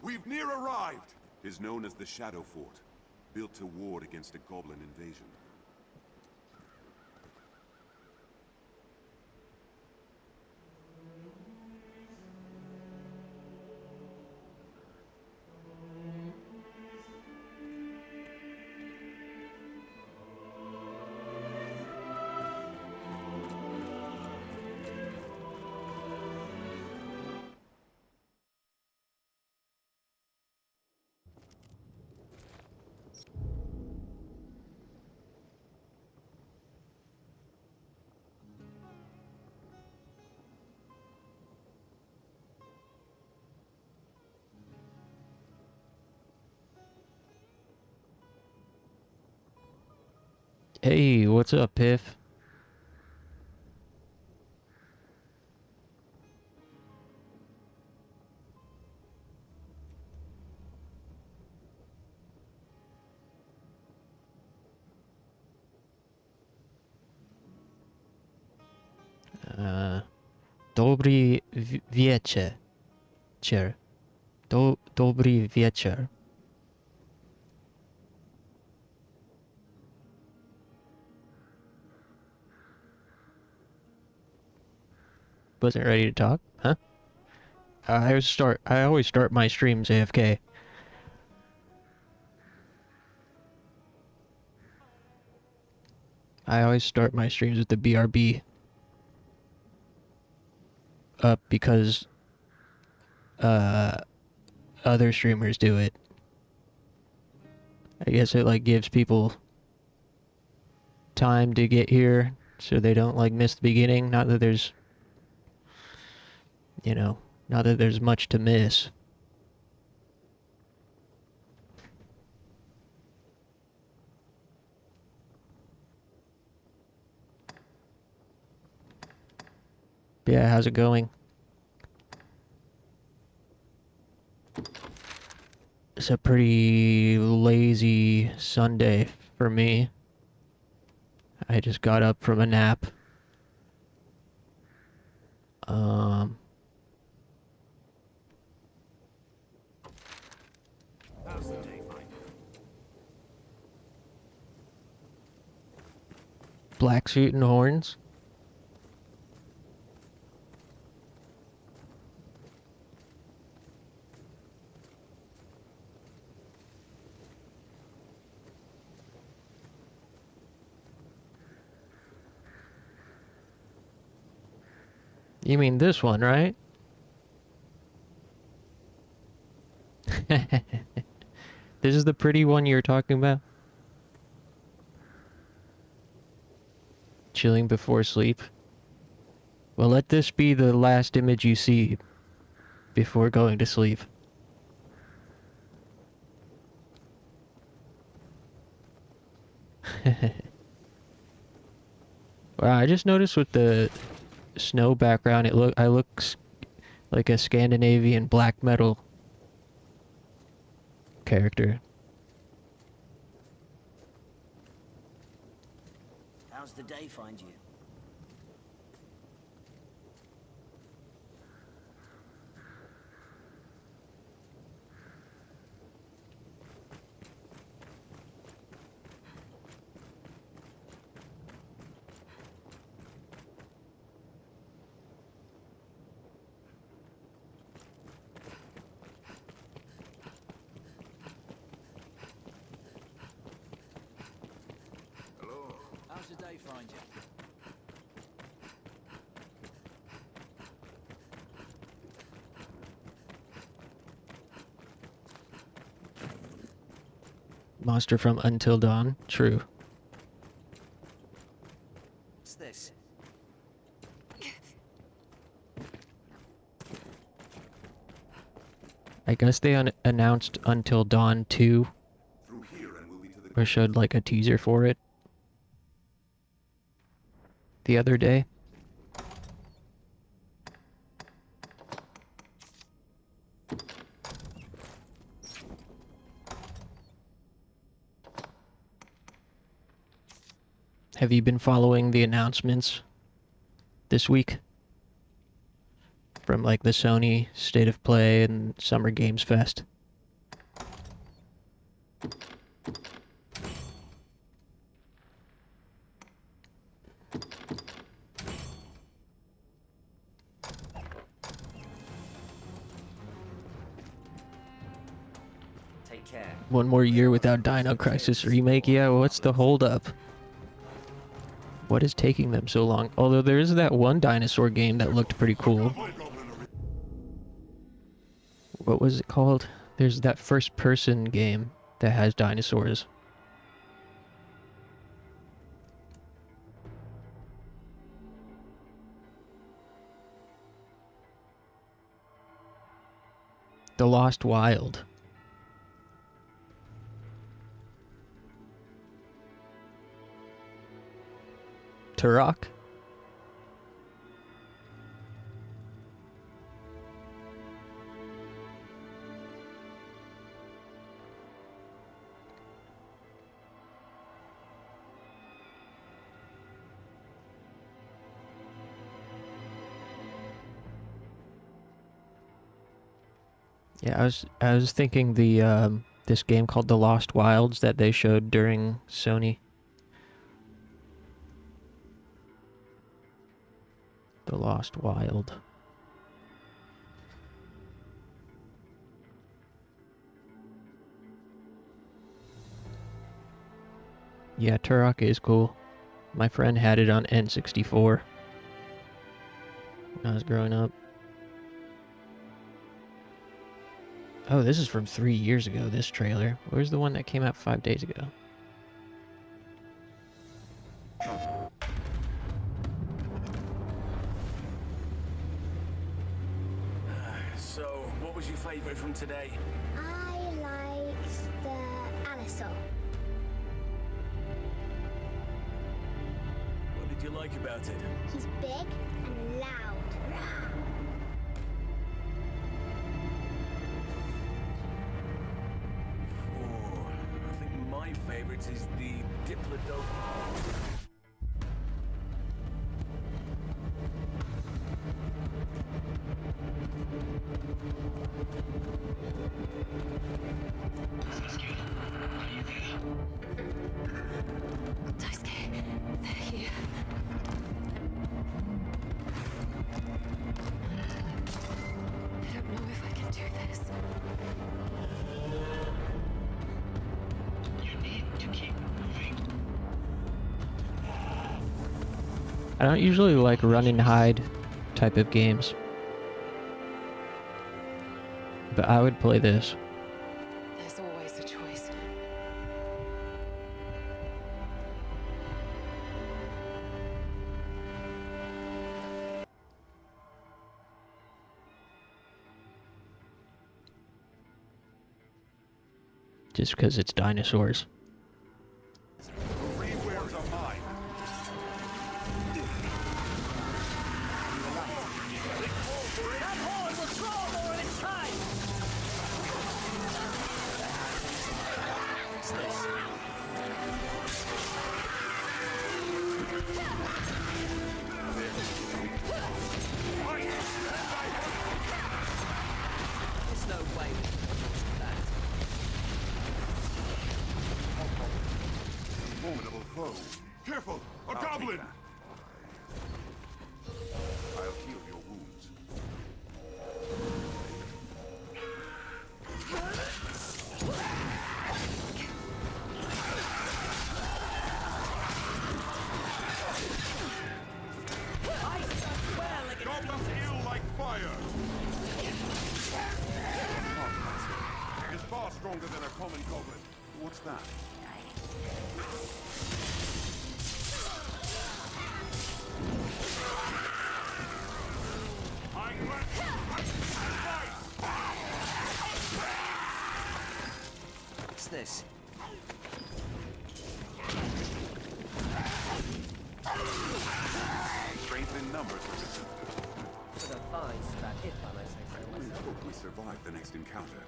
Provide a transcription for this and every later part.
We've near arrived! It is known as the Shadow Fort, built to ward against a goblin invasion. Hey, what's up, Piff? Dobry wieczór. Dobry wieczór. Wasn't ready to talk, huh? I always start my streams AFK. I always start my streams with the BRB. Up because other streamers do it. I guess it like gives people time to get here so they don't like miss the beginning. Not that there's, you know, not that there's much to miss. But yeah, how's it going? It's a pretty lazy Sunday for me. I just got up from a nap. How's the day find? Black suit and horns. You mean this one, right? This is the pretty one you're talking about? Chilling before sleep? Well, let this be the last image you see before going to sleep. Wow, I just noticed with the snow background, I look like a Scandinavian black metal character. How's the day find you? Hello? How's the day find you? Monster from Until Dawn? True. What's this? I guess they announced Until Dawn 2, Through here and we'll be to the... or showed like a teaser for it the other day. Have you been following the announcements this week? From like the Sony State of Play and Summer Games Fest? Take care. One more year without Dino Crisis remake. Yeah, what's the holdup? What is taking them so long? Although there is that one dinosaur game that looked pretty cool. What was it called? There's that first-person game that has dinosaurs. The Lost Wild. Turok? Yeah, I was thinking the this game called The Lost Wilds that they showed during Sony. The Lost Wild. Yeah, Turok is cool. My friend had it on N64 when I was growing up. Oh, this is from 3 years ago, this trailer. Where's the one that came out 5 days ago? So, what was your favourite from today? I liked the Allosaur. What did you like about it? He's big and loud. Oh, I think my favourite is the Diplodocus. Daisuke, they're here. I don't know if I can do this. You need to keep moving. I don't usually like run and hide type of games, but I would play this. There's always a choice. Just because it's dinosaurs. Three words are mine. That horn will draw more of its time! What's this? There's no way we can do that. Formidable foe. Careful! A goblin! I'll heal your wounds. Goblins heal like fire! It is far stronger than a common goblin. What's that? What's this? Strength in numbers. For the fine scrap if I may say so We myself. hope we survive the next encounter.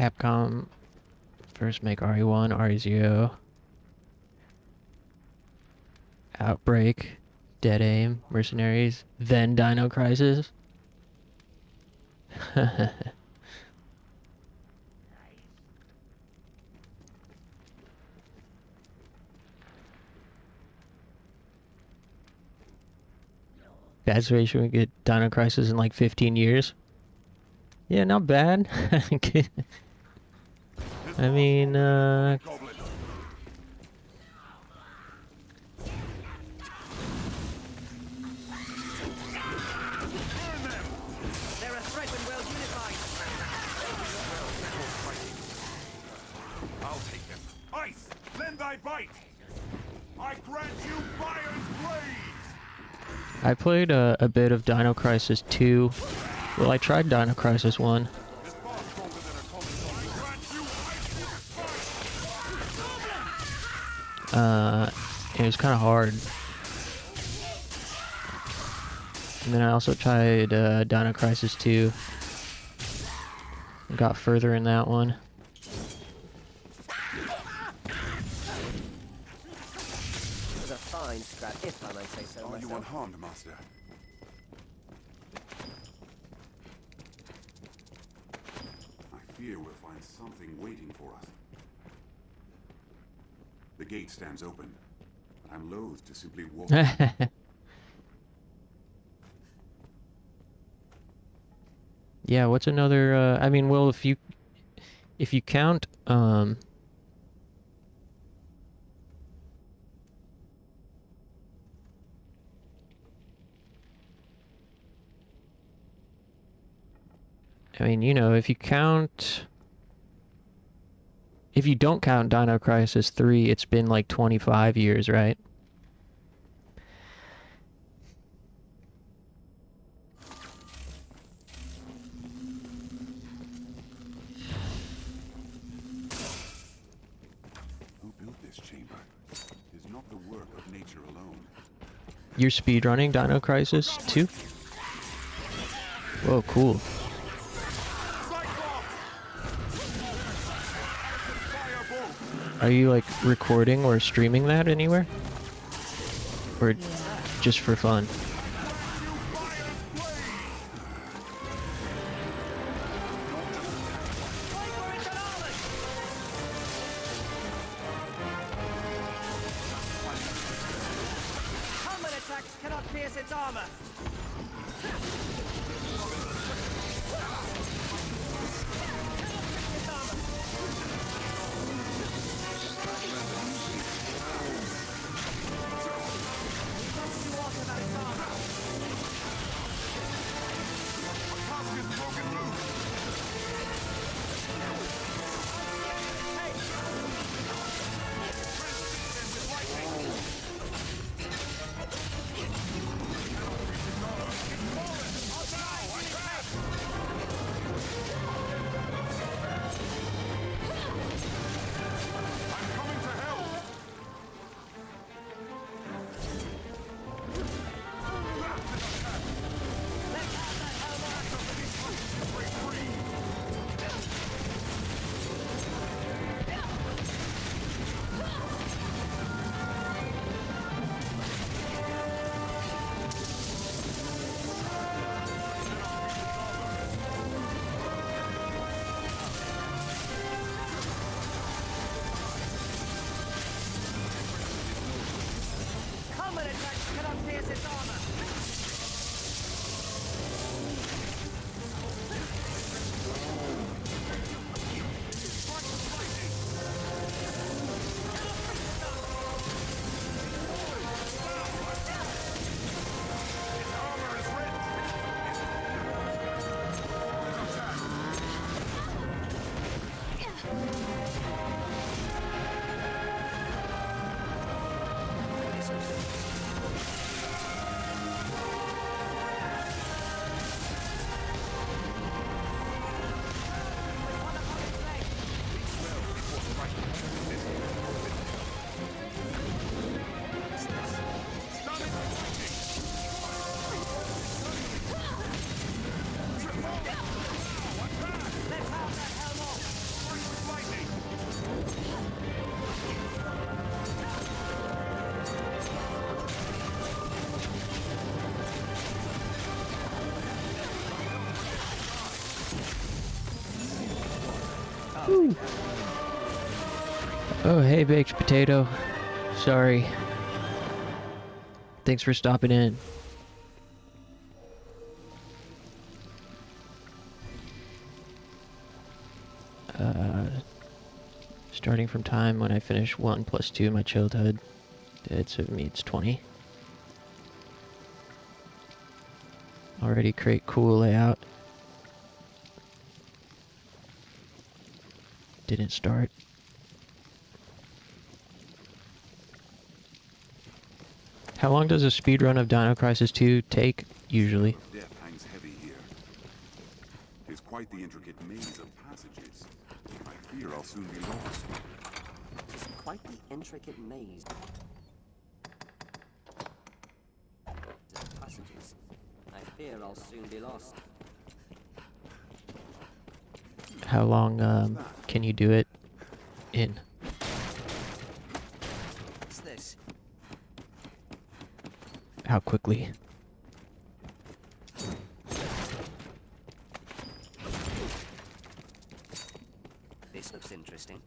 Capcom first make RE1, RE0, Outbreak, Dead Aim, Mercenaries, then Dino Crisis. That's why should we get Dino Crisis in like 15 years? Yeah, not bad. I mean, Goblin. They're a threat when well unified. I'll take them. Ice, lend thy bite. I grant you fire's blaze. I played a bit of Dino Crisis 2. Well, I tried Dino Crisis 1. This far stronger than a common zombie. I grant you It was kind of hard. And then I also tried Dino Crisis 2. Got further in that one. It was a fine scrap, if I may say so Are you myself. unharmed, master? I fear we'll find something waiting for us. The gate stands open, but I'm loath to simply walk. Yeah, what's another I mean, well, if you count I mean, you know, if you don't count Dino Crisis 3, it's been like 25 years, right? Who built this chamber? It is not the work of nature alone. You're speedrunning Dino Crisis 2? Whoa, cool. Are you like recording or streaming that anywhere? Or just for fun? Combat attacks cannot pierce its armor. Combat attacks cannot pierce its armor. Woo! Oh, hey, baked potato. Sorry. Thanks for stopping in. Starting from time when I finish 1 plus 2 my childhood. It's me, it's 20. Already create cool layout. Didn't start. How long does a speedrun of Dino Crisis 2 take, usually? Death hangs heavy here. It's quite the intricate maze of passages. I fear I'll soon be lost. It's quite the intricate maze. Passages. I fear I'll soon be lost. How long can you do it in? What's this? How quickly? This looks interesting.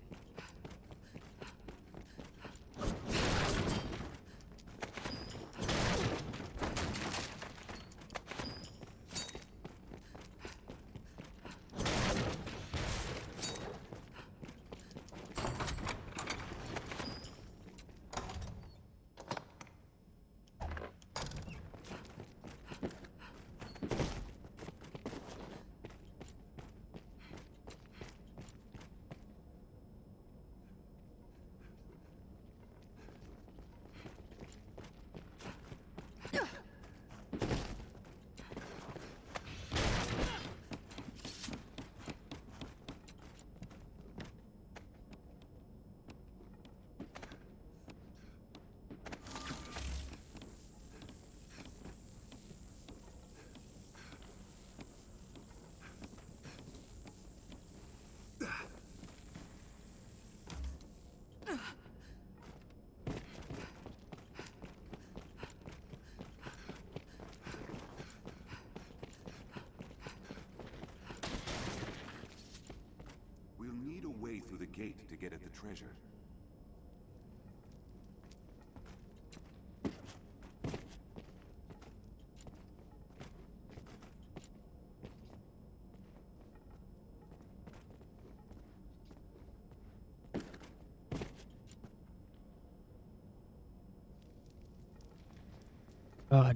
We'll need a way through the gate to get at the treasure.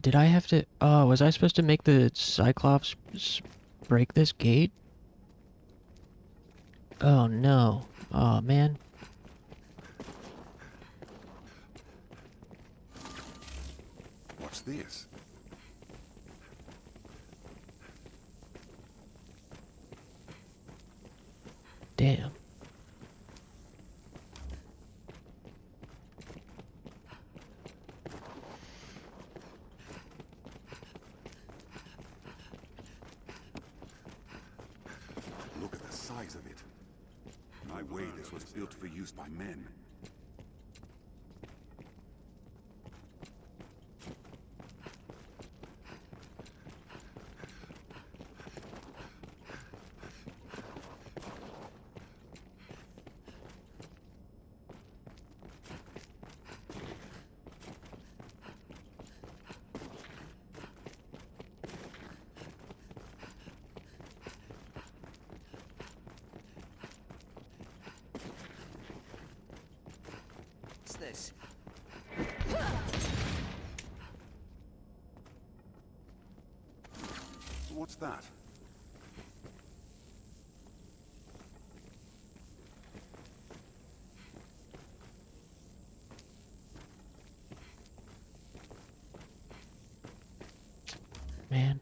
Did I have to... Oh, was I supposed to make the Cyclops break this gate? Oh, no. Oh, man. What's this? Damn. Look at the size of it. My way this was built for use by men. What's this? What's that? Man.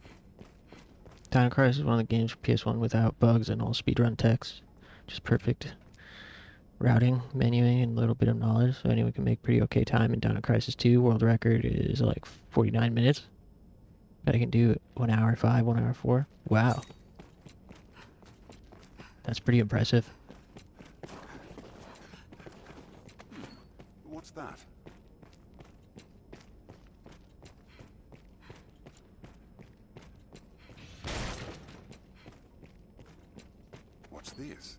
Dino Crisis is one of the games for PS1 without bugs and all speedrun text. Just perfect routing, menuing, and a little bit of knowledge, so anyone can make pretty okay time in Dino Crisis 2. World record is like 49 minutes. I can do 1 hour 5, 1 hour 4. Wow. That's pretty impressive. What's that? What's this?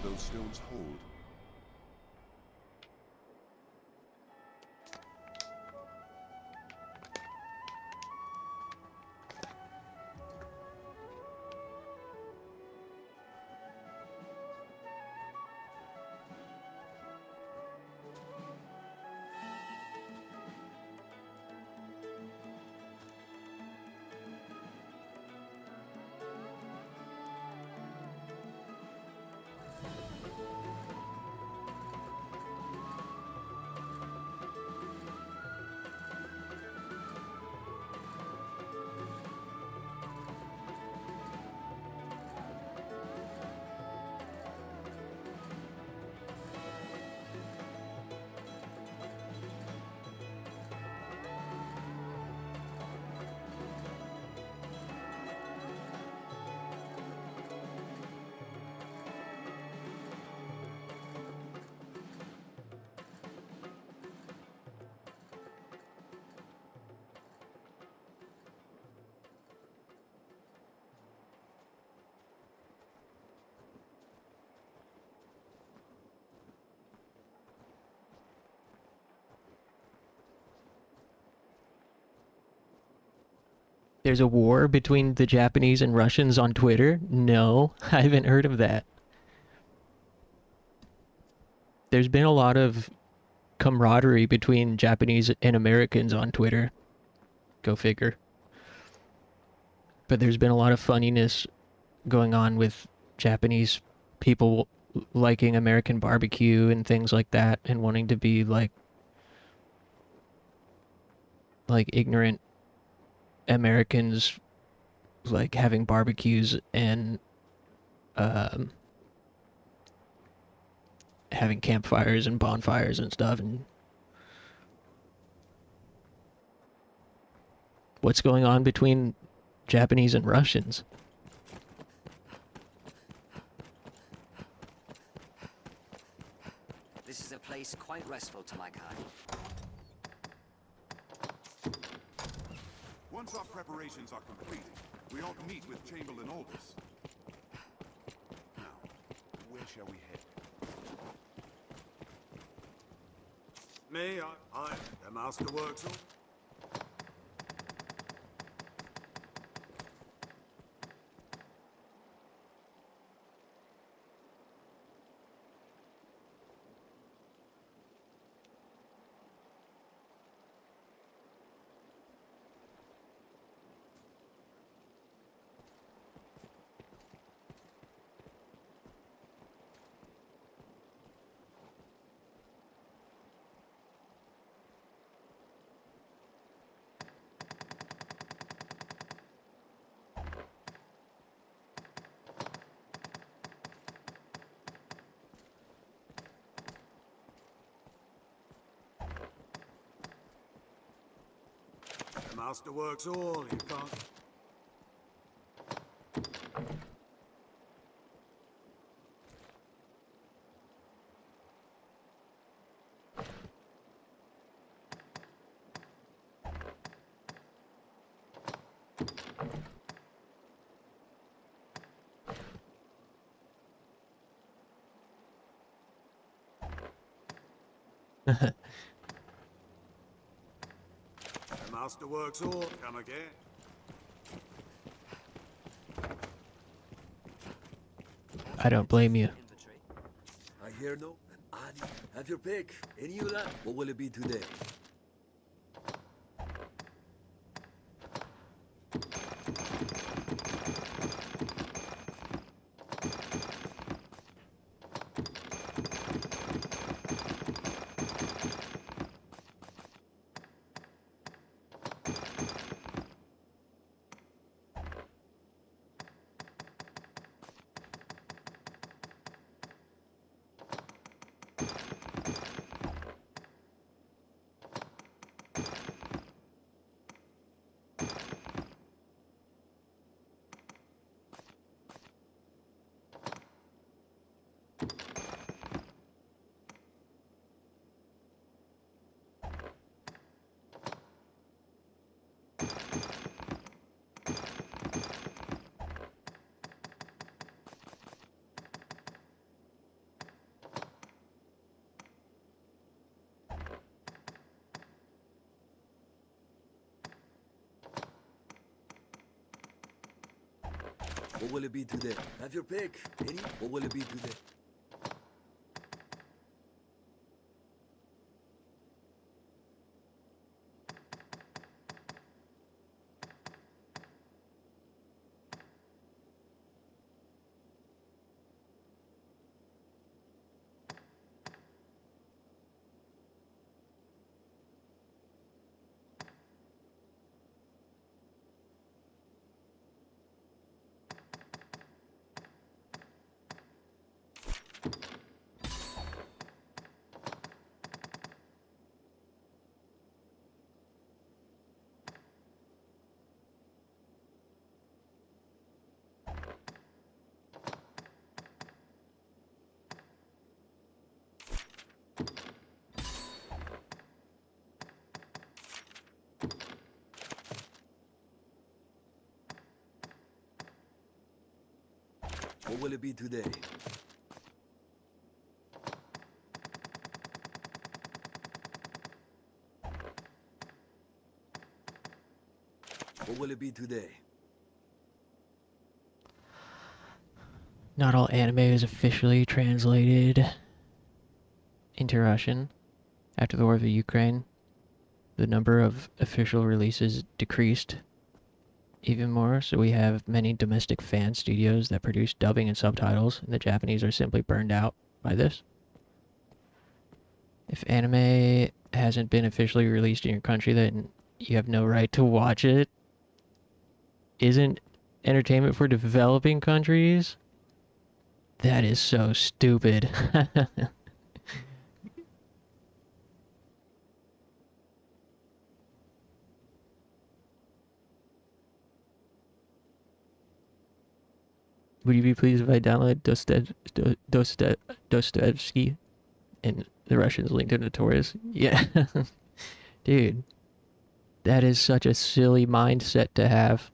those stones hold? There's a war between the Japanese and Russians on Twitter? No, I haven't heard of that. There's been a lot of camaraderie between Japanese and Americans on Twitter. Go figure. But there's been a lot of funniness going on with Japanese people liking American barbecue and things like that and wanting to be like ignorant Americans like having barbecues and having campfires and bonfires and stuff. And what's going on between Japanese and Russians? This is a place quite restful to my kind. Once our preparations are complete, we ought to meet with Chamberlain Aldous. Now, where shall we head? Me, the master works all. The master works all, you can't... The master works all, come again. I don't blame you. I hear no. And Adi, have your pick. Any you like. What will it be today? What will it be today? Have your pick. Any? What will it be today? What will it be today? What will it be today? Not all anime is officially translated into Russian. After the war of the Ukraine, the number of official releases decreased even more, so we have many domestic fan studios that produce dubbing and subtitles, and the Japanese are simply burned out by this. If anime hasn't been officially released in your country, then you have no right to watch it. Isn't entertainment for developing countries? That is so stupid. Would you be pleased if I download Dostoevsky and the Russians linked to Notorious? Yeah. Dude. That is such a silly mindset to have.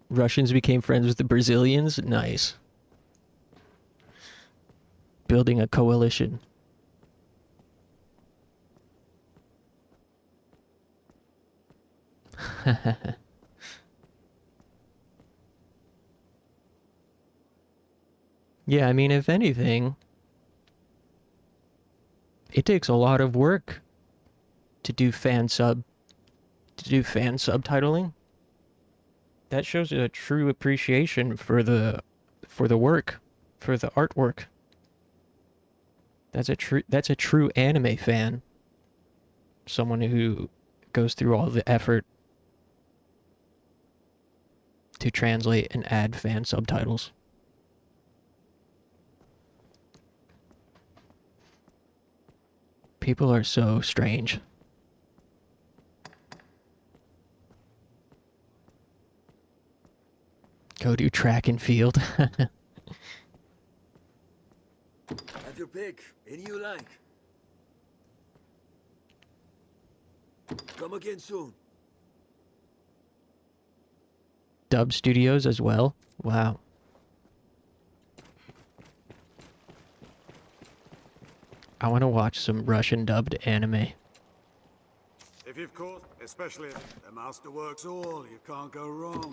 Russians became friends with the Brazilians? Nice. Building a coalition. Yeah, I mean, if anything, it takes a lot of work to do fan subtitling. That shows a true appreciation for the work, for the artwork. That's a true anime fan. Someone who goes through all the effort to translate and add fan subtitles. People are so strange. Go do track and field. Have your pick. Any you like. Come again soon. Dub studios as well? Wow. I want to watch some Russian dubbed anime. If you've caught, especially if the master works all, you can't go wrong.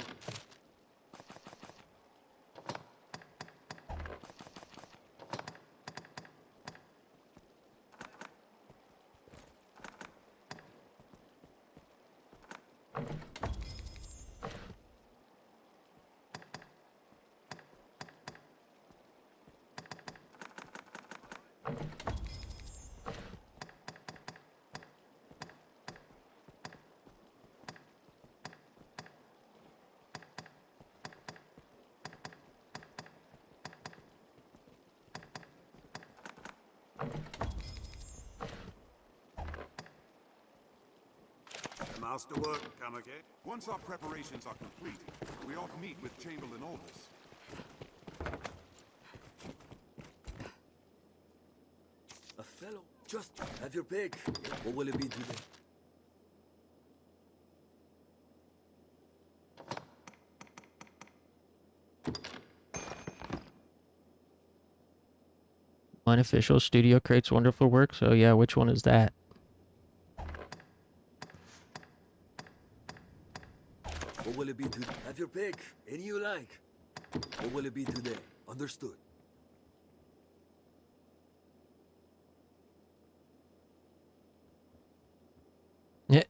The master work, come again. Once our preparations are complete, we ought to meet with Chamberlain Aldous. A fellow. Just have your pick. What will it be today? Unofficial studio creates wonderful work, so yeah, which one is that? What will it be today? Have your pick. Any you like. What will it be today? Understood. Yeah.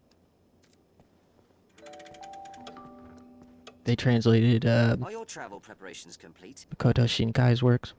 They translated Are your travel preparations complete? Makoto Shinkai's works.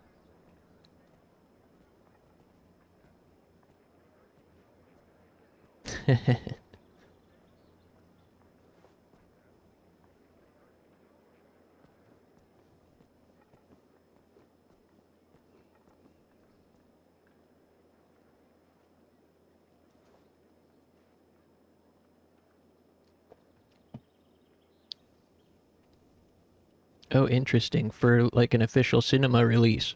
Oh, interesting. For like an official cinema release.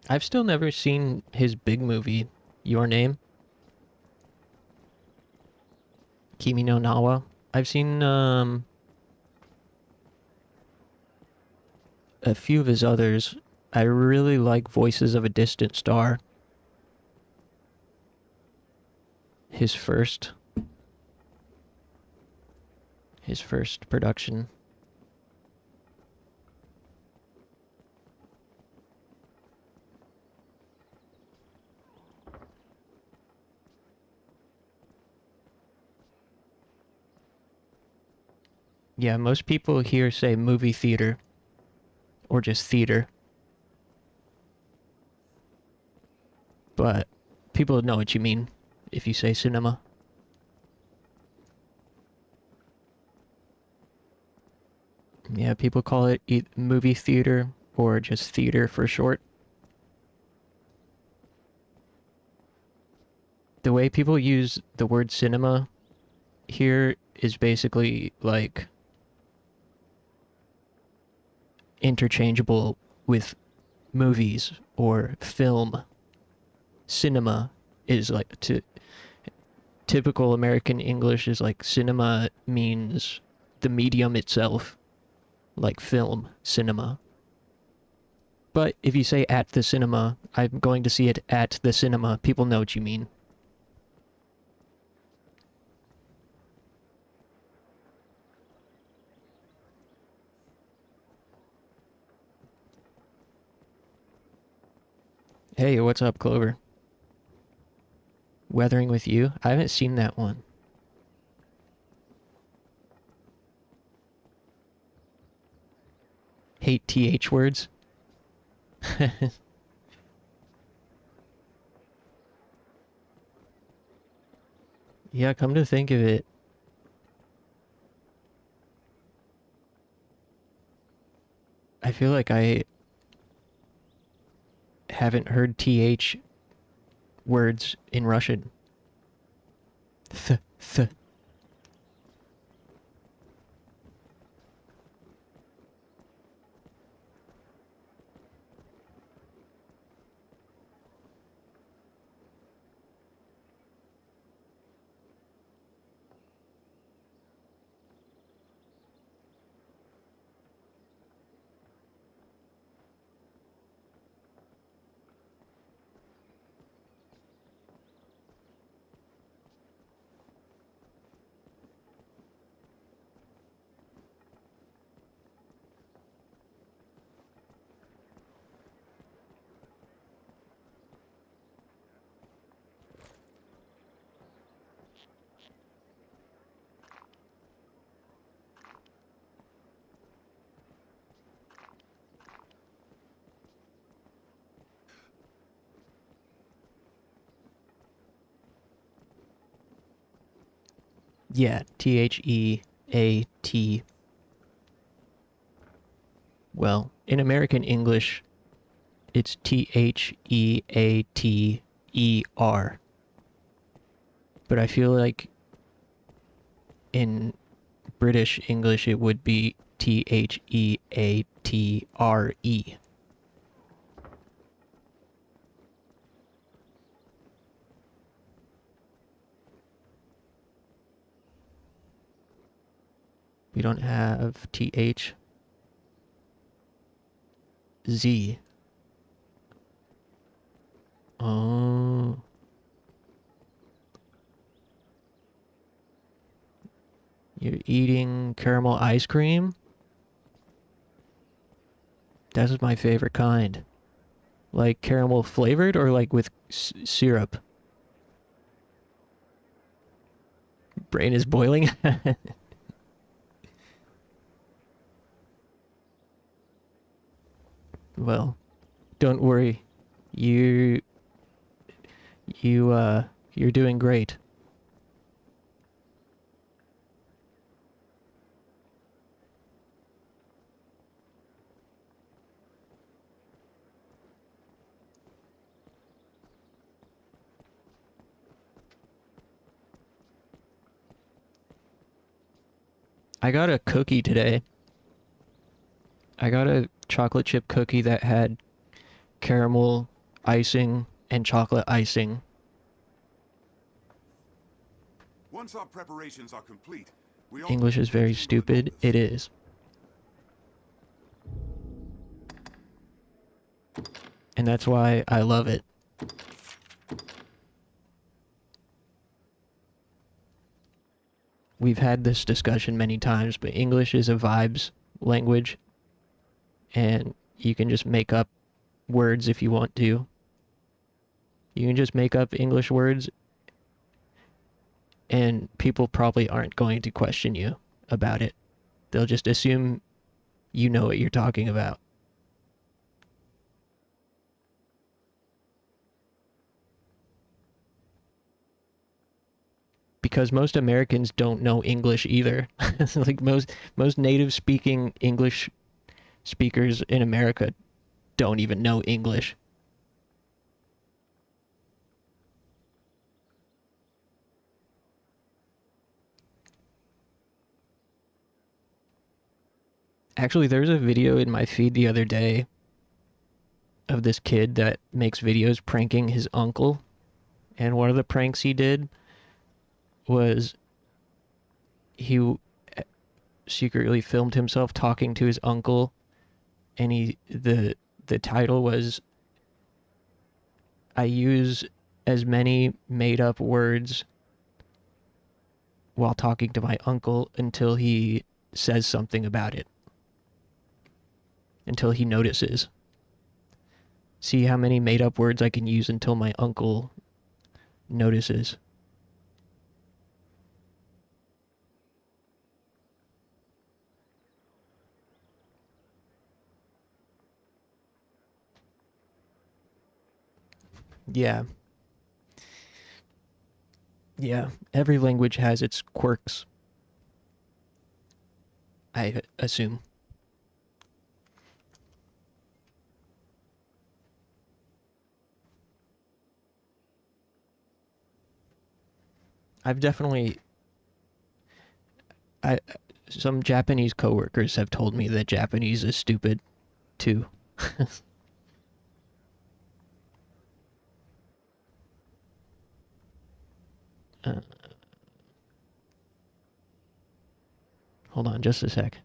I've still never seen his big movie, Your Name. Kimi no Nawa. I've seen a few of his others. I really like Voices of a Distant Star. His first production. Yeah, most people here say movie theater. Or just theater. But people know what you mean if you say cinema. Yeah, people call it movie theater or just theater for short. The way people use the word cinema here is basically like interchangeable with movies or film. Cinema is like typical American English is like cinema means the medium itself, like film, cinema. But if you say at the cinema, I'm going to see it at the cinema, people know what you mean. Hey, what's up, Clover? Weathering with You? I haven't seen that one. Hate TH words? Yeah, come to think of it. I feel like I haven't heard TH words in Russian. Th. Yeah, THEAT. Well, in American English, it's THEATER. But I feel like in British English it would be THEATRE. We don't have TH. Z. Oh. You're eating caramel ice cream? That's my favorite kind. Like caramel flavored or like with syrup? Brain is boiling. Well, don't worry. You're doing great. I got a cookie today. I got a chocolate chip cookie that had caramel icing and chocolate icing. Once our preparations are complete, we all English is very stupid. It is. And that's why I love it. We've had this discussion many times, but English is a vibes language. And you can just make up words if you want to. You can just make up English words and people probably aren't going to question you about it. They'll just assume you know what you're talking about. Because most Americans don't know English either. Like most native speaking English speakers in America don't even know English. Actually, there's a video in my feed the other day of this kid that makes videos pranking his uncle. And one of the pranks he did was he secretly filmed himself talking to his uncle, and the title was, "I use as many made up words while talking to my uncle until he says something about it. Until he notices. See how many made up words I can use until my uncle notices." Yeah. Yeah, every language has its quirks, I assume. I've definitely... some Japanese coworkers have told me that Japanese is stupid, too. Hold on just a sec.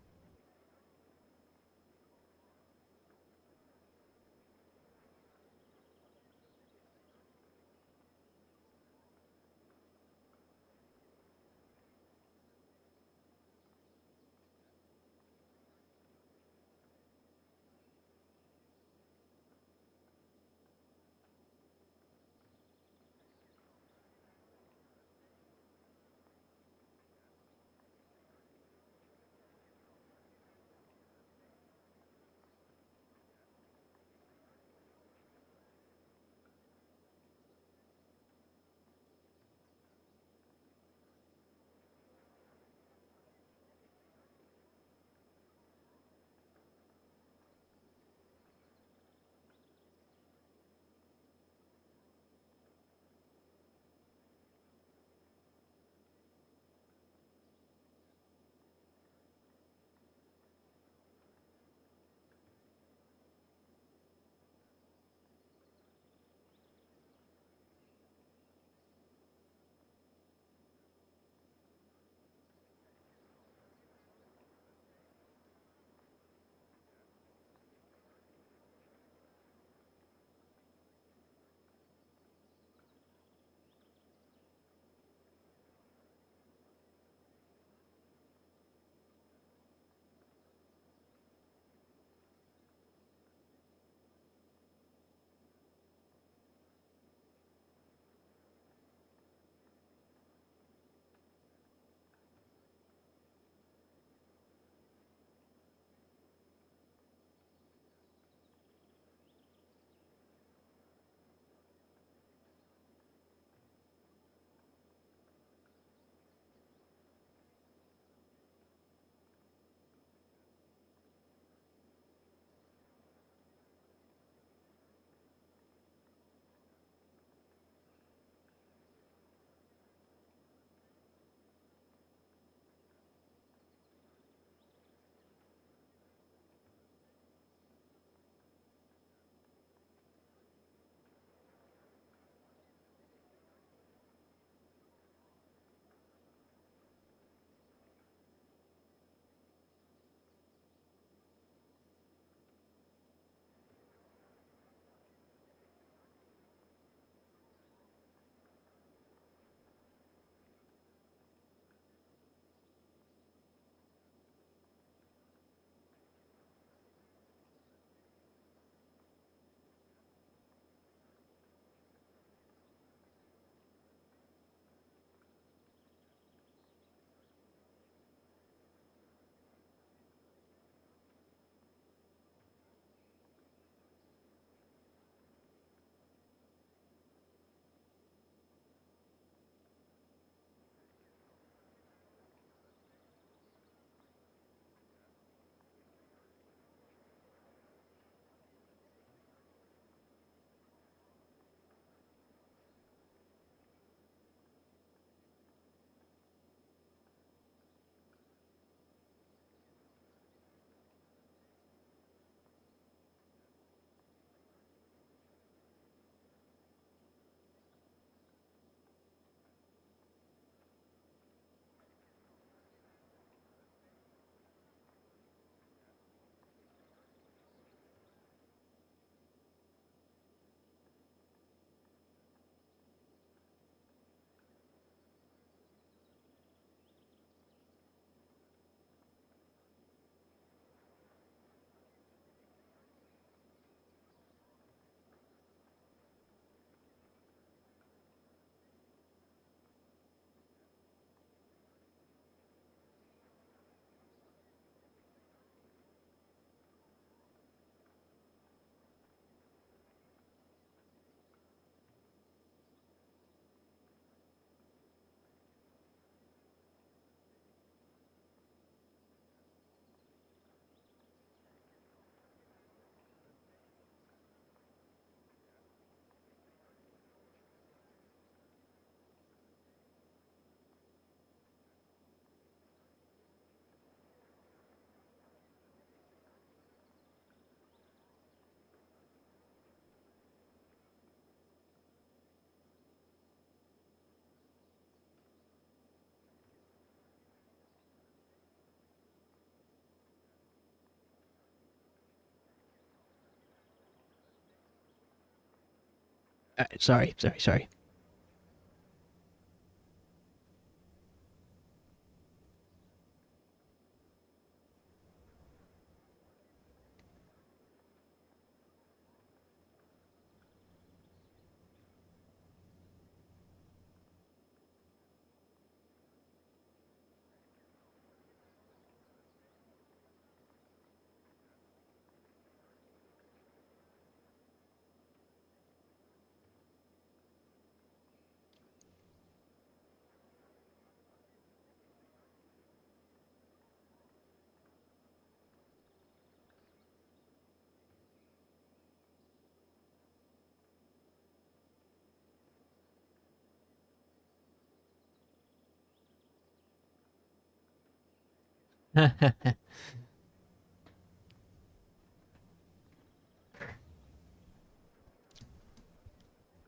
Sorry.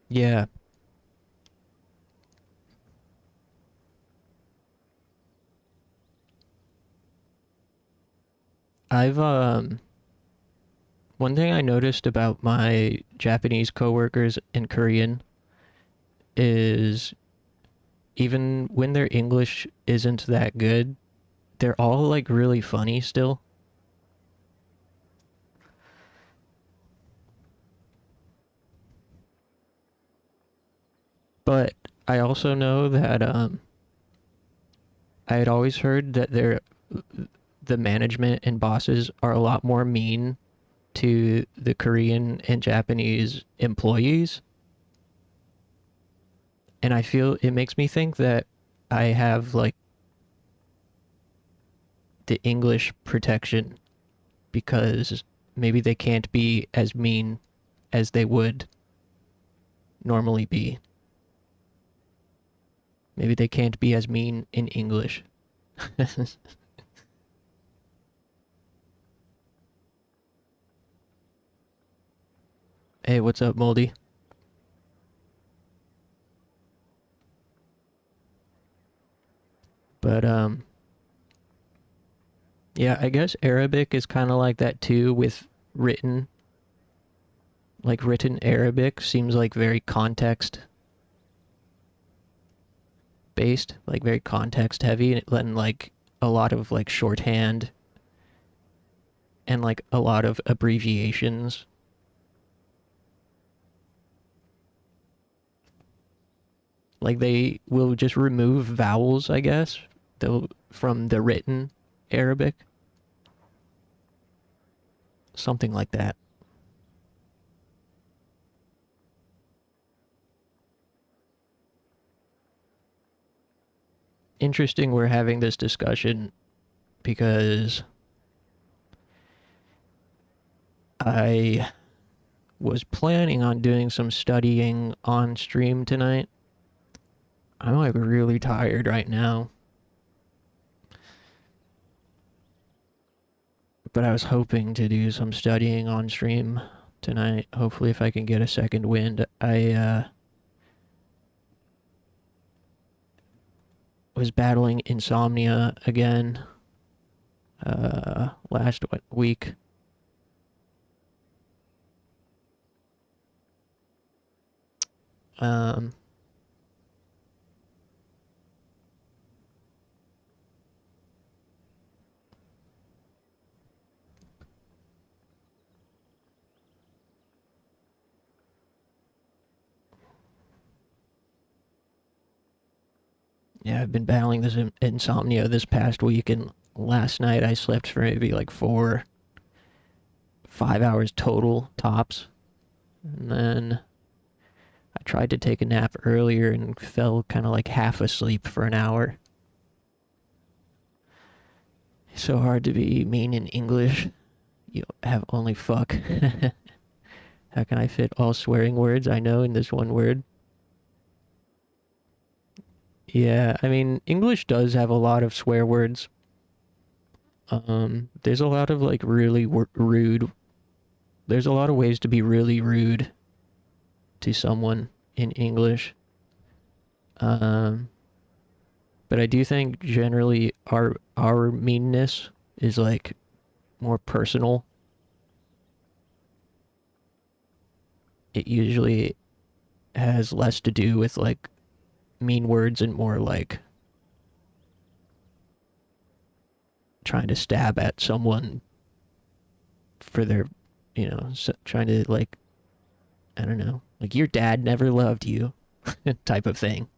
Yeah. I've one thing I noticed about my Japanese coworkers in Korean is even when their English isn't that good, they're all like really funny still. But I also know that I had always heard that the management and bosses are a lot more mean to the Korean and Japanese employees. And I feel it makes me think that I have like the English protection because maybe they can't be as mean as they would normally be. Maybe they can't be as mean in English. Hey, what's up, Moldy? But yeah, I guess Arabic is kind of like that too with written. Like written Arabic seems like very context based, like very context heavy, and like a lot of like shorthand and like a lot of abbreviations. Like they will just remove vowels, I guess, from the written Arabic. Something like that. Interesting we're having this discussion because I was planning on doing some studying on stream tonight. I'm like really tired right now. But I was hoping to do some studying on stream tonight. Hopefully if I can get a second wind. I was battling insomnia again last week. Yeah, I've been battling this insomnia this past week, and last night I slept for maybe like 5 hours total, tops. And then I tried to take a nap earlier and fell kind of like half asleep for an hour. It's so hard to be mean in English. You have only fuck. How can I fit all swearing words I know in this one word? Yeah, I mean, English does have a lot of swear words. There's a lot of like really rude. There's a lot of ways to be really rude to someone in English. But I do think generally our meanness is like more personal. It usually has less to do with like mean words and more like trying to stab at someone for their, you know, trying to like, I don't know, like your dad never loved you type of thing.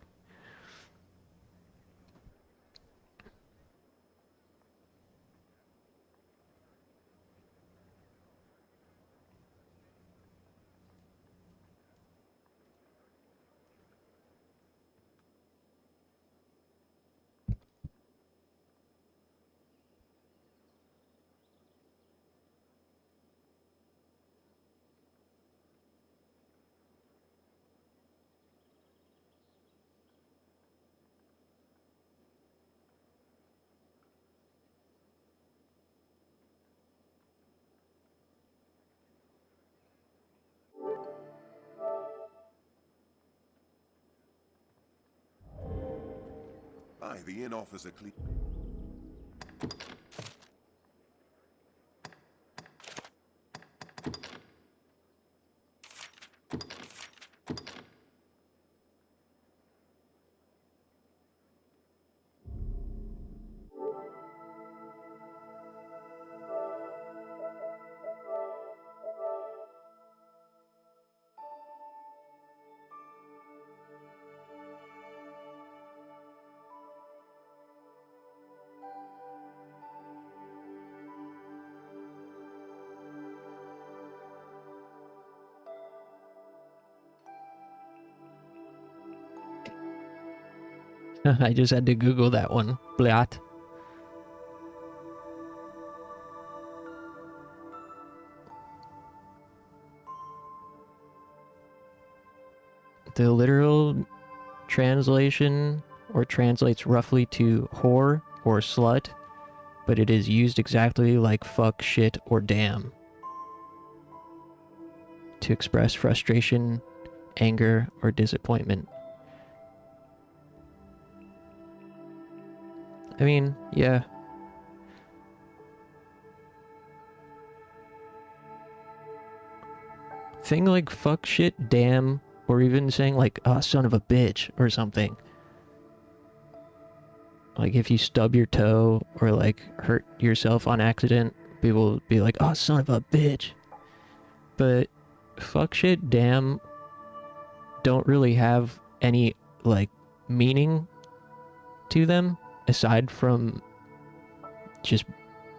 Aye, the inn offers a clean. I just had to Google that one. Bliat. The literal translation or translates roughly to whore or slut, but it is used exactly like fuck, shit, or damn to express frustration, anger, or disappointment. I mean, yeah. Thing like fuck, shit, damn, or even saying like, oh, son of a bitch, or something. Like if you stub your toe or like hurt yourself on accident, people will be like, oh, son of a bitch. But fuck, shit, damn don't really have any like meaning to them aside from just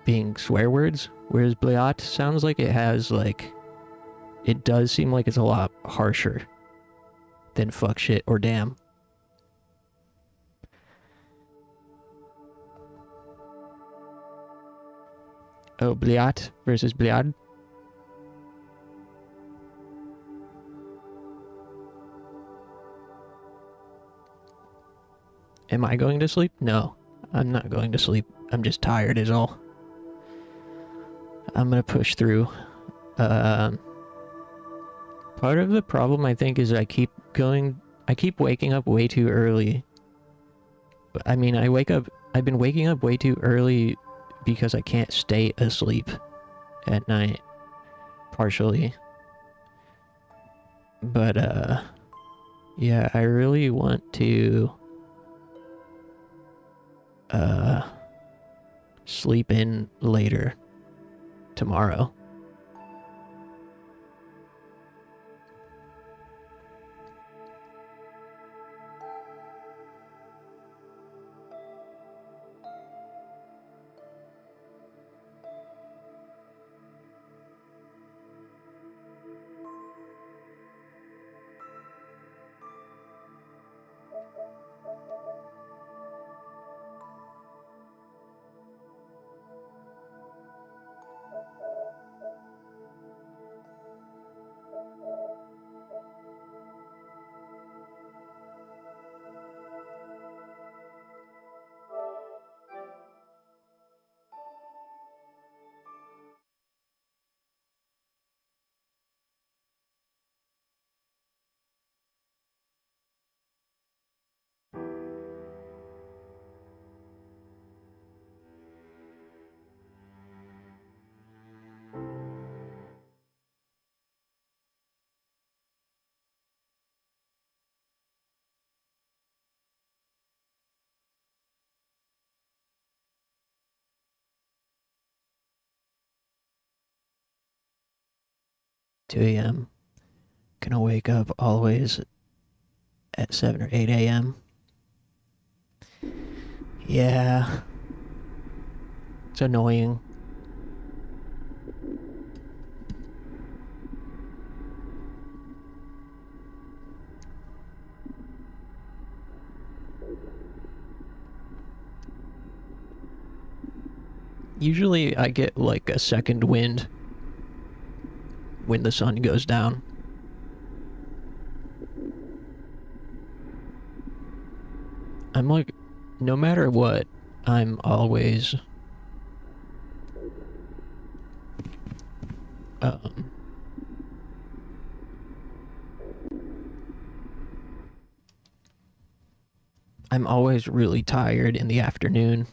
being swear words, whereas bliat sounds like it has like, it does seem like it's a lot harsher than fuck, shit, or damn. Oh, bliat versus bliad. Am I going to sleep? No, I'm not going to sleep. I'm just tired is all. I'm gonna push through. Part of the problem I think is I keep waking up way too early. I mean, I've been waking up way too early because I can't stay asleep at night, partially. But, yeah, I really want to, sleep in later tomorrow. 2 a.m. Gonna wake up always at 7 or 8 a.m. Yeah. It's annoying. Usually I get like a second wind when the sun goes down. I'm like, no matter what, I'm always I'm always really tired in the afternoon.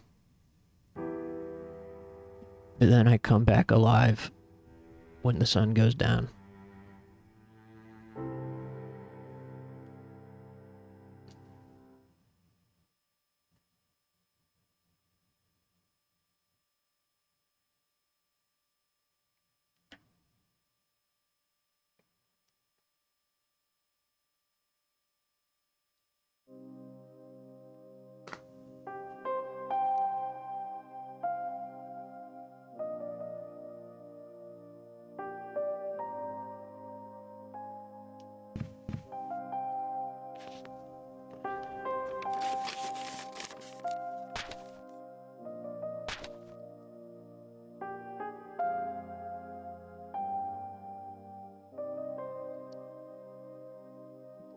But then I come back alive when the sun goes down.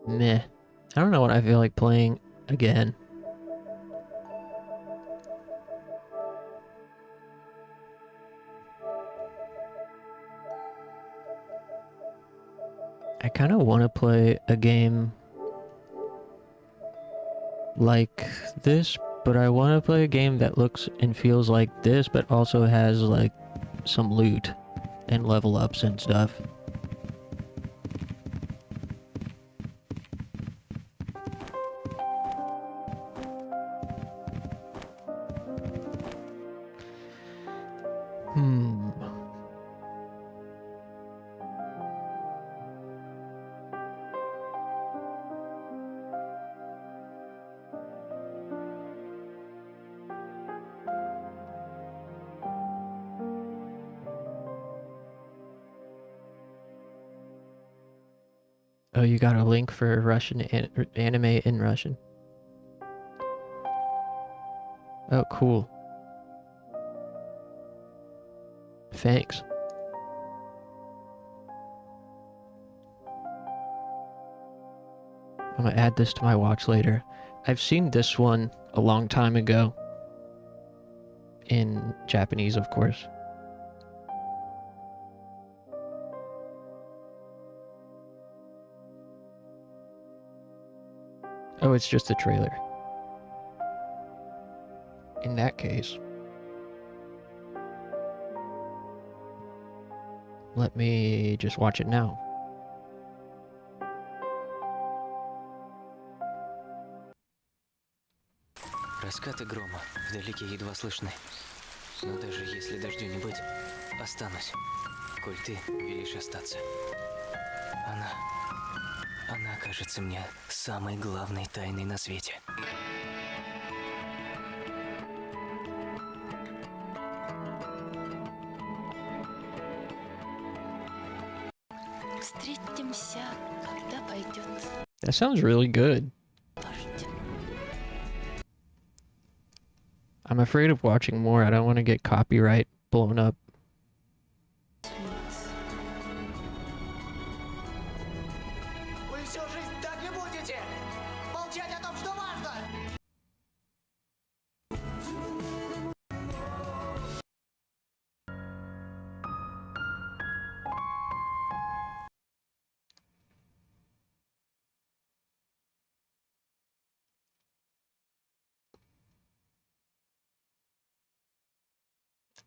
Meh. I don't know what I feel like playing again. I kind of want to play a game like this, but I want to play a game that looks and feels like this, but also has like some loot and level ups and stuff. Oh, you got a link for Russian anime in Russian. Oh, cool. Thanks. I'm gonna add this to my watch later. I've seen this one a long time ago. In Japanese, of course. Oh, it's just a trailer. In that case, let me just watch it now. Раскаты грома вдалеке едва слышны. Но даже если дождю не быть, останусь, коль ты велишь остаться. Она кажется мне самой главной тайной на свете. Встретимся, когда пойдет. That sounds really good. I'm afraid of watching more. I don't want to get copyright blown up. Вы всю жизнь так и будете молчать о том, что важно.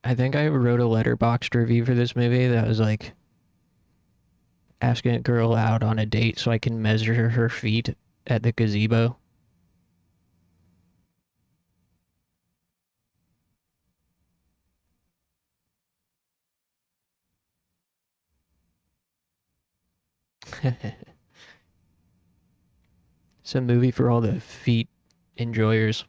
I think I wrote a letterboxd review for this movie that was like asking a girl out on a date so I can measure her feet at the gazebo. It's a movie for all the feet enjoyers.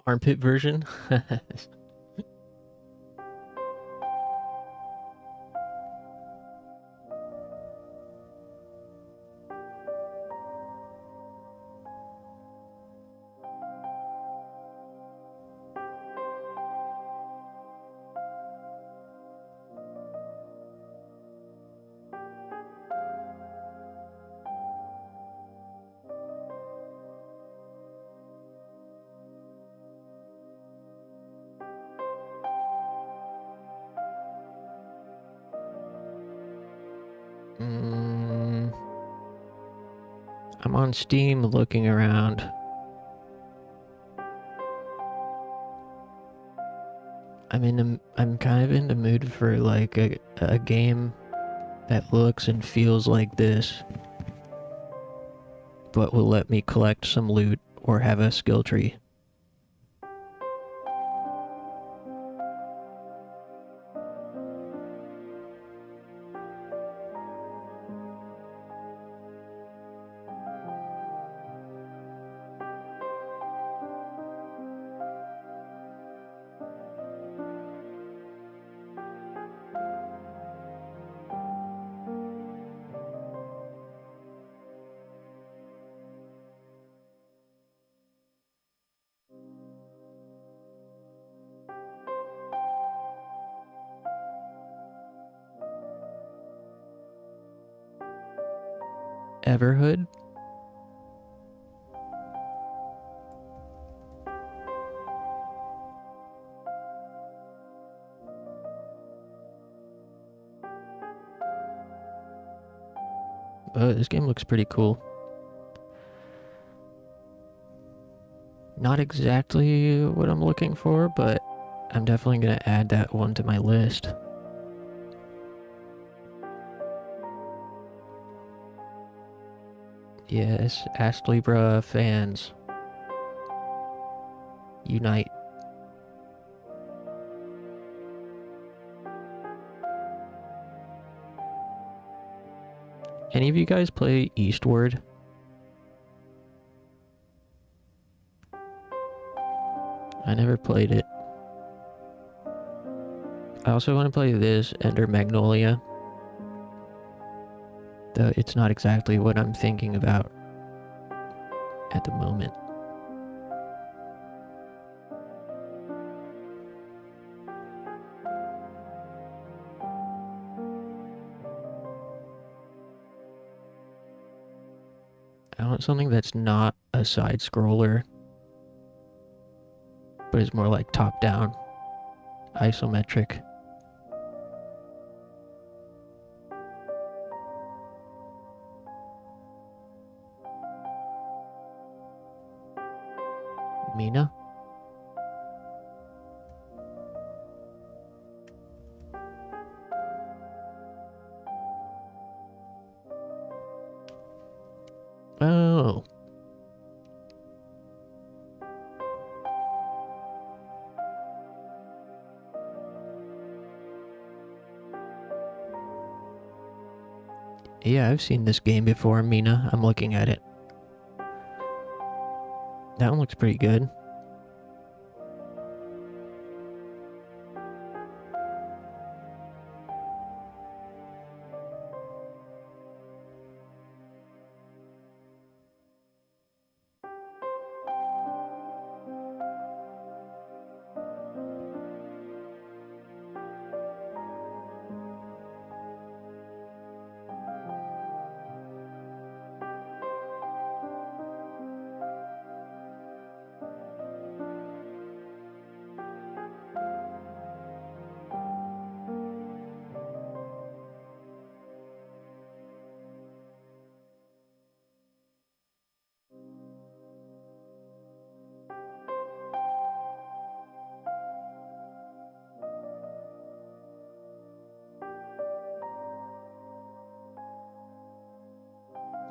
Armpit version. I'm on Steam looking around. I'm kind of in the mood for like a game that looks and feels like this, but will let me collect some loot or have a skill tree. Everhood? Oh, this game looks pretty cool. Not exactly what I'm looking for, but I'm definitely gonna add that one to my list. Yes, Ask Libra fans. Unite. Any of you guys play Eastward? I never played it. I also want to play this, Ender Magnolia. Though it's not exactly what I'm thinking about at the moment. I want something that's not a side scroller, but is more like top down, isometric. Mina? Oh. Yeah, I've seen this game before, Mina. I'm looking at it. That one looks pretty good.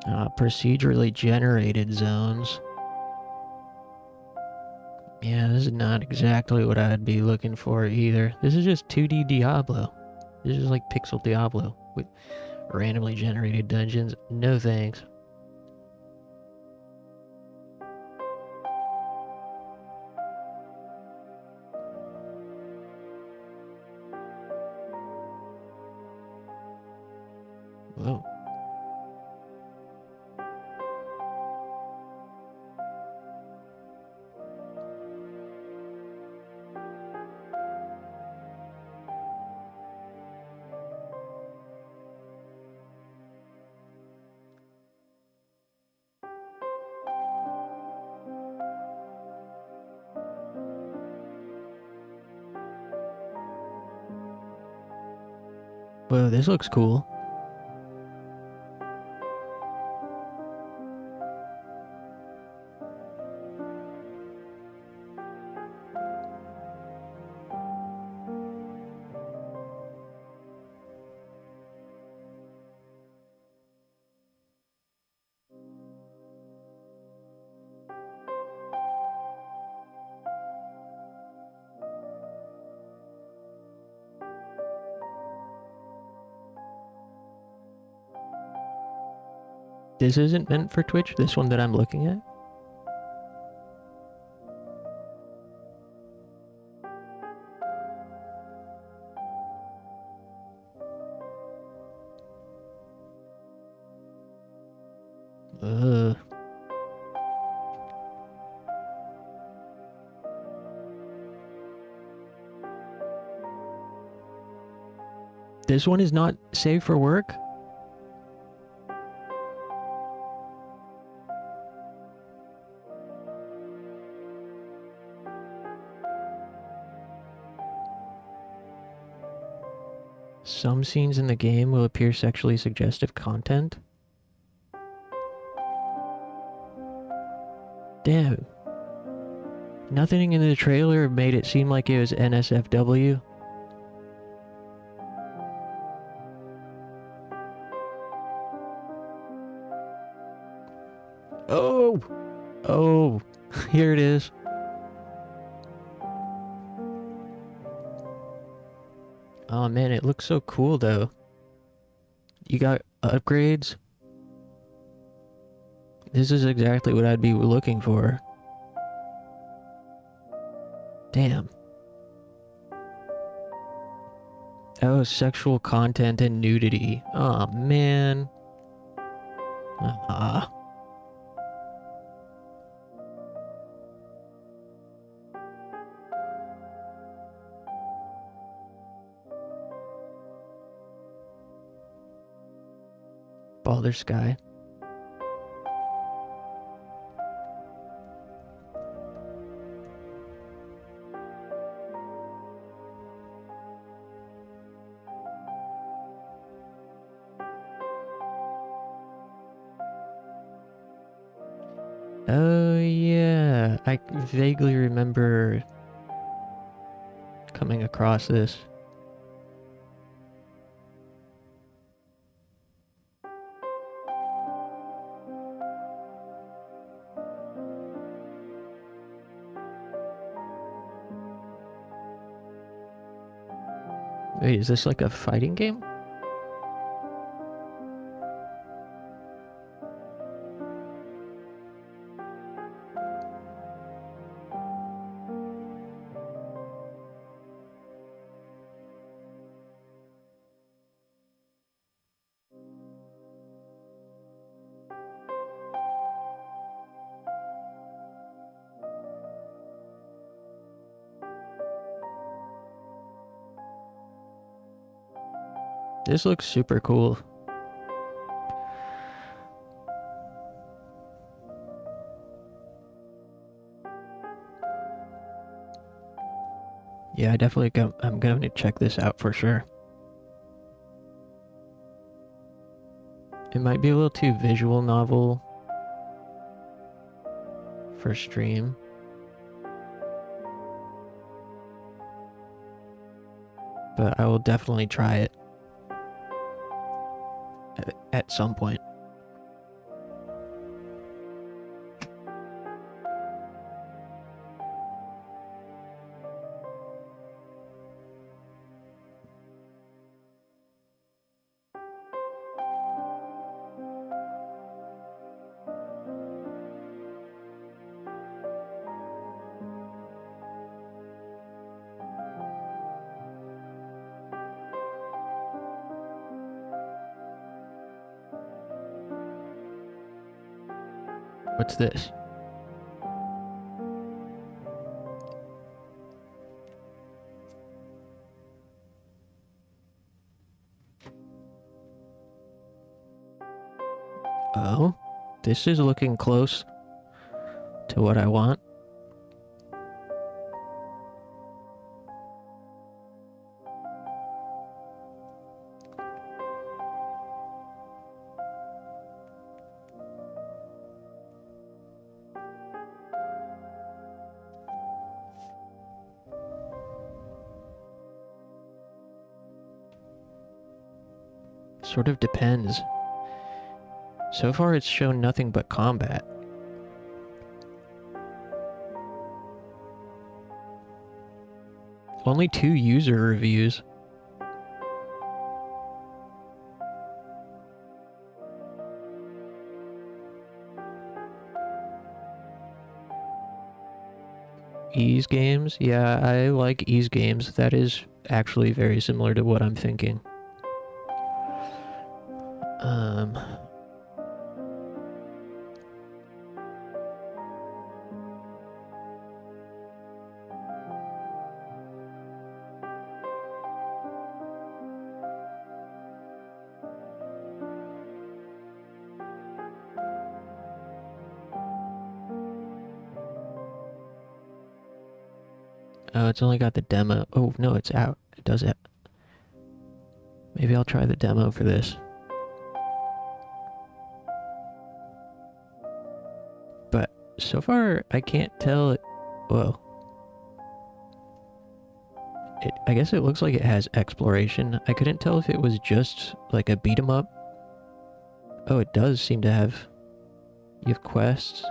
Procedurally generated zones. Yeah, this is not exactly what I'd be looking for either. This is just 2D Diablo. This is like Pixel Diablo with randomly generated dungeons. No thanks. Whoa. Whoa, this looks cool. This isn't meant for Twitch, this one that I'm looking at? Ugh. This one is not safe for work? Some scenes in the game will appear sexually suggestive content. Damn. Nothing in the trailer made it seem like it was NSFW. Oh! Oh, here it is. Oh man, it looks so cool though. You got upgrades? This is exactly what I'd be looking for. Damn. Oh, sexual content and nudity. Oh man. Ah. Baldur's Sky. Oh yeah, I vaguely remember coming across this. Wait, is this like a fighting game? This looks super cool. Yeah, I'm going to check this out for sure. It might be a little too visual novel for stream. But I will definitely try it at some point. What's this? Oh, this is looking close to what I want. Sort of depends. So far it's shown nothing but combat. Only 2 user reviews. Ease Games? Yeah, I like Ease Games. That is actually very similar to what I'm thinking. Oh, it's only got the demo. Oh, no, it's out. It does it. Maybe I'll try the demo for this. But so far, I can't tell it. Whoa. I guess it looks like it has exploration. I couldn't tell if it was just like a beat 'em up. Oh, it does seem to have. You have quests.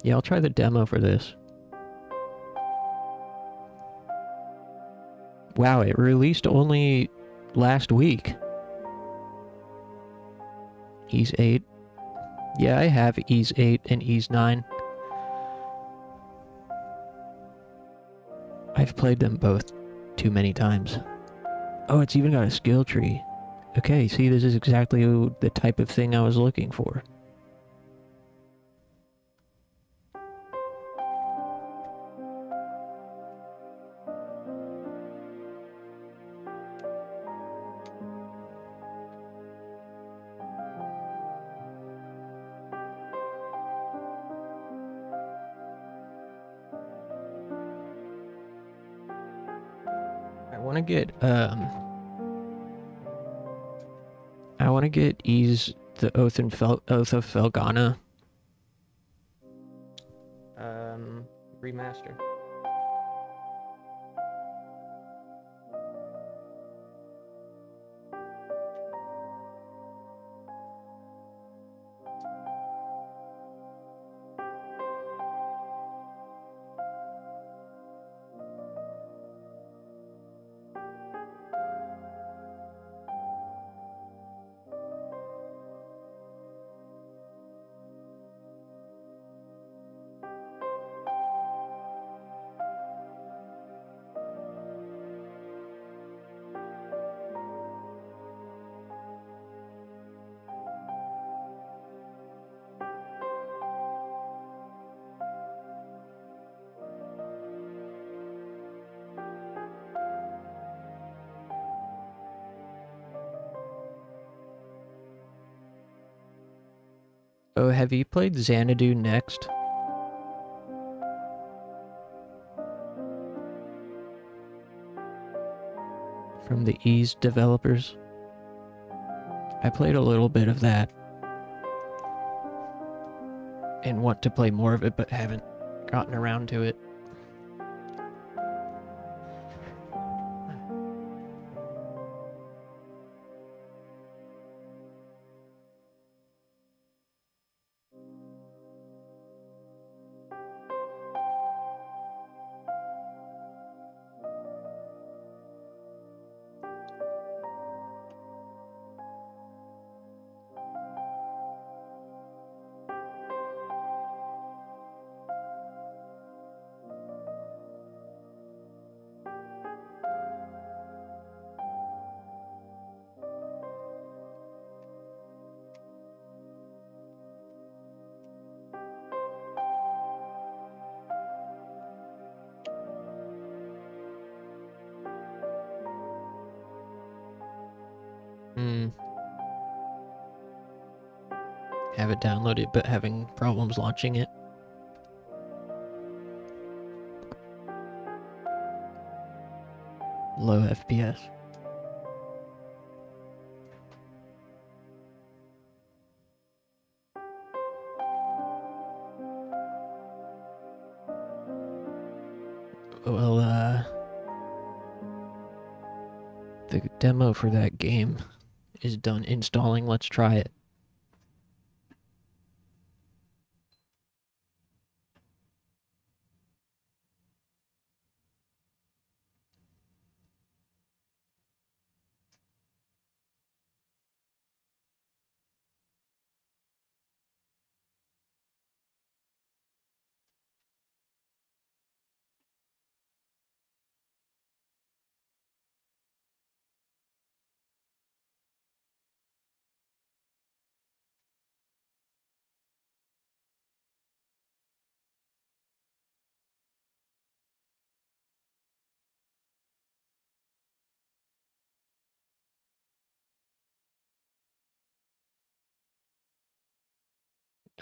Yeah, I'll try the demo for this. Wow, it released only last week. Ease 8. Yeah, I have Ease 8 and Ease 9. I've played them both too many times. Oh, it's even got a skill tree. Okay, see, this is exactly the type of thing I was looking for. I want to get Ease the Oath of Felghana remaster. Oh, have you played Xanadu Next? From the Ease developers. I played a little bit of that. And want to play more of it, but haven't gotten around to it. Have it downloaded, but having problems launching it. Low FPS. Well, the demo for that game is done installing. Let's try it.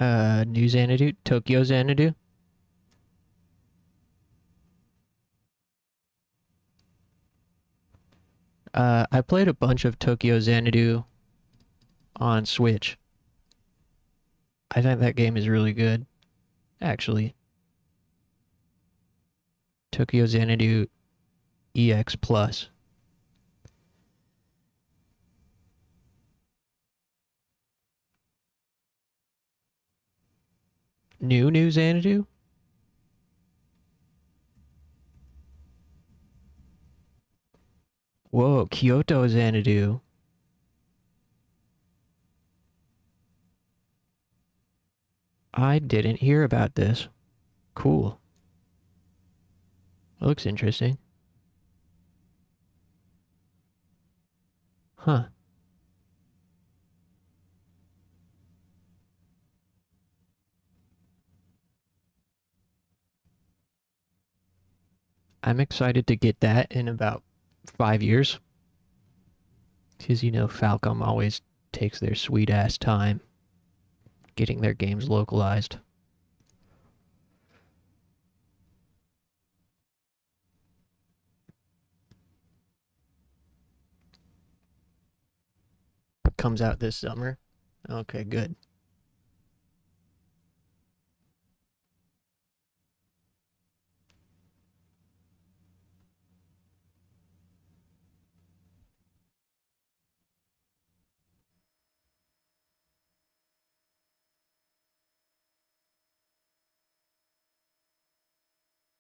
New Xanadu? Tokyo Xanadu? I played a bunch of Tokyo Xanadu on Switch. I think that game is really good, actually. Tokyo Xanadu EX Plus. New Xanadu? Whoa, Kyoto Xanadu. I didn't hear about this. Cool. Looks interesting. Huh. I'm excited to get that in about 5 years. Because, you know, Falcom always takes their sweet ass time getting their games localized. Comes out this summer. Okay, good.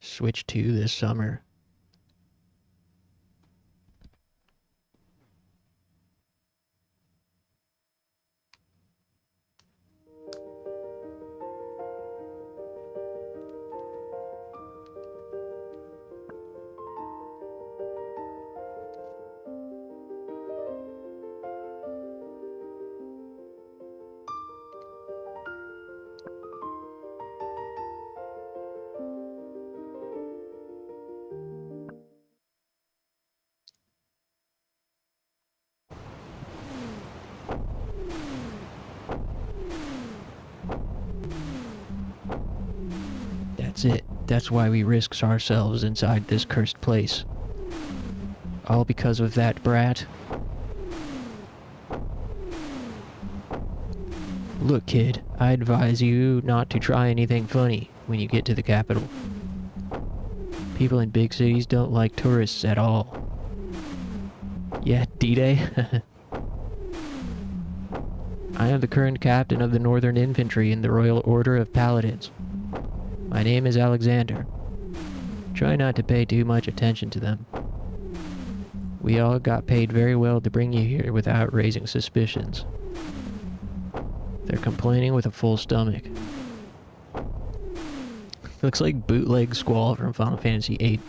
Switch 2 this summer. That's it. That's why we risk ourselves inside this cursed place. All because of that brat. Look, kid, I advise you not to try anything funny when you get to the capital. People in big cities don't like tourists at all. Yeah, D-Day? I am the current captain of the Northern Infantry in the Royal Order of Paladins. My name is Alexander. Try not to pay too much attention to them. We all got paid very well to bring you here without raising suspicions. They're complaining with a full stomach. Looks like bootleg Squall from Final Fantasy VIII.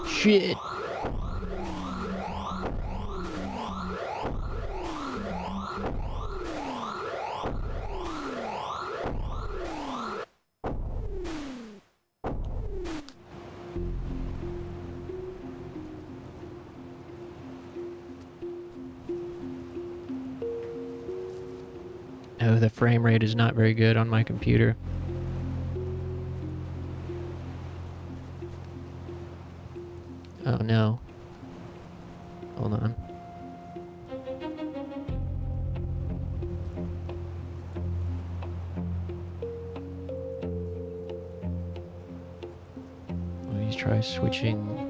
Shit. Oh, the frame rate is not very good on my computer. Oh no. Hold on. Let me try switching.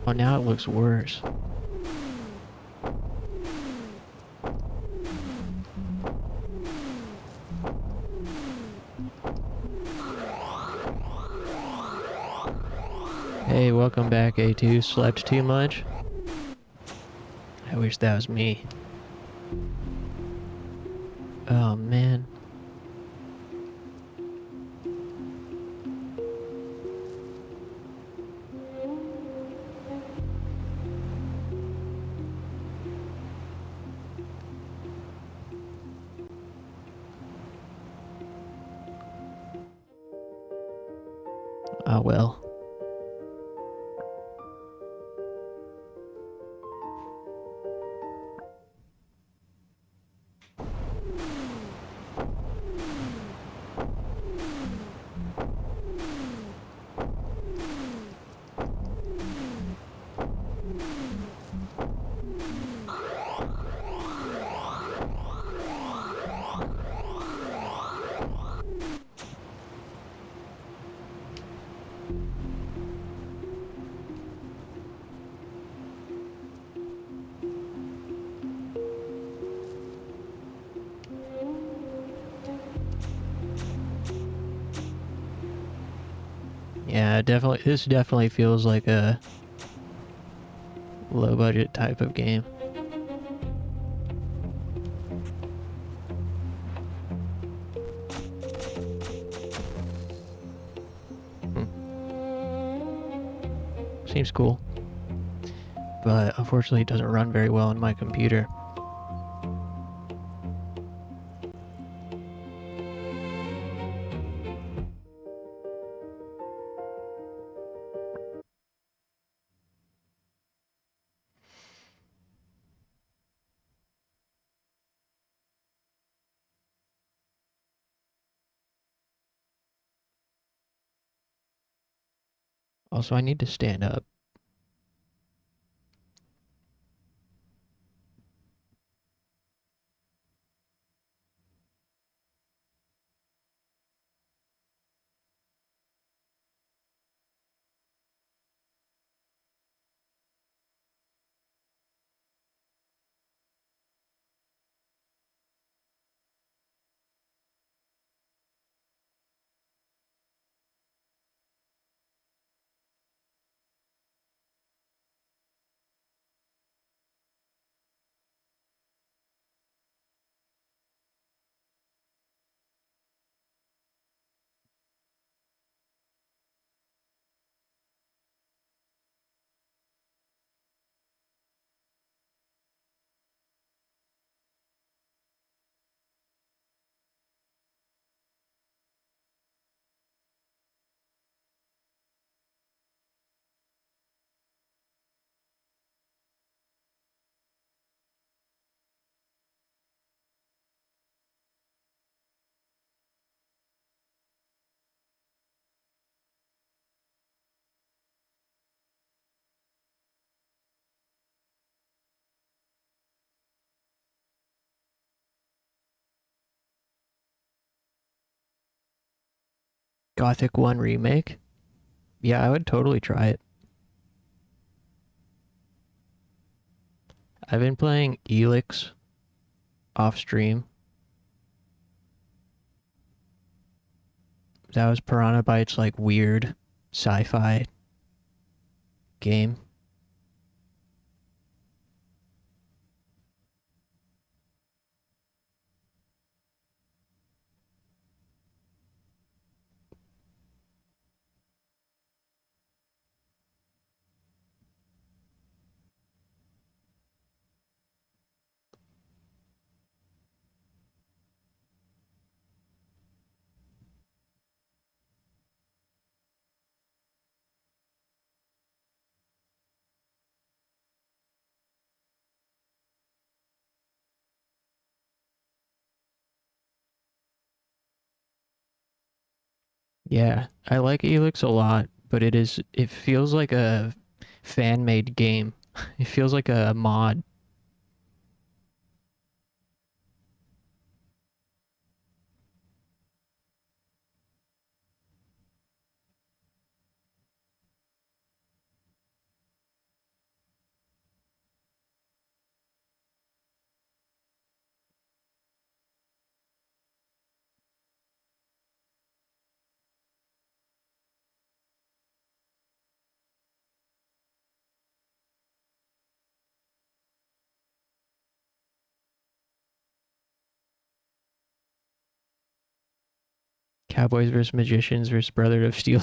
Oh, now it looks worse. Hey, welcome back, A2. Slept too much? I wish that was me. Oh, man. Oh, well. Yeah, definitely. This definitely feels like a low budget type of game. Seems cool, but unfortunately it doesn't run very well on my computer. Also, I need to stand up. Gothic 1 remake? Yeah, I would totally try it. I've been playing Elix off stream. That was Piranha Bytes' like weird sci-fi game. Yeah, I like Elix a lot, but it feels like a fan-made game. It feels like a mod. Cowboys versus Magicians versus Brotherhood of Steel.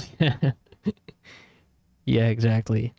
Yeah, exactly.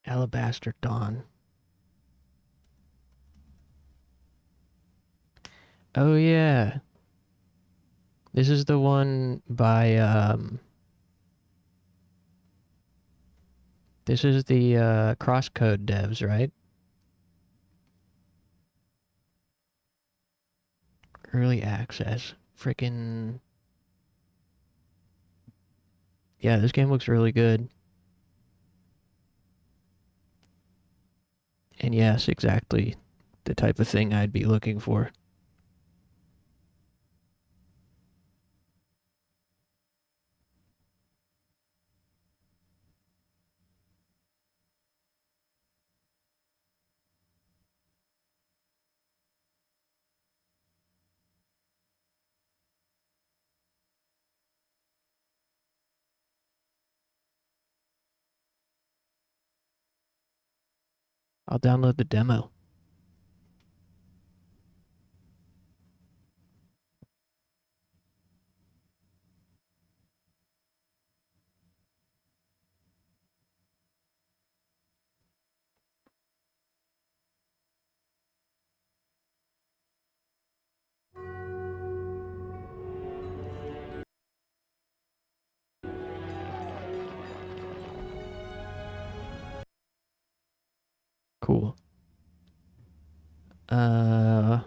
Alabaster Dawn. Oh yeah. This is the one by this is the Crosscode devs, right? Early access. Freaking yeah, this game looks really good. And yes, exactly the type of thing I'd be looking for. I'll download the demo. Cool. Uh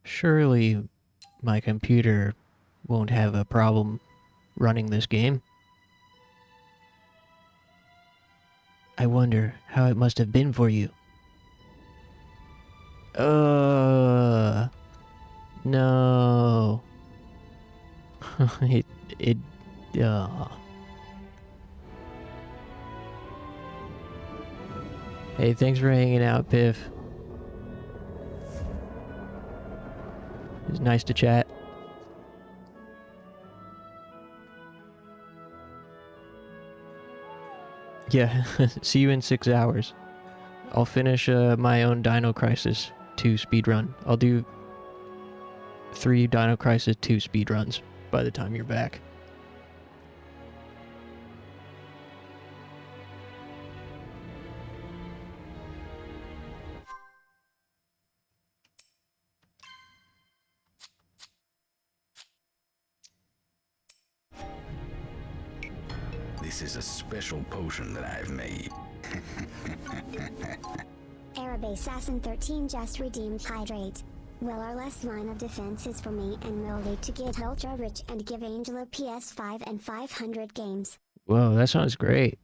Surely my computer won't have a problem running this game. I wonder how it must have been for you. No. it, Hey, thanks for hanging out, Piff. It's nice to chat. Yeah, see you in 6 hours. I'll finish my own Dino Crisis 2 speedrun. I'll do 3 Dino Crisis 2 speedruns by the time you're back. This is a special potion that I've made. Arabe Assassin 13 just redeemed Hydrate. Well, our last line of defense is for me and Mildy to get ultra rich and give Angela PS5 and 500 games. Whoa, that sounds great.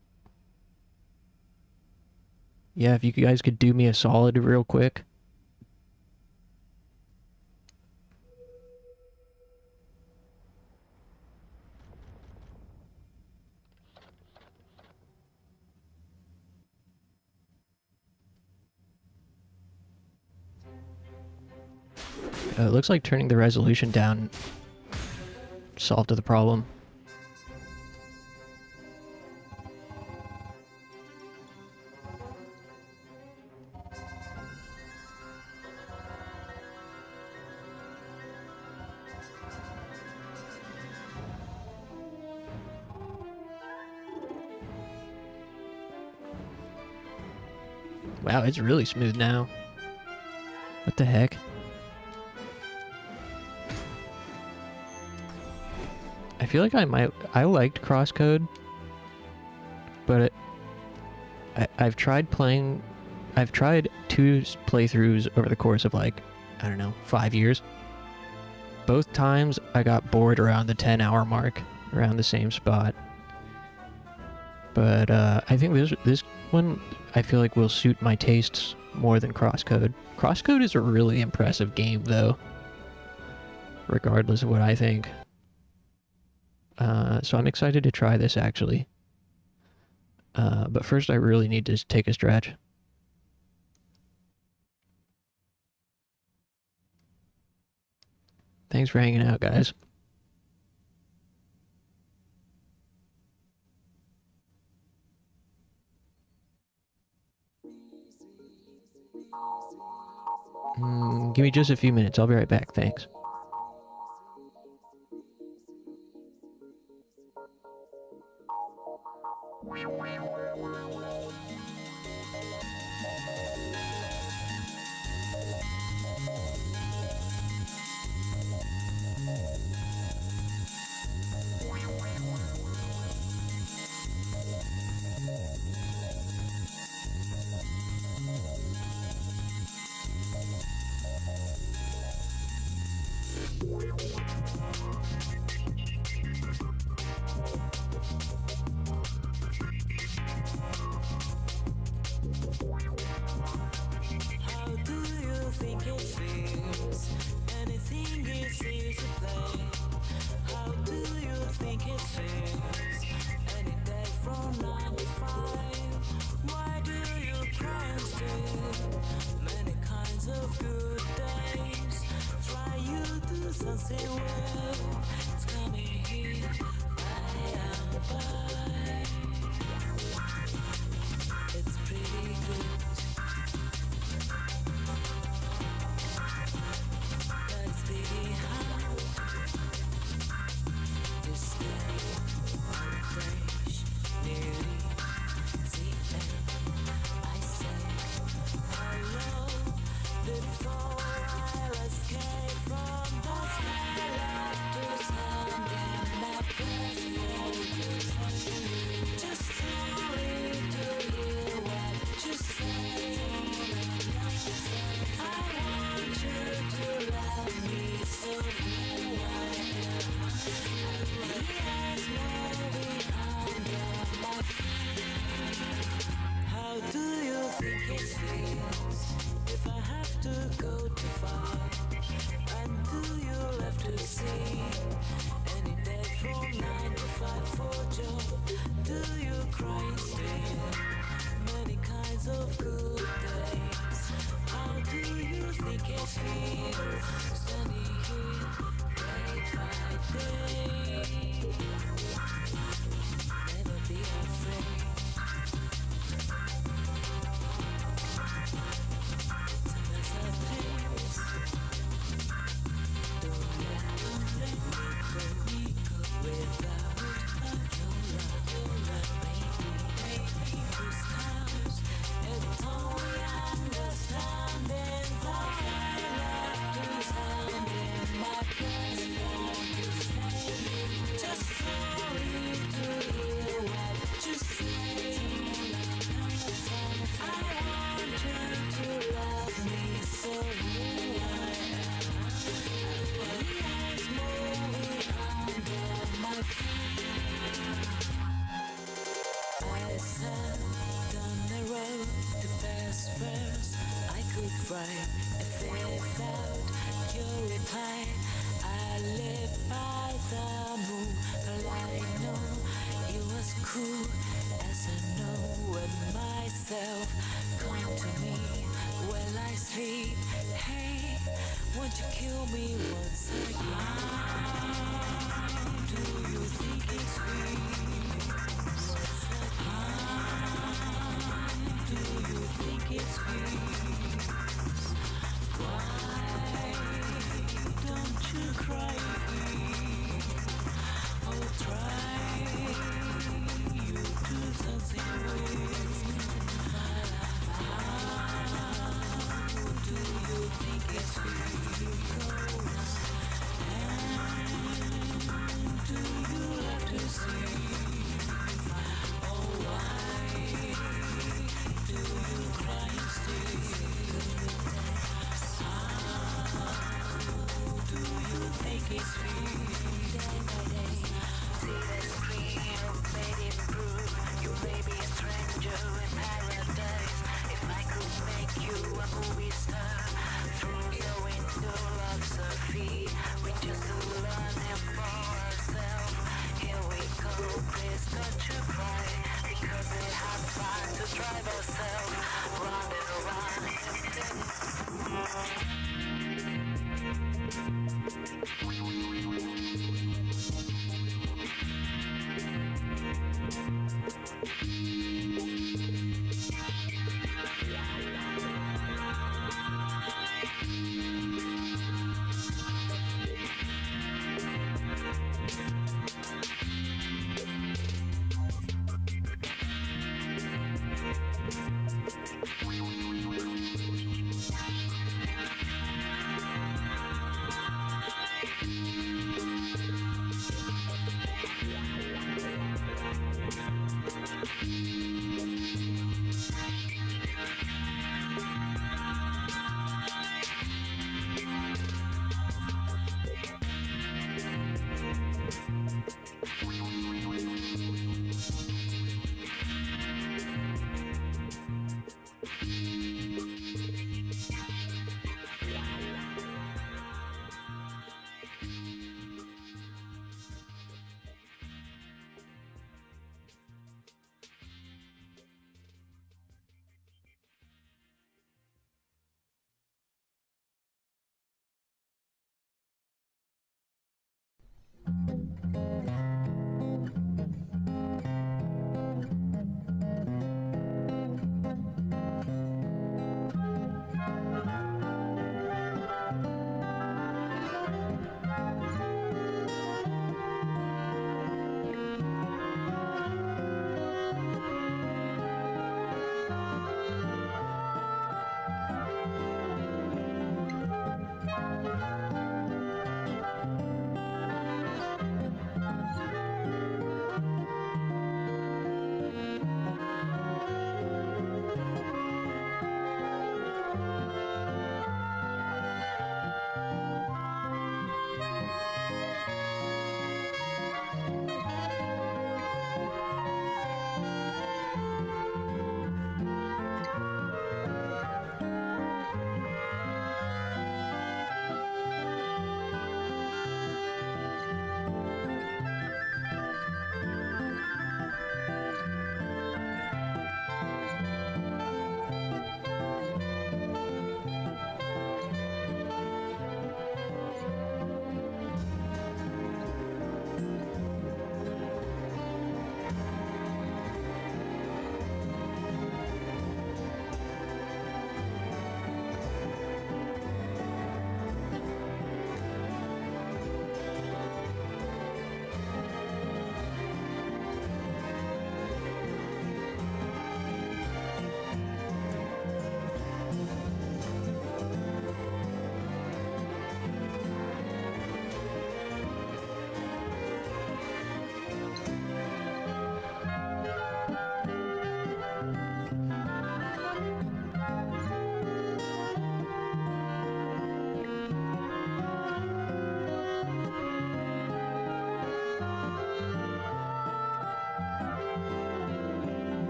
Yeah, if you guys could do me a solid real quick. It looks like turning the resolution down solved the problem. Wow, it's really smooth now. What the heck? I feel like I liked Crosscode, but I've tried 2 playthroughs over the course of like, I don't know, 5 years. Both times I got bored around the 10-hour mark, around the same spot. But I think this one I feel like will suit my tastes more than Crosscode. Crosscode is a really impressive game though, regardless of what I think. So I'm excited to try this actually. But first I really need to take a stretch. Thanks for hanging out, guys. Give me just a few minutes. I'll be right back. Thanks.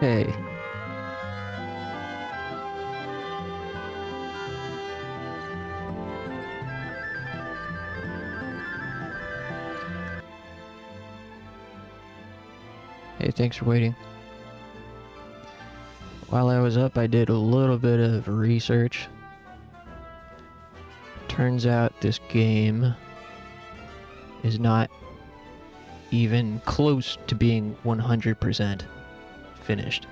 Hey. Hey, thanks for waiting. While I was up, I did a little bit of research. Turns out this game is not even close to being 100% finished.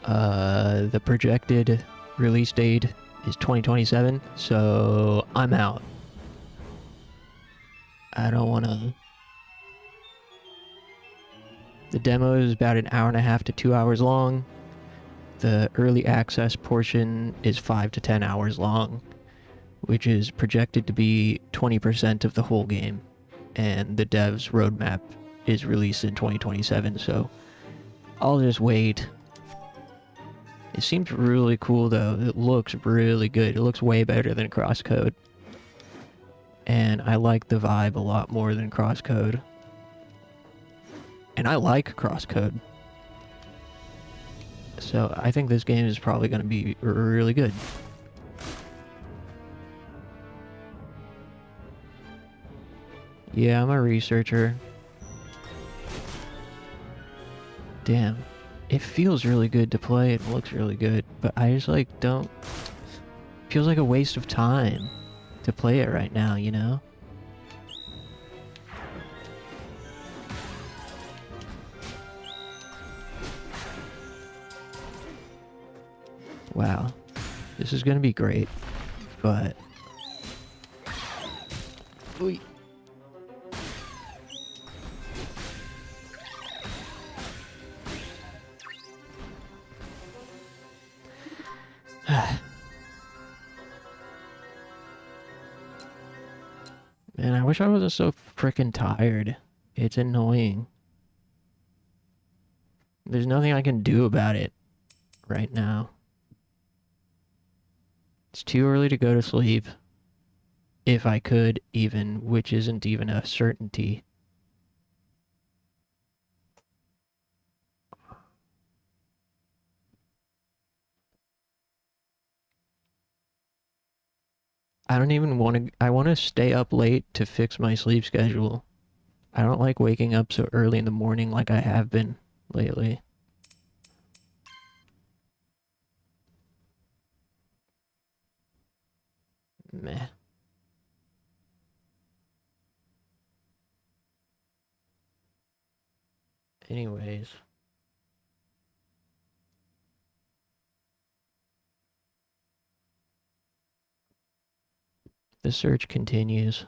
The projected release date is 2027, so I'm out. I don't want to... The demo is about an hour and a half to 2 hours long. The early access portion is 5 to 10 hours long, which is projected to be 20% of the whole game. And the dev's roadmap is released in 2027, so I'll just wait. It seems really cool though. It looks really good. It looks way better than Crosscode. And I like the vibe a lot more than Crosscode. And I like Crosscode. So I think this game is probably going to be really good. Yeah, I'm a researcher. Damn. It feels really good to play. It looks really good. But I just like don't... It feels like a waste of time to play it right now, you know? Wow. This is gonna be great. But... Oy. Man, I wish I wasn't so freaking tired. It's annoying. There's nothing I can do about it right now. It's too early to go to sleep. If I could, even, which isn't even a certainty. I don't even want to... I want to stay up late to fix my sleep schedule. I don't like waking up so early in the morning like I have been lately. Meh. Anyways. The search continues.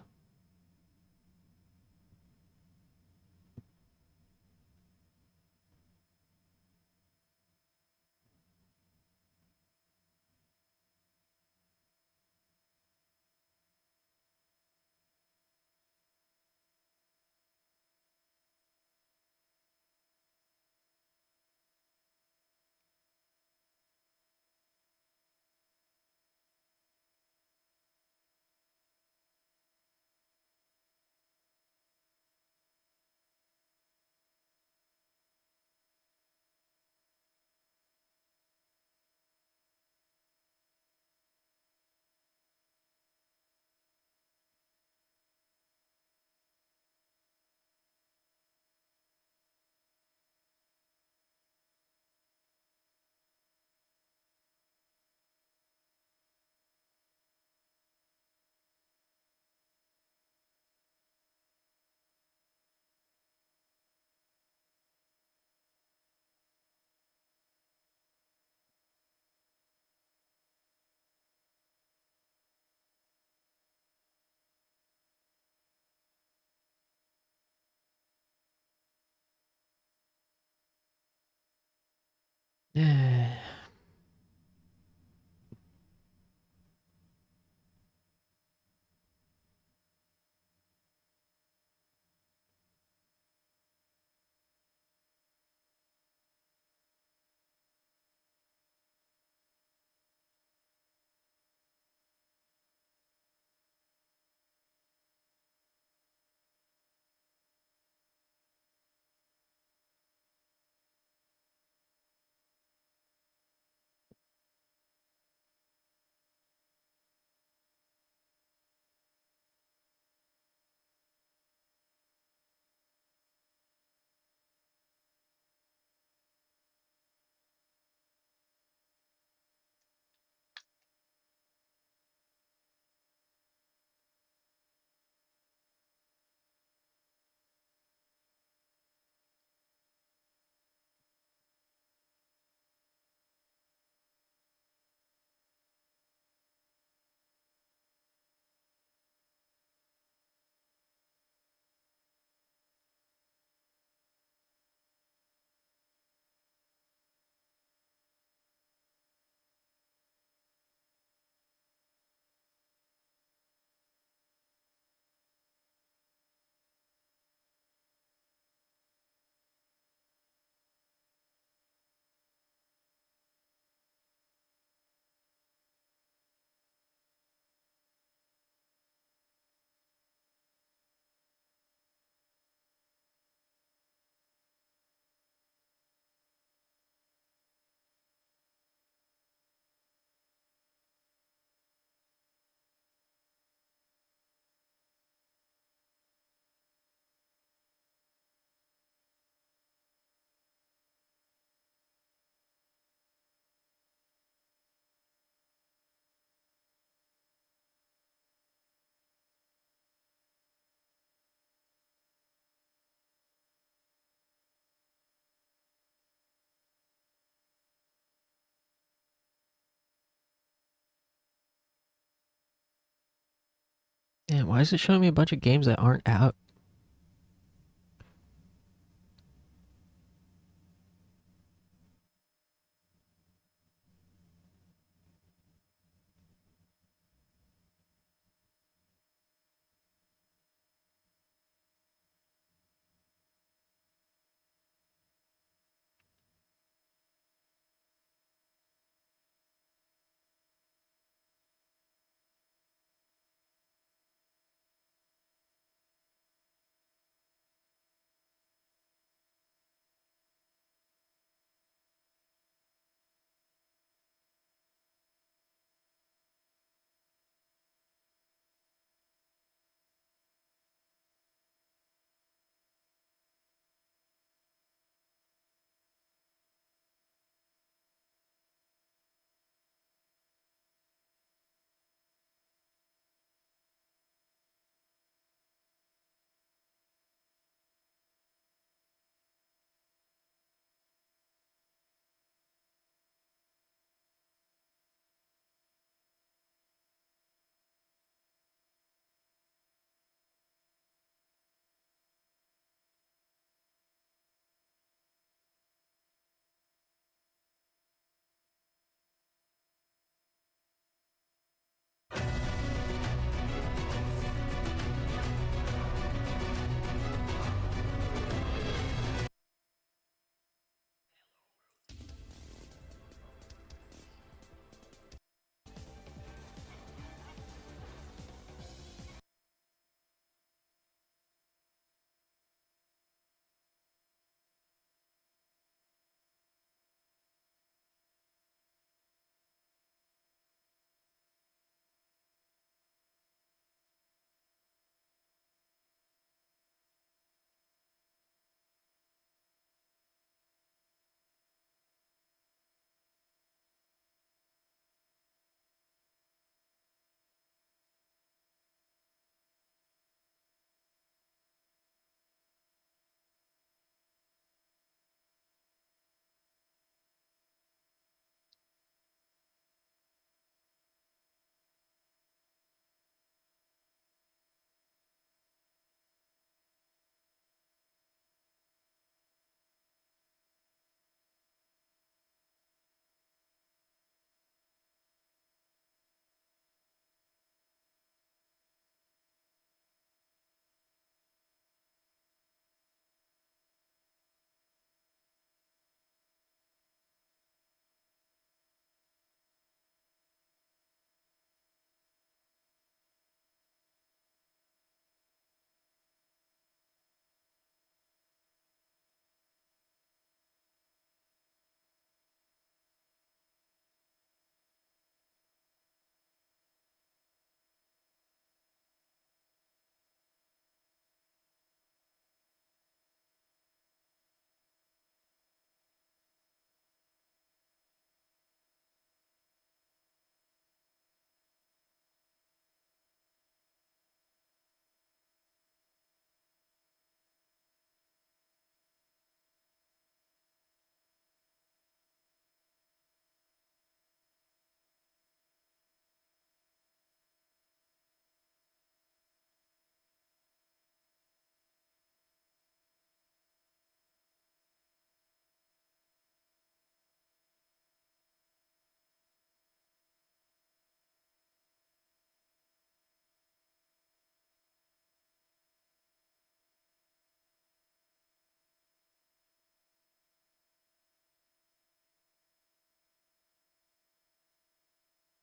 Damn, why is it showing me a bunch of games that aren't out?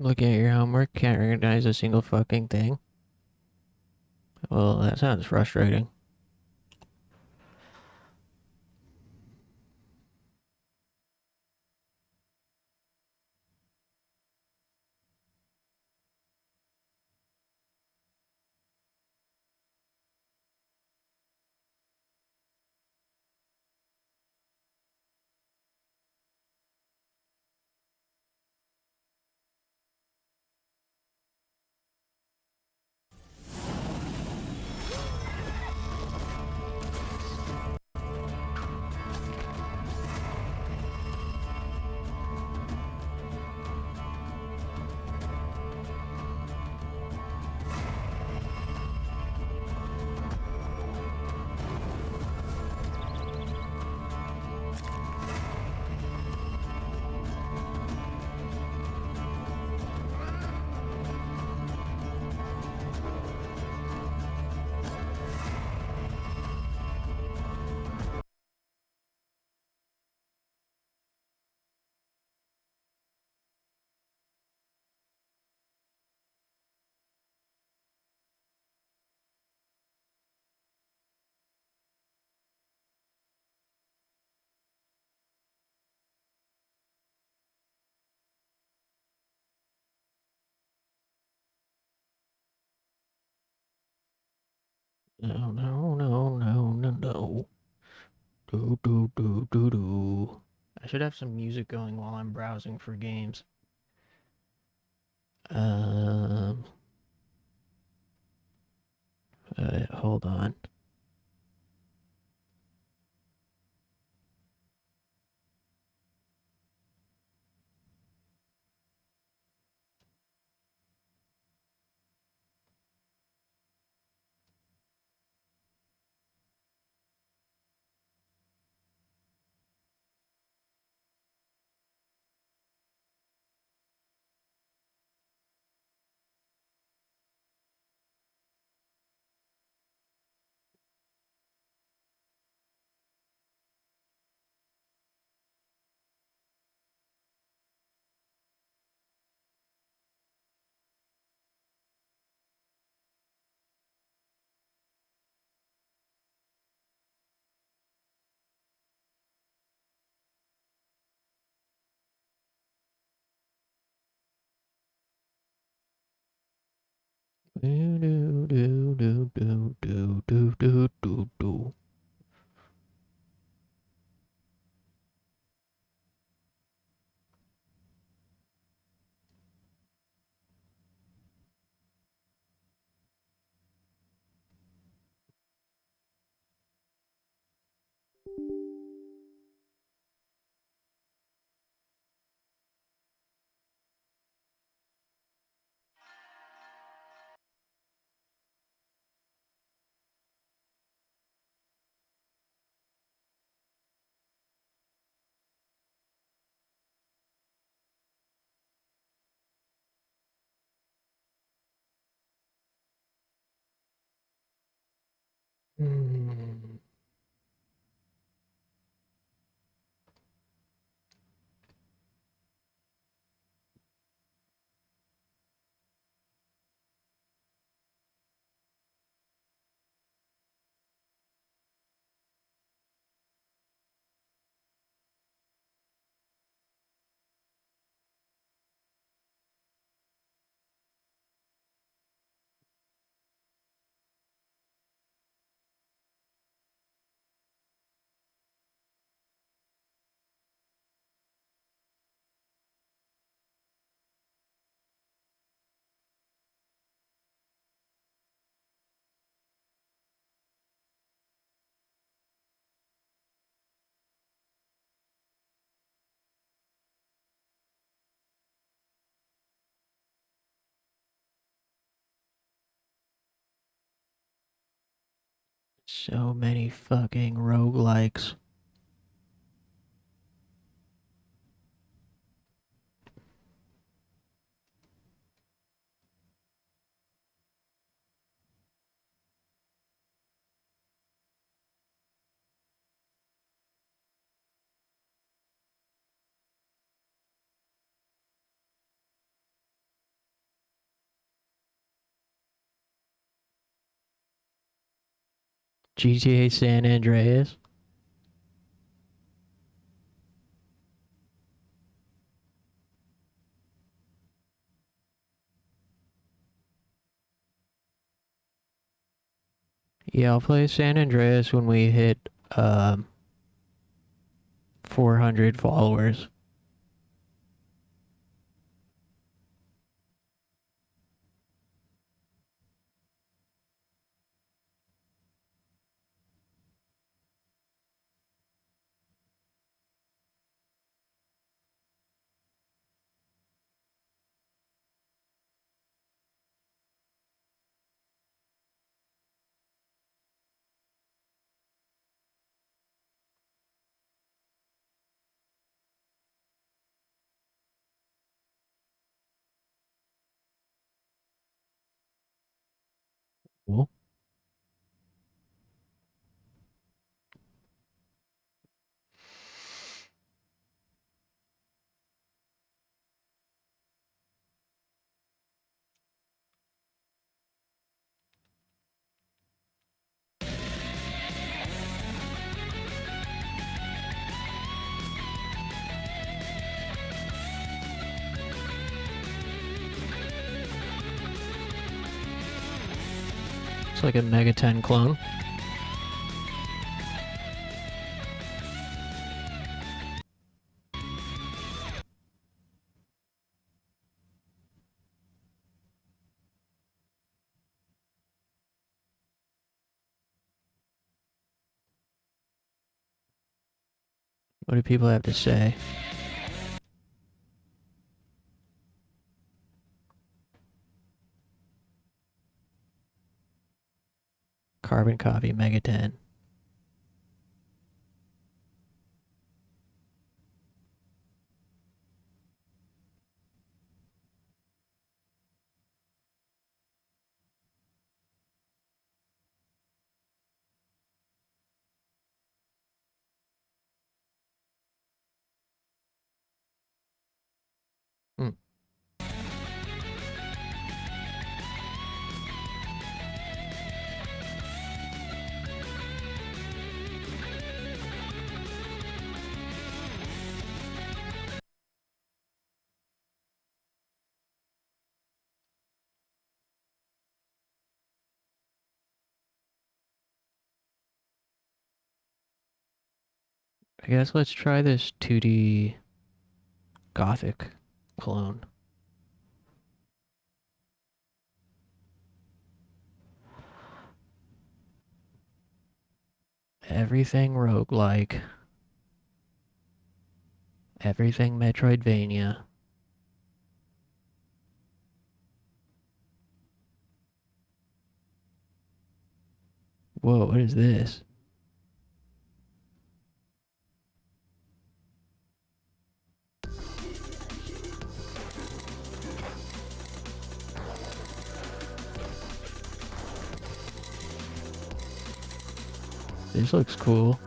Looking at your homework, can't recognize a single fucking thing. Well, that sounds frustrating. No, no, no, no, no, no. Do, do, do, do, do. I should have some music going while I'm browsing for games. Hold on. Do, do, do, do, do, do, do, do, do, do. Hmm. So many fucking roguelikes. GTA San Andreas. Yeah, I'll play San Andreas when we hit 400 followers. Cool. Looks like a Mega 10 clone. What do people have to say? Carbon copy, Mega 10. Hmm. I guess let's try this 2D Gothic clone. Everything roguelike. Everything Metroidvania. Whoa, what is this? This looks cool.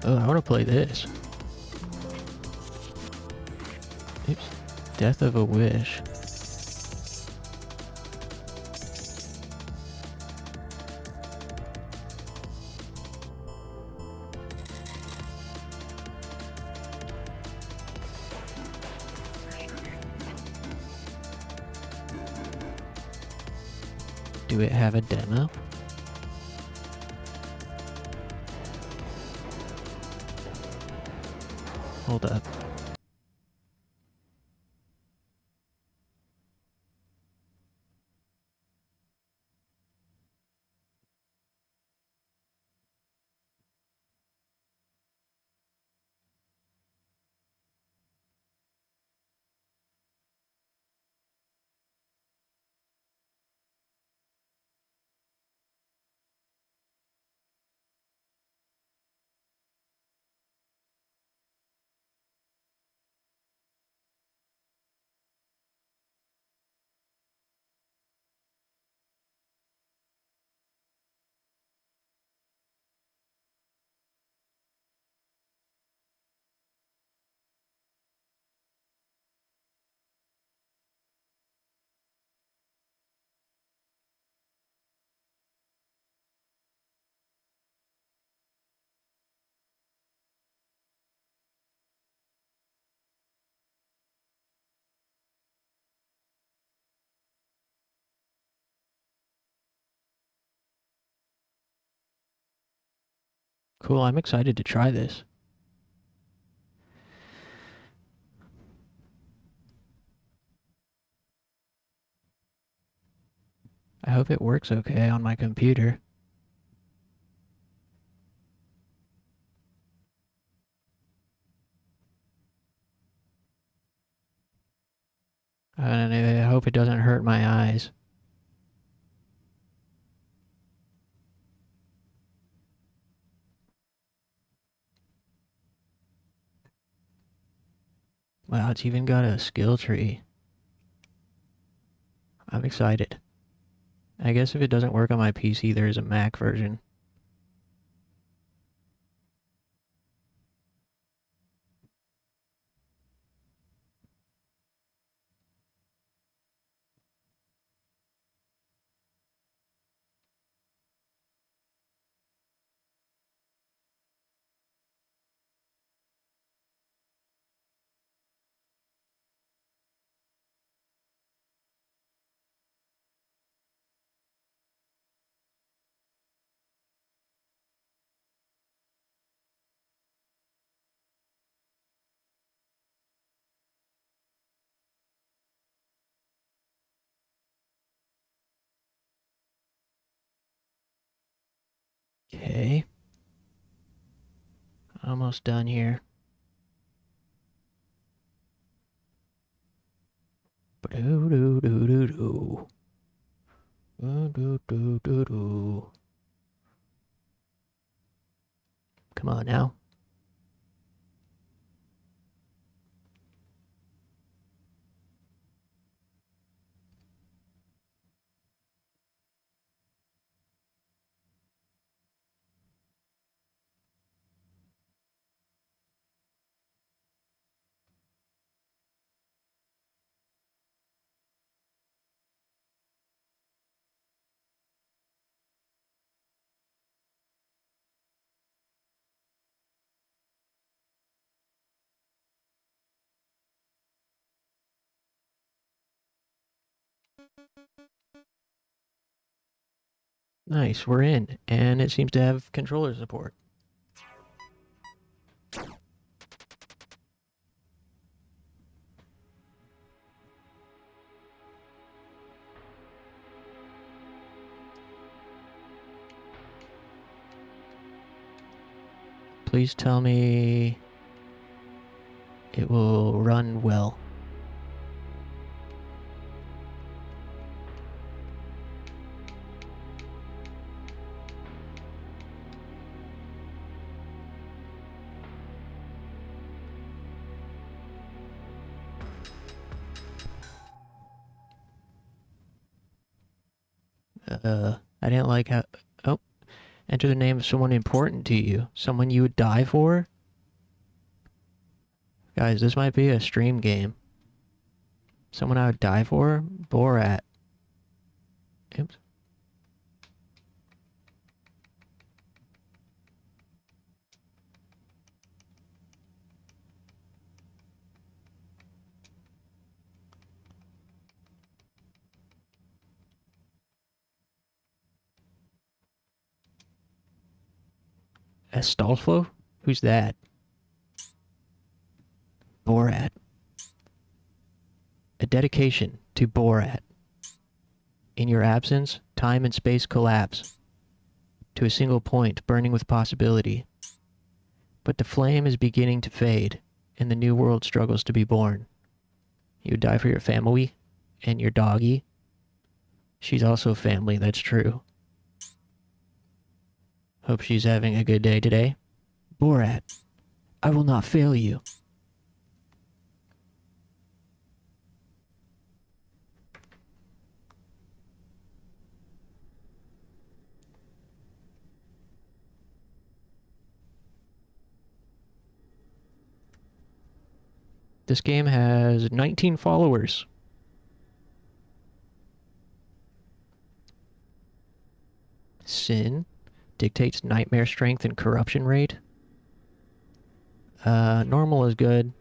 Oh, I want to play this. Oops. Death of a Wish. Do it have a demo? Hold up. Cool, I'm excited to try this. I hope it works okay on my computer. And I hope it doesn't hurt my eyes. Wow, it's even got a skill tree. I'm excited. I guess if it doesn't work on my PC, there is a Mac version. Okay. Almost done here. Do-do-do-do-do. Do-do-do-do-do. Come on now. Nice, we're in, and it seems to have controller support. Please tell me it will run well. I didn't like how... Oh. Enter the name of someone important to you. Someone you would die for? Guys, this might be a stream game. Someone I would die for? Borat. Oops. Astolfo? Who's that? Borat. A dedication to Borat. In your absence, time and space collapse to a single point, burning with possibility. But the flame is beginning to fade, and the new world struggles to be born. You die for your family and your doggy. She's also family, that's true. Hope she's having a good day today. Borat, I will not fail you. This game has 19 followers. Sin dictates nightmare strength and corruption rate. Normal is good.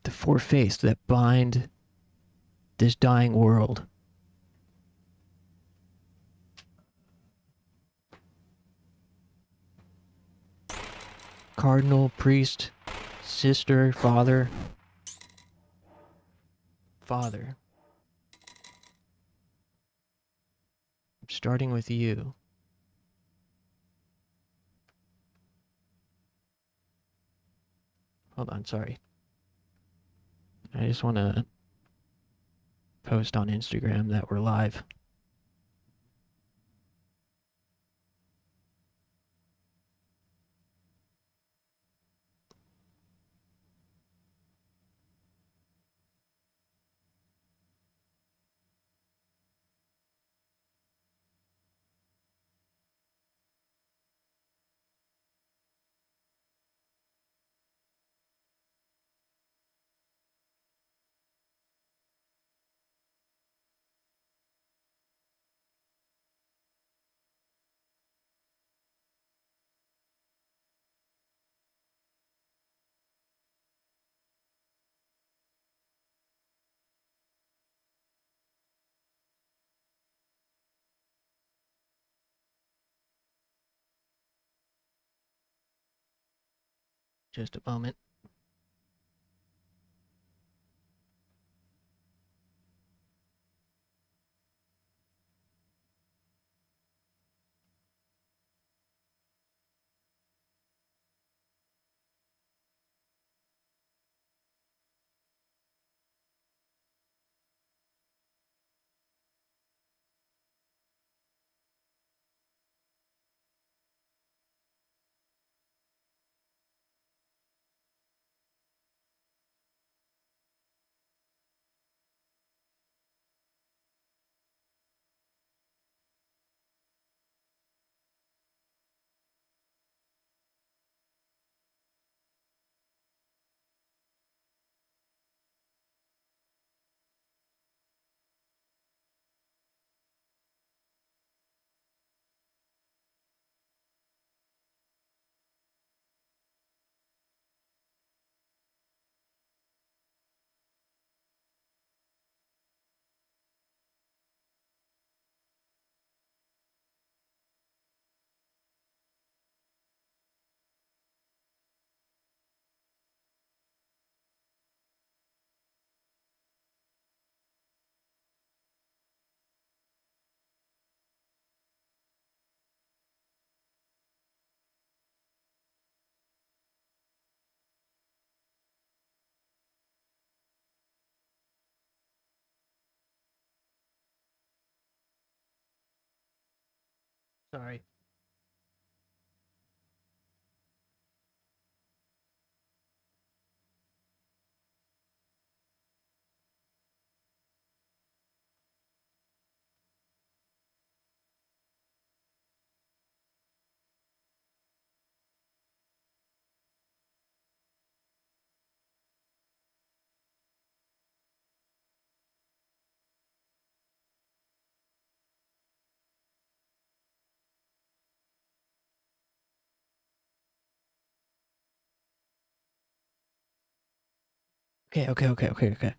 The four faiths that bind this dying world. Cardinal, priest, sister, father. Father. I'm starting with you. Hold on, sorry. I just want to post on Instagram that we're live. Just a moment. Sorry. Okay.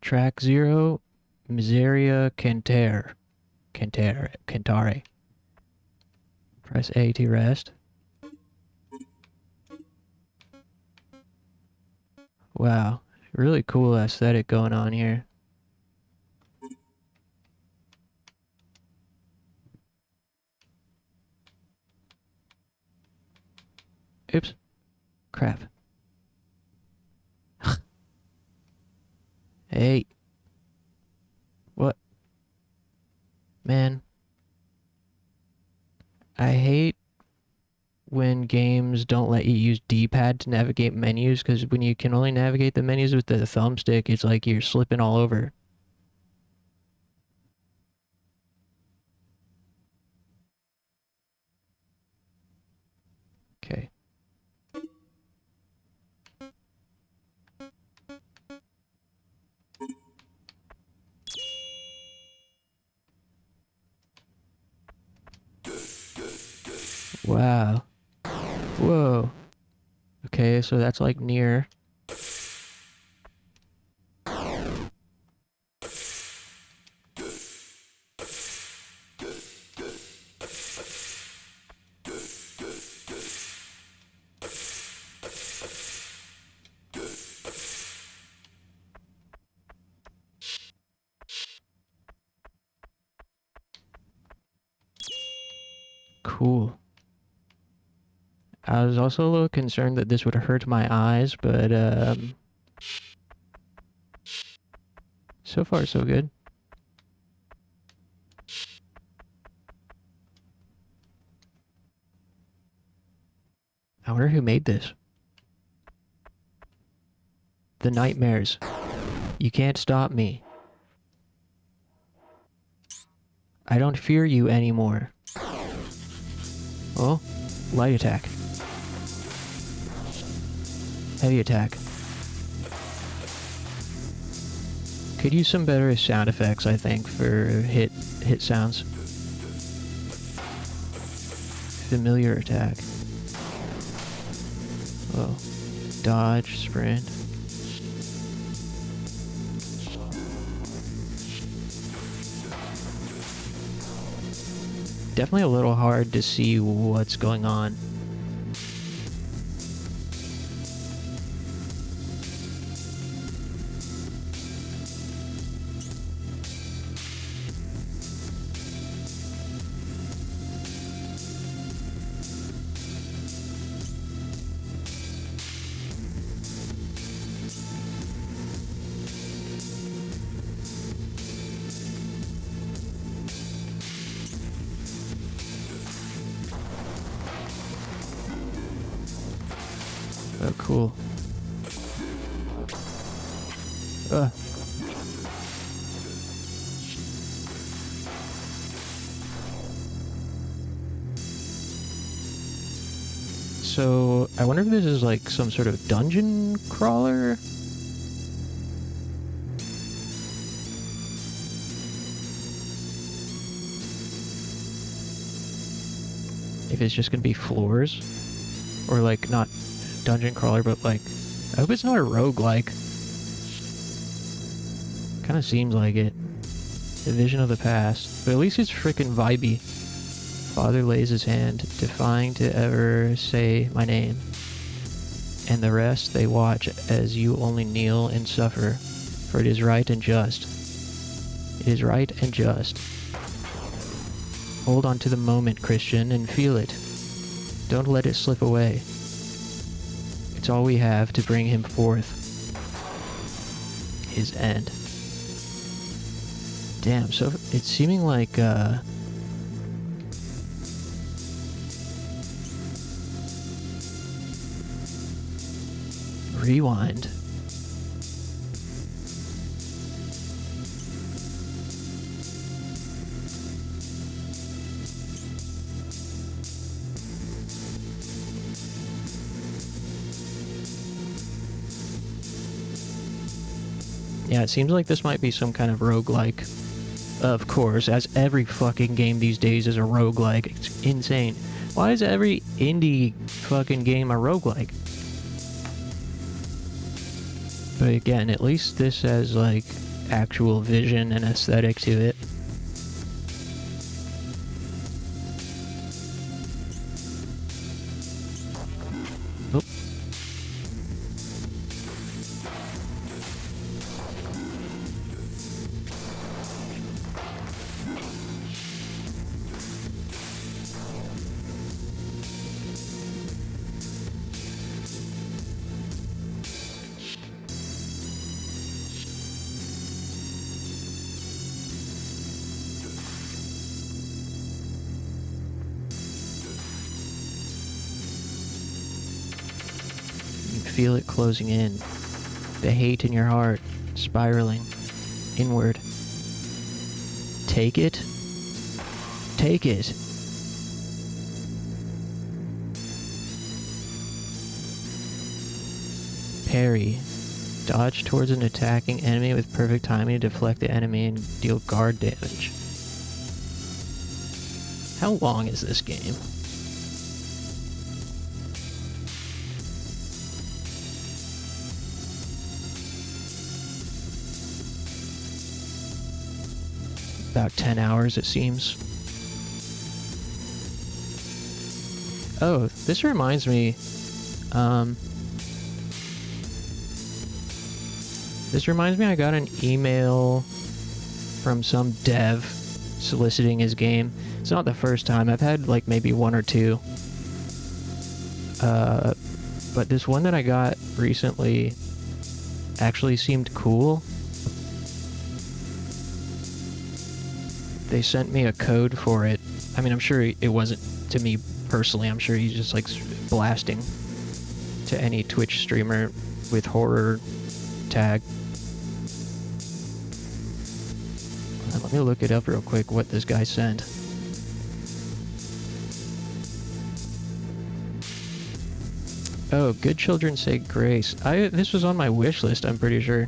Track 0, Miseria Cantare. Press A to rest. Wow, really cool aesthetic going on here. Oops. Crap. Hey. What? Man. I hate when games don't let you use D-pad to navigate menus, because when you can only navigate the menus with the thumbstick, it's like you're slipping all over. Okay. Wow. Whoa. Okay, so that's like near. Cool. I was also a little concerned that this would hurt my eyes, but so far so good. I wonder who made this. The Nightmares. You can't stop me. I don't fear you anymore. Oh, light attack. Heavy attack. Could use some better sound effects, I think, for hit sounds. Familiar attack. Oh, dodge, sprint. Definitely a little hard to see what's going on. Oh, cool. So, I wonder if this is like some sort of dungeon crawler? If it's just gonna be floors? Or like, not dungeon crawler, but like, I hope it's not a roguelike. Kind of seems like it. A vision of the past. But at least it's frickin' vibey. Father lays his hand, defying to ever say my name. And the rest they watch as you only kneel and suffer, for it is right and just. It is right and just. Hold on to the moment, Christian, and feel it. Don't let it slip away. It's all we have to bring him forth. His end. Damn, so it's seeming like, rewind. Yeah, it seems like this might be some kind of roguelike. Of course, as every fucking game these days is a roguelike. It's insane. Why is every indie fucking game a roguelike? But again, at least this has, like, actual vision and aesthetic to it. Oop. Feel it closing in. The hate in your heart spiraling inward. Take it. Take it. Parry. Dodge towards an attacking enemy with perfect timing to deflect the enemy and deal guard damage. How long is this game? About 10 hours, it seems. Oh, this reminds me. This reminds me I got an email from some dev soliciting his game. It's not the first time. I've had like maybe one or two. But this one that I got recently actually seemed cool. They sent me a code for it. I mean, I'm sure it wasn't to me personally. I'm sure he's just like blasting to any Twitch streamer with horror tag. Let me look it up real quick what this guy sent. Oh, Good Children Say Grace. This was on my wish list, I'm pretty sure.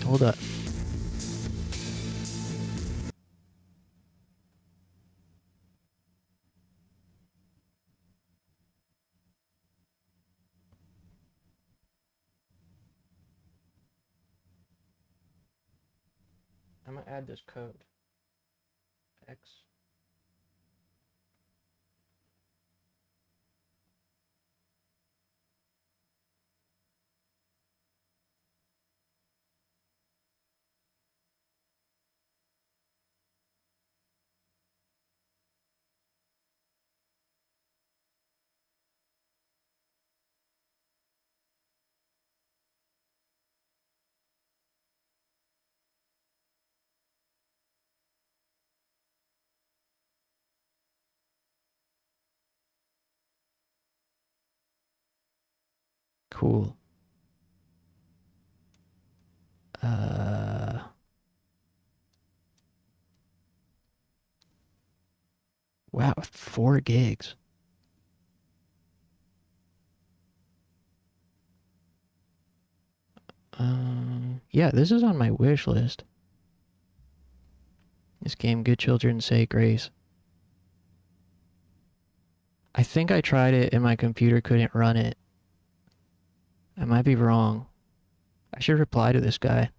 Hold up. I'm gonna add this code. X. Cool. Wow, 4 gigs. Yeah, this is on my wish list. This game, Good Children Say Grace. I think I tried it and my computer couldn't run it. I might be wrong. I should reply to this guy.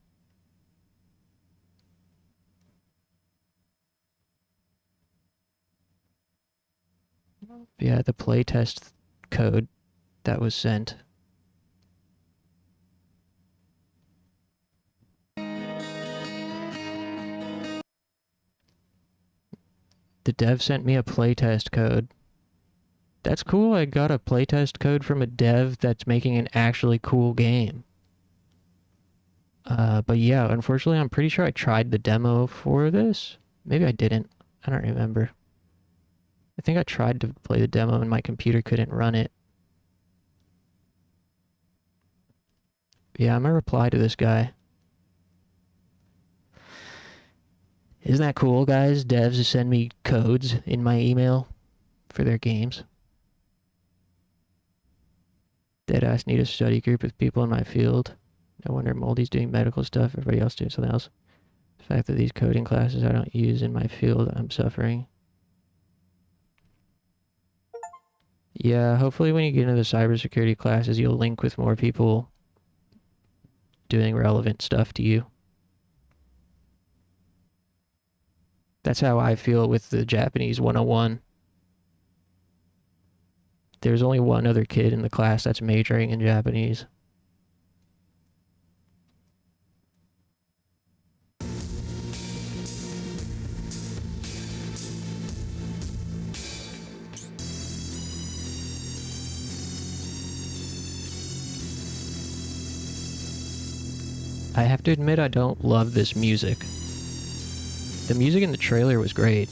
Yeah, the playtest code that was sent. The dev sent me a playtest code. That's cool, I got a playtest code from a dev that's making an actually cool game. But yeah, unfortunately, I'm pretty sure I tried the demo for this. Maybe I didn't. I don't remember. I think I tried to play the demo and my computer couldn't run it. Yeah, I'm gonna reply to this guy. Isn't that cool, guys? Devs send me codes in my email for their games. Deadass need a study group with people in my field. I wonder Moldy's doing medical stuff, everybody else doing something else. The fact that these coding classes I don't use in my field, I'm suffering. Yeah, hopefully when you get into the cybersecurity classes, you'll link with more people doing relevant stuff to you. That's how I feel with the Japanese 101. There's only one other kid in the class that's majoring in Japanese. I have to admit I don't love this music. The music in the trailer was great.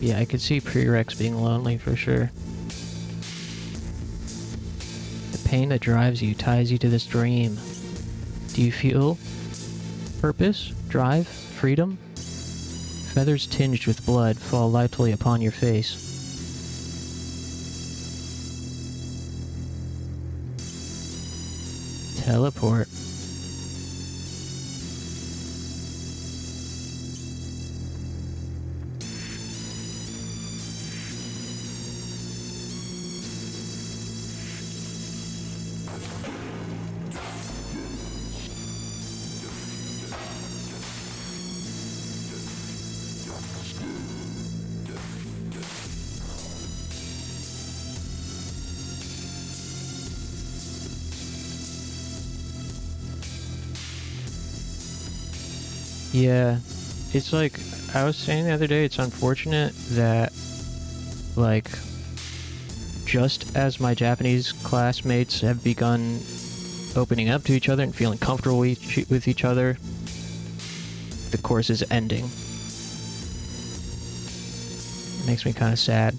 Yeah, I could see prereqs being lonely for sure. The pain that drives you ties you to this dream. Do you feel purpose, drive, freedom? Feathers tinged with blood fall lightly upon your face. Teleport. Yeah, it's like, I was saying the other day, it's unfortunate that, like, just as my Japanese classmates have begun opening up to each other and feeling comfortable with each other, the course is ending. It makes me kind of sad.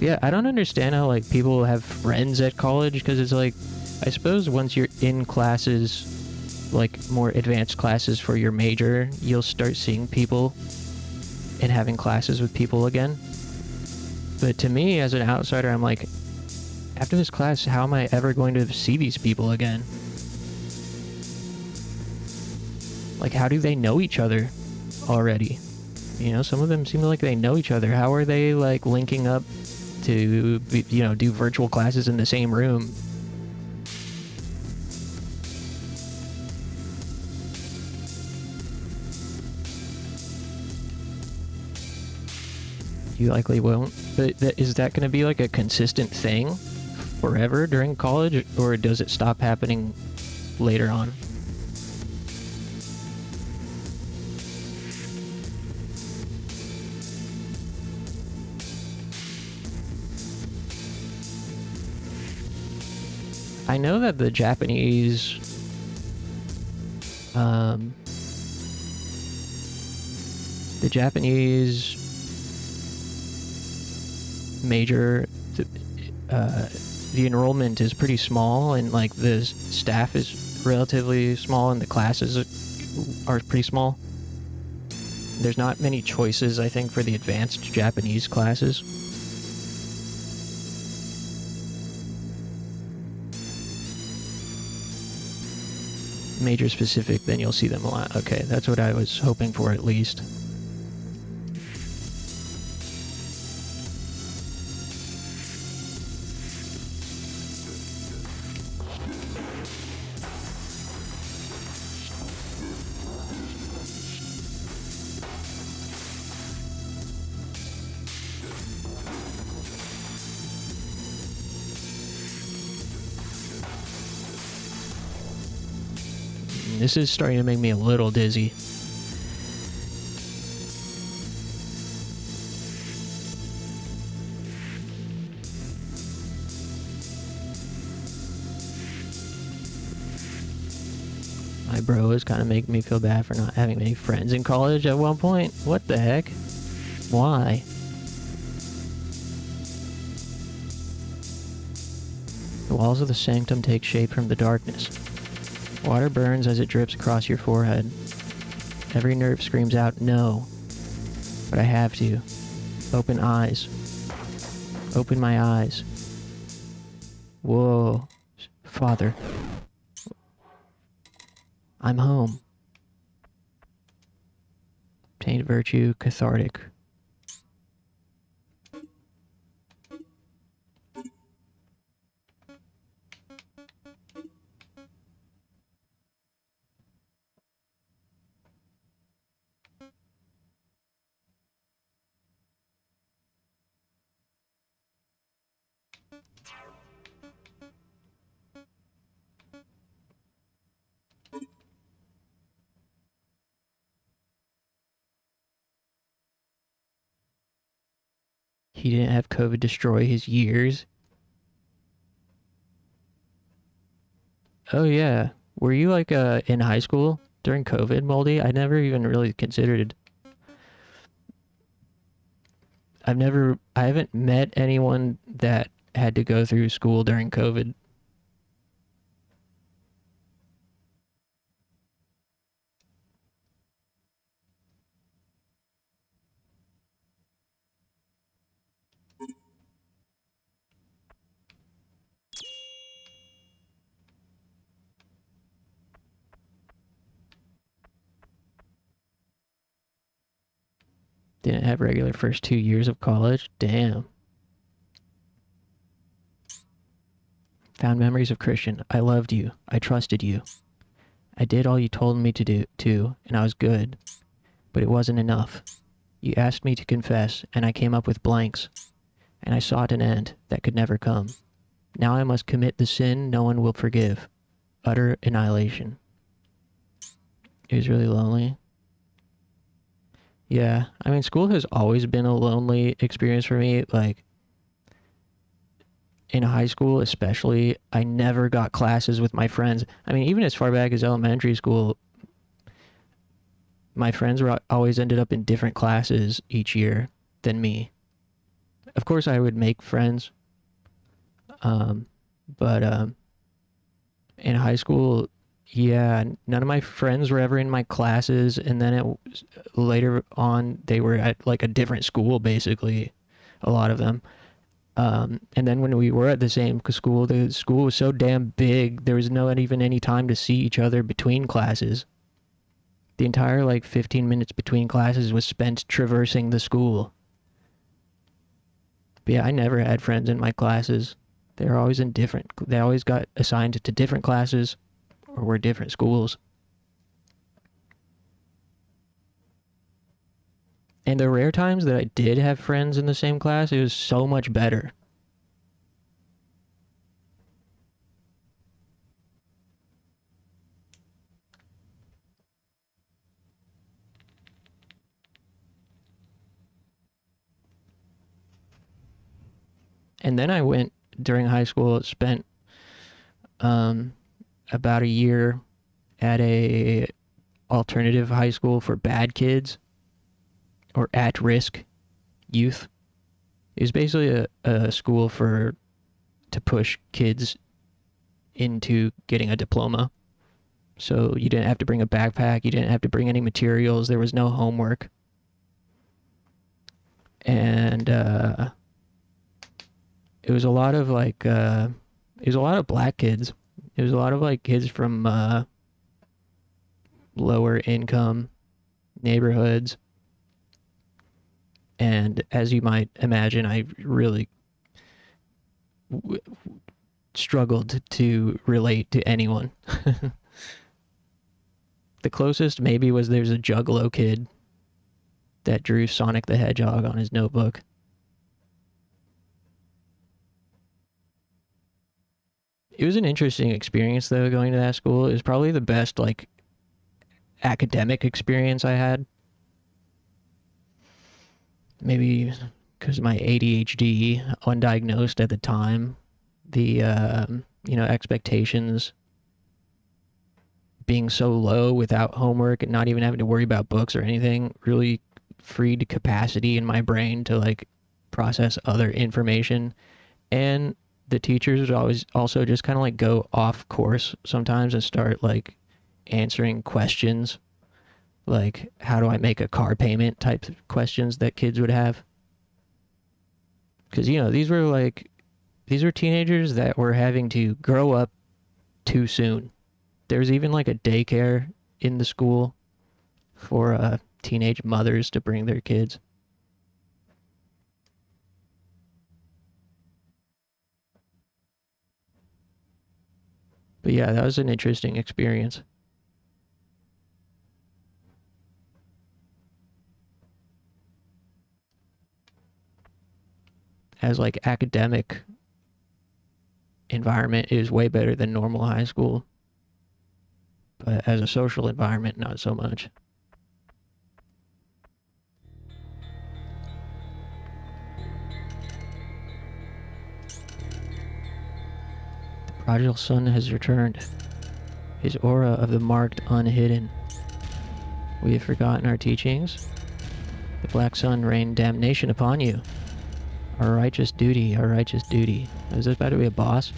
Yeah, I don't understand how, like, people have friends at college, because it's like, I suppose once you're in classes, like more advanced classes for your major, you'll start seeing people and having classes with people again. But to me, as an outsider, I'm like, after this class, how am I ever going to see these people again? Like, how do they know each other already? You know, some of them seem like they know each other. How are they, like, linking up to, you know, do virtual classes in the same room? You likely won't. But is that going to be, like, a consistent thing forever during college? Or does it stop happening later on? I know that the Japanese major, the enrollment is pretty small, and like the staff is relatively small, and the classes are pretty small. There's not many choices, I think, for the advanced Japanese classes. Major specific, then you'll see them a lot. Okay, that's what I was hoping for at least. This is starting to make me a little dizzy. My bro is kind of making me feel bad for not having many friends in college at one point. What the heck? Why? The walls of the sanctum take shape from the darkness. Water burns as it drips across your forehead. Every nerve screams out, no. But I have to. Open eyes. Open my eyes. Whoa. Father. I'm home. Obtained virtue, cathartic. He didn't have COVID destroy his years. Oh yeah. Were you like in high school during COVID, Moldy? I never even really considered. I haven't met anyone that had to go through school during COVID. Didn't have regular first 2 years of college. Damn. Found memories of Christian. I loved you. I trusted you. I did all you told me to do, too, and I was good. But it wasn't enough. You asked me to confess, and I came up with blanks. And I sought an end that could never come. Now I must commit the sin no one will forgive. Utter annihilation. It was really lonely. Yeah, I mean, school has always been a lonely experience for me. Like, in high school especially, I never got classes with my friends. I mean, even as far back as elementary school, my friends were always ended up in different classes each year than me. Of course, I would make friends. But in high school, yeah, none of my friends were ever in my classes, and then later on, they were at like a different school, basically, a lot of them. And then when we were at the same school, the school was so damn big, there was not even any time to see each other between classes. The entire, like, 15 minutes between classes was spent traversing the school. But yeah, I never had friends in my classes. They were always in different... They always got assigned to different classes or were different schools. And the rare times that I did have friends in the same class, it was so much better. And then I went, during high school, spent about a year at a alternative high school for bad kids, or at-risk youth. It was basically a school to push kids into getting a diploma. So you didn't have to bring a backpack, you didn't have to bring any materials, there was no homework. And it was a lot of like, it was a lot of black kids. It was a lot of like kids from lower income neighborhoods. And as you might imagine, I really struggled to relate to anyone. The closest maybe was there's a Juggalo kid that drew Sonic the Hedgehog on his notebook. It was an interesting experience, though, going to that school. It was probably the best, like, academic experience I had. Maybe because of my ADHD, undiagnosed at the time, the, expectations being so low without homework and not even having to worry about books or anything really freed capacity in my brain to, like, process other information. And the teachers would always also just kind of, like, go off course sometimes and start, like, answering questions. Like, how do I make a car payment type of questions that kids would have. Because, these were teenagers that were having to grow up too soon. There was even, like, a daycare in the school for teenage mothers to bring their kids. But yeah, that was an interesting experience. As, like, academic environment is way better than normal high school. But as a social environment, not so much. The prodigal son has returned, his aura of the marked unhidden. We have forgotten our teachings. The black sun rained damnation upon you. Our righteous duty, our righteous duty. Is this about to be a boss?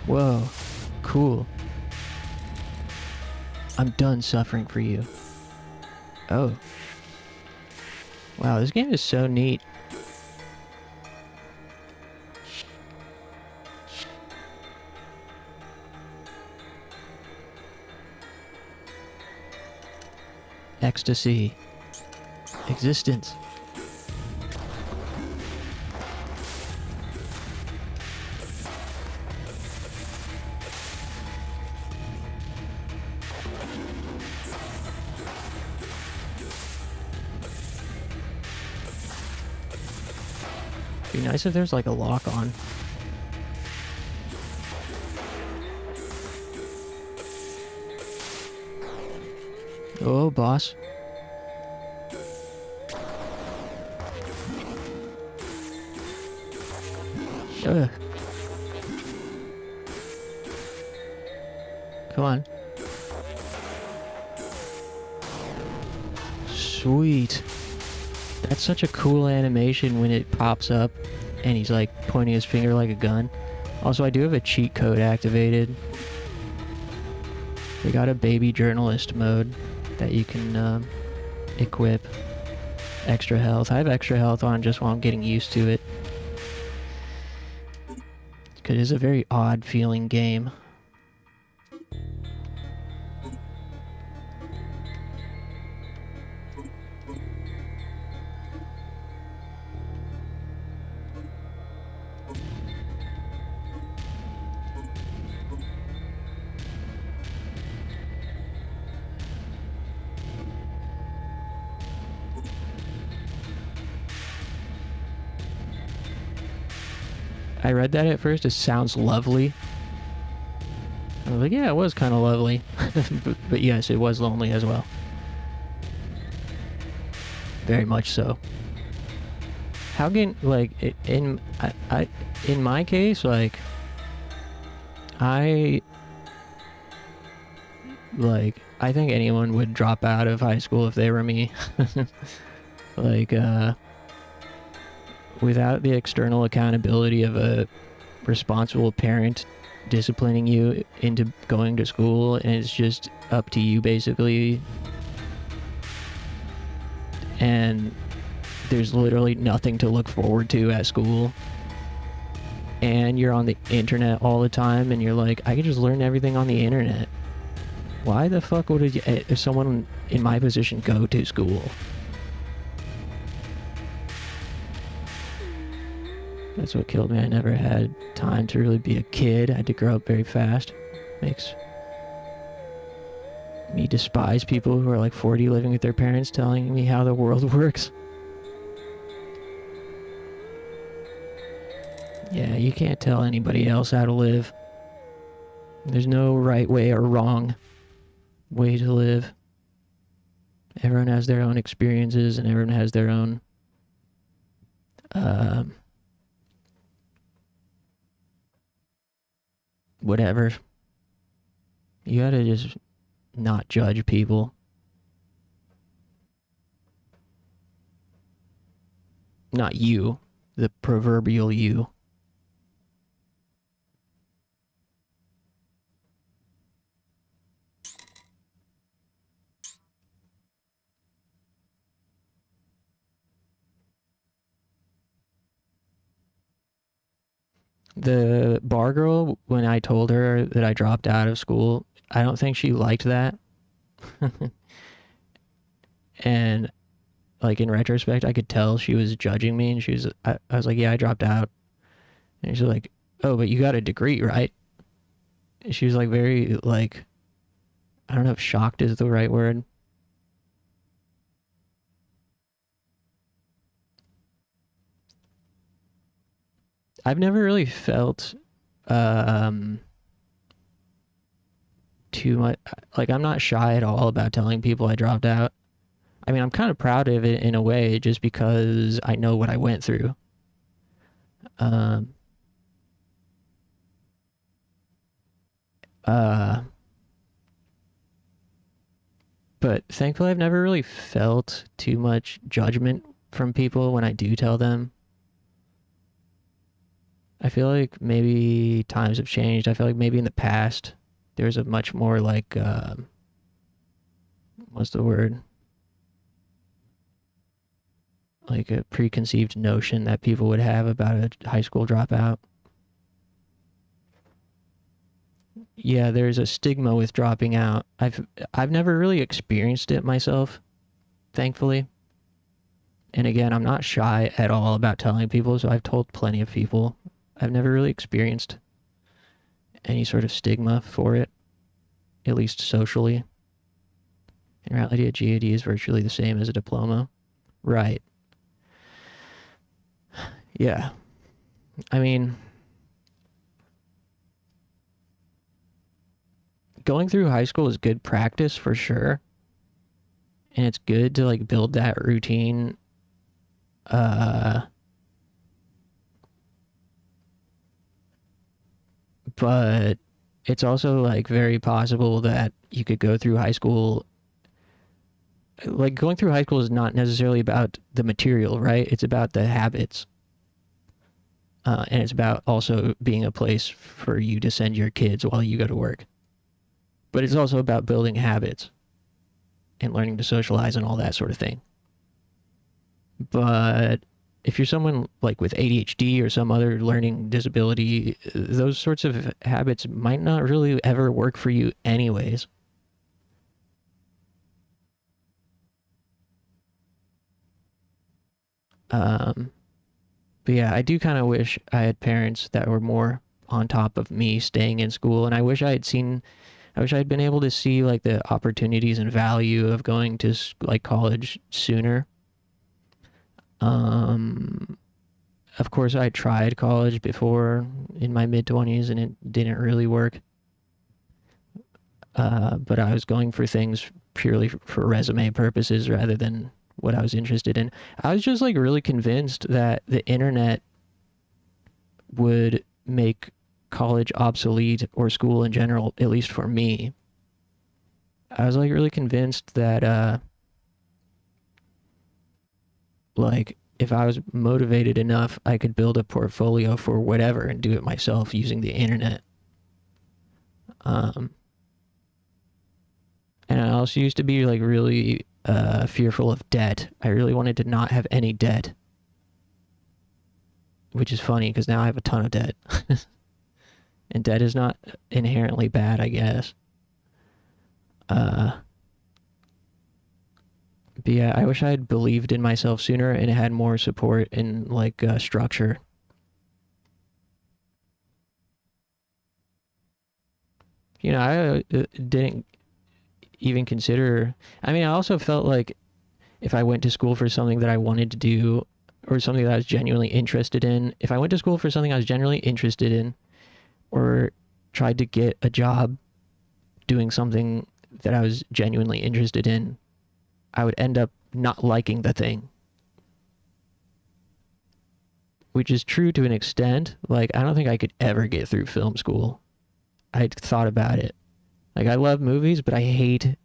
Whoa, cool. I'm done suffering for you. Oh. Wow, this game is so neat. Ecstasy. Existence. Be nice if there's like a lock on. Oh, boss. Ugh. Come on. Sweet. That's such a cool animation when it pops up and he's like pointing his finger like a gun. Also, I do have a cheat code activated. They got a baby journalist mode that you can equip. Extra health. I have extra health on just while I'm getting used to it. Because it's a very odd feeling game. I read that at first, it sounds lovely. I was like, yeah, it was kind of lovely. but yes, it was lonely as well. Very much so. How can, like, in my case, like, I think anyone would drop out of high school if they were me. Like, without the external accountability of a responsible parent disciplining you into going to school, and it's just up to you basically, and there's literally nothing to look forward to at school, and you're on the internet all the time, and you're like, I could just learn everything on the internet. Why the fuck would someone in my position go to school? That's what killed me. I never had time to really be a kid. I had to grow up very fast. Makes me despise people who are like 40 living with their parents telling me how the world works. Yeah, you can't tell anybody else how to live. There's no right way or wrong way to live. Everyone has their own experiences and everyone has their own whatever. You gotta just not judge people. Not you, the proverbial you. The bar girl, when I told her that I dropped out of school, I don't think she liked that. And, like, in retrospect, I could tell she was judging me, and I was like, yeah, I dropped out. And she's like, oh, but you got a degree, right? And she was, like, very, like, I don't know if shocked is the right word. I've never really felt too much, like, I'm not shy at all about telling people I dropped out. I mean, I'm kind of proud of it in a way, just because I know what I went through. But thankfully I've never really felt too much judgment from people when I do tell them. I feel like maybe times have changed. I feel like maybe in the past there's a much more like, what's the word? Like a preconceived notion that people would have about a high school dropout. Yeah, there's a stigma with dropping out. I've never really experienced it myself, thankfully. And again, I'm not shy at all about telling people, so I've told plenty of people. I've never really experienced any sort of stigma for it, at least socially. In reality, a GED is virtually the same as a diploma. Right. Yeah. I mean, going through high school is good practice for sure. And it's good to, like, build that routine. But it's also, like, very possible that you could go through high school. Like, going through high school is not necessarily about the material, right? It's about the habits. And it's about also being a place for you to send your kids while you go to work. But it's also about building habits and learning to socialize and all that sort of thing. But if you're someone like with ADHD or some other learning disability, those sorts of habits might not really ever work for you anyways. But yeah, I do kind of wish I had parents that were more on top of me staying in school, and I wish I had been able to see like the opportunities and value of going to like college sooner. Of course, I tried college before in my mid-20s, and it didn't really work. But I was going for things purely for resume purposes rather than what I was interested in. I was just like really convinced that the internet would make college obsolete, or school in general, at least for me. I was like really convinced that like if I was motivated enough, I could build a portfolio for whatever and do it myself using the internet. And I also used to be like really fearful of debt. I really wanted to not have any debt. Which is funny because now I have a ton of debt. And debt is not inherently bad, I guess. But yeah, I wish I had believed in myself sooner and had more support and like structure. You know, I didn't even consider. I mean, I also felt like if I went to school for something that I wanted to do, or something that I was genuinely interested in, if I went to school for something I was genuinely interested in, or tried to get a job doing something that I was genuinely interested in, I would end up not liking the thing. Which is true to an extent. Like, I don't think I could ever get through film school. I thought about it. Like, I love movies, but I hate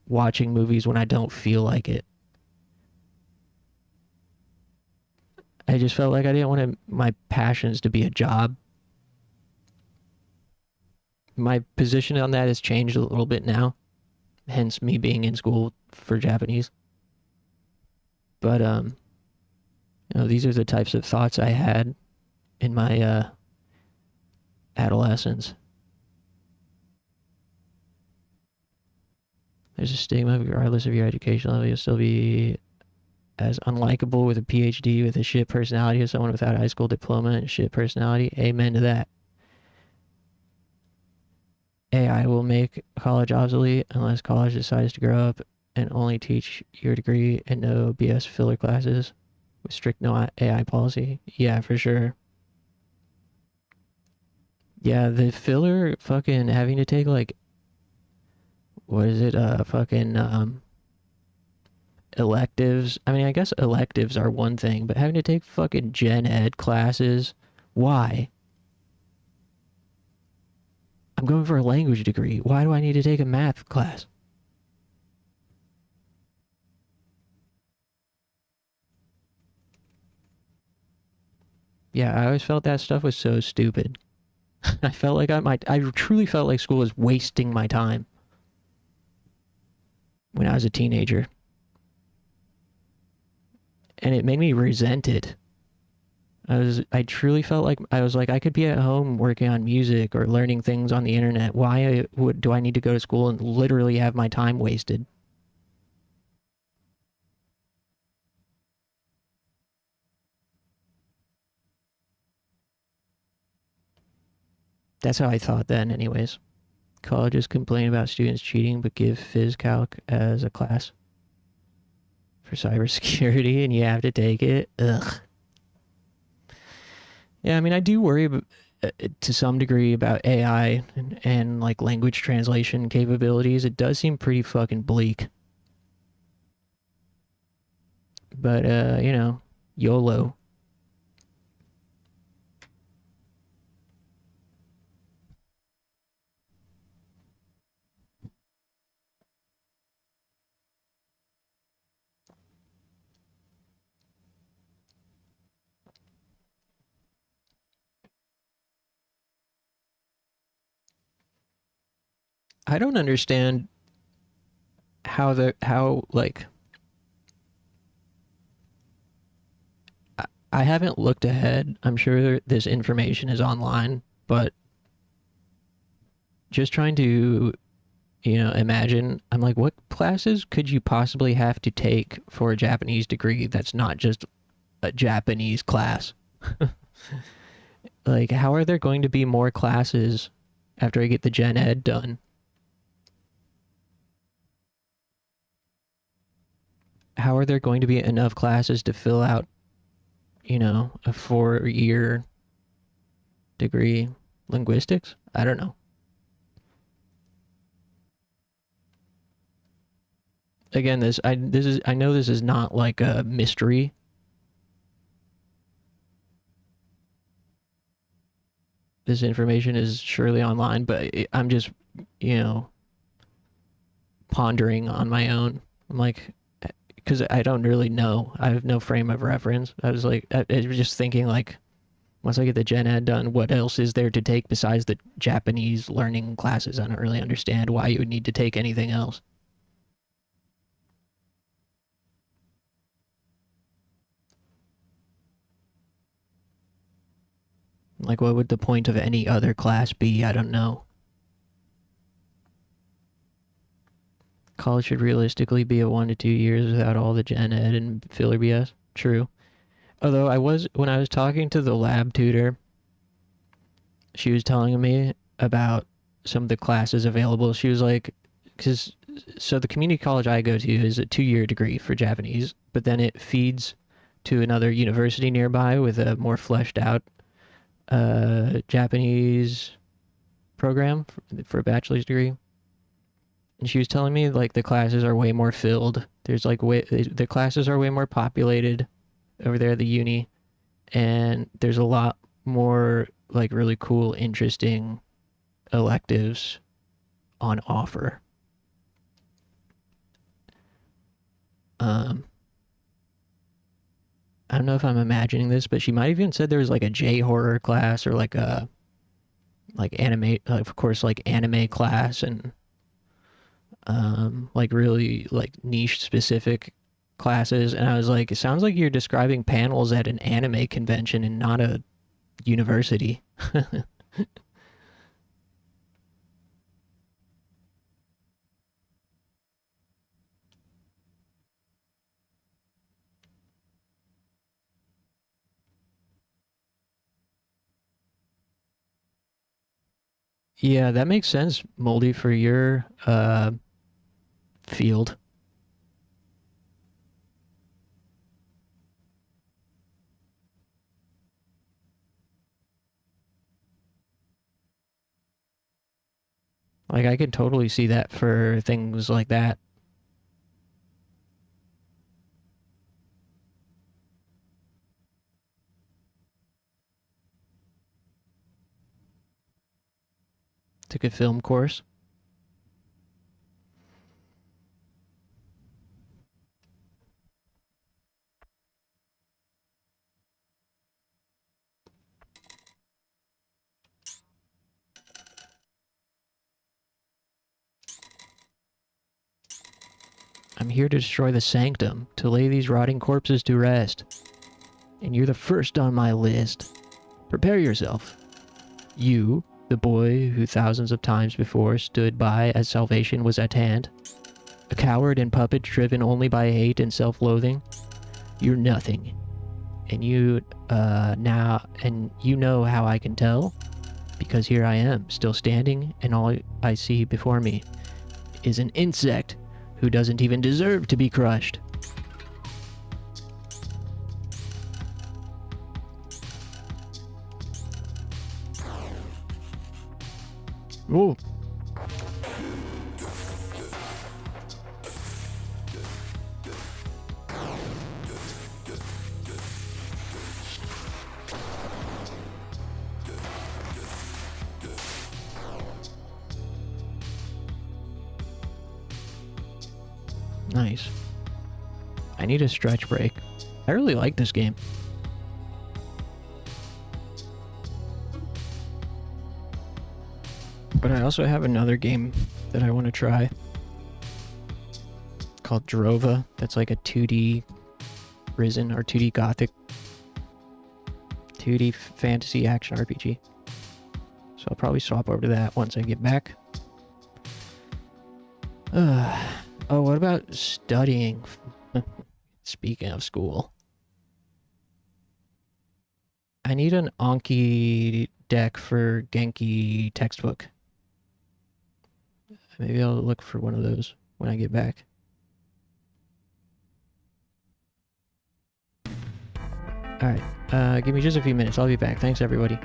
watching movies when I don't feel like it. I just felt like I didn't want my passions to be a job. My position on that has changed a little bit now. Hence me being in school for Japanese. But, you know, these are the types of thoughts I had in my adolescence. There's a stigma, regardless of your education level, you'll still be as unlikable with a PhD with a shit personality as someone without a high school diploma and a shit personality. Amen to that. AI will make college obsolete unless college decides to grow up and only teach your degree and no BS filler classes with strict no AI policy. Yeah, for sure. Yeah, the filler fucking having to take like, what is it, fucking electives. I mean, I guess electives are one thing, but having to take fucking gen ed classes, why? I'm going for a language degree. Why do I need to take a math class? Yeah, I always felt that stuff was so stupid. I felt like I truly felt like school was wasting my time when I was a teenager. And it made me resent it. I truly felt like I could be at home working on music or learning things on the internet. Why do I need to go to school and literally have my time wasted? That's how I thought then, anyways. Colleges complain about students cheating, but give phys calc as a class for cybersecurity, and you have to take it. Ugh. Yeah, I mean, I do worry to some degree about AI and like language translation capabilities. It does seem pretty fucking bleak. But, you know, YOLO. I don't understand how like I haven't looked ahead. I'm sure this information is online, but just trying to, imagine, I'm like, what classes could you possibly have to take for a Japanese degree that's not just a Japanese class? Like, how are there going to be more classes after I get the Gen Ed done? How are there going to be enough classes to fill out, a 4-year degree? Linguistics? I don't know. Again, I know this is not like a mystery. This information is surely online, but I'm just, pondering on my own. I'm like, because I don't really know. I have no frame of reference. I was just thinking, like, once I get the Gen Ed done, what else is there to take besides the Japanese learning classes? I don't really understand why you would need to take anything else. Like, what would the point of any other class be? I don't know. College should realistically be a 1 to 2 years without all the Gen Ed and filler BS. True. Although when I was talking to the lab tutor, she was telling me about some of the classes available. She was like, so the community college I go to is a 2-year degree for Japanese, but then it feeds to another university nearby with a more fleshed out Japanese program for a bachelor's degree. And she was telling me, like, the classes are way more filled. There's like the classes are way more populated over there at the uni, and there's a lot more like really cool, interesting electives on offer. I don't know if I'm imagining this, but she might have even said there was like a J-horror class or like a anime, of course, like anime class, and like really like niche specific classes. And I was like, it sounds like you're describing panels at an anime convention and not a university. Yeah, that makes sense, Moldy, for your field. Like, I could totally see that for things like that. Took a film course. I'm here to destroy the sanctum, to lay these rotting corpses to rest. And you're the first on my list. Prepare yourself. You, the boy who thousands of times before stood by as salvation was at hand. A coward and puppet driven only by hate and self-loathing. You're nothing. And you know how I can tell? Because here I am, still standing, and all I see before me is an insect who doesn't even deserve to be crushed. Ooh. Nice. I need a stretch break. I really like this game. But I also have another game that I want to try called Drova. That's like a 2D Risen or 2D Gothic 2D fantasy action RPG. So I'll probably swap over to that once I get back. Oh, what about studying? Speaking of school. I need an Anki deck for Genki textbook. Maybe I'll look for one of those when I get back. Alright, give me just a few minutes. I'll be back. Thanks, everybody.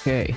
Okay.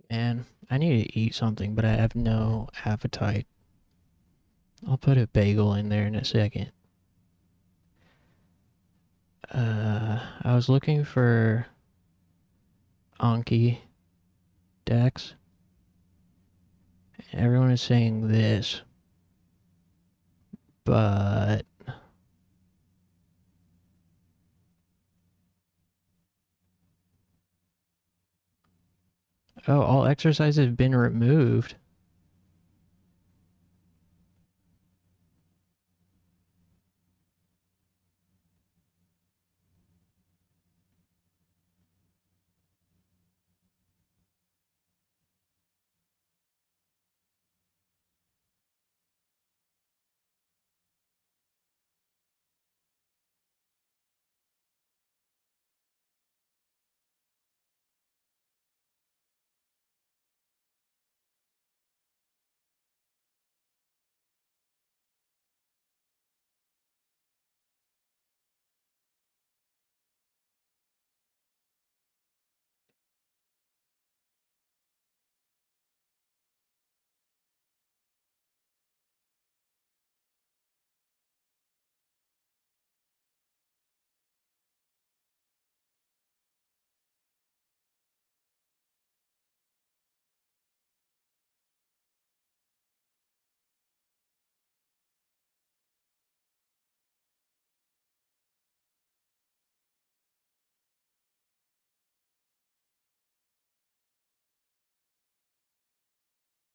Man, I need to eat something, but I have no appetite. I'll put a bagel in there in a second. I was looking for Anki decks. Everyone is saying this, but oh, all exercises have been removed.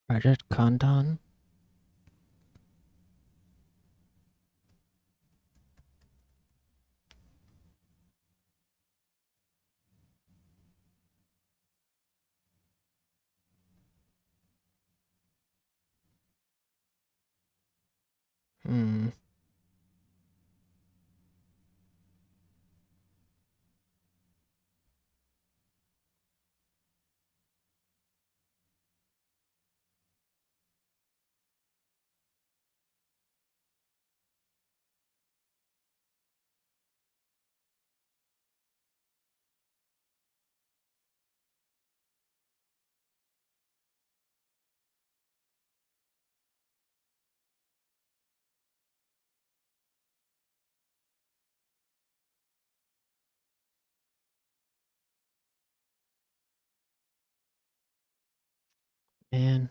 Project Kantan? Hmm. Man.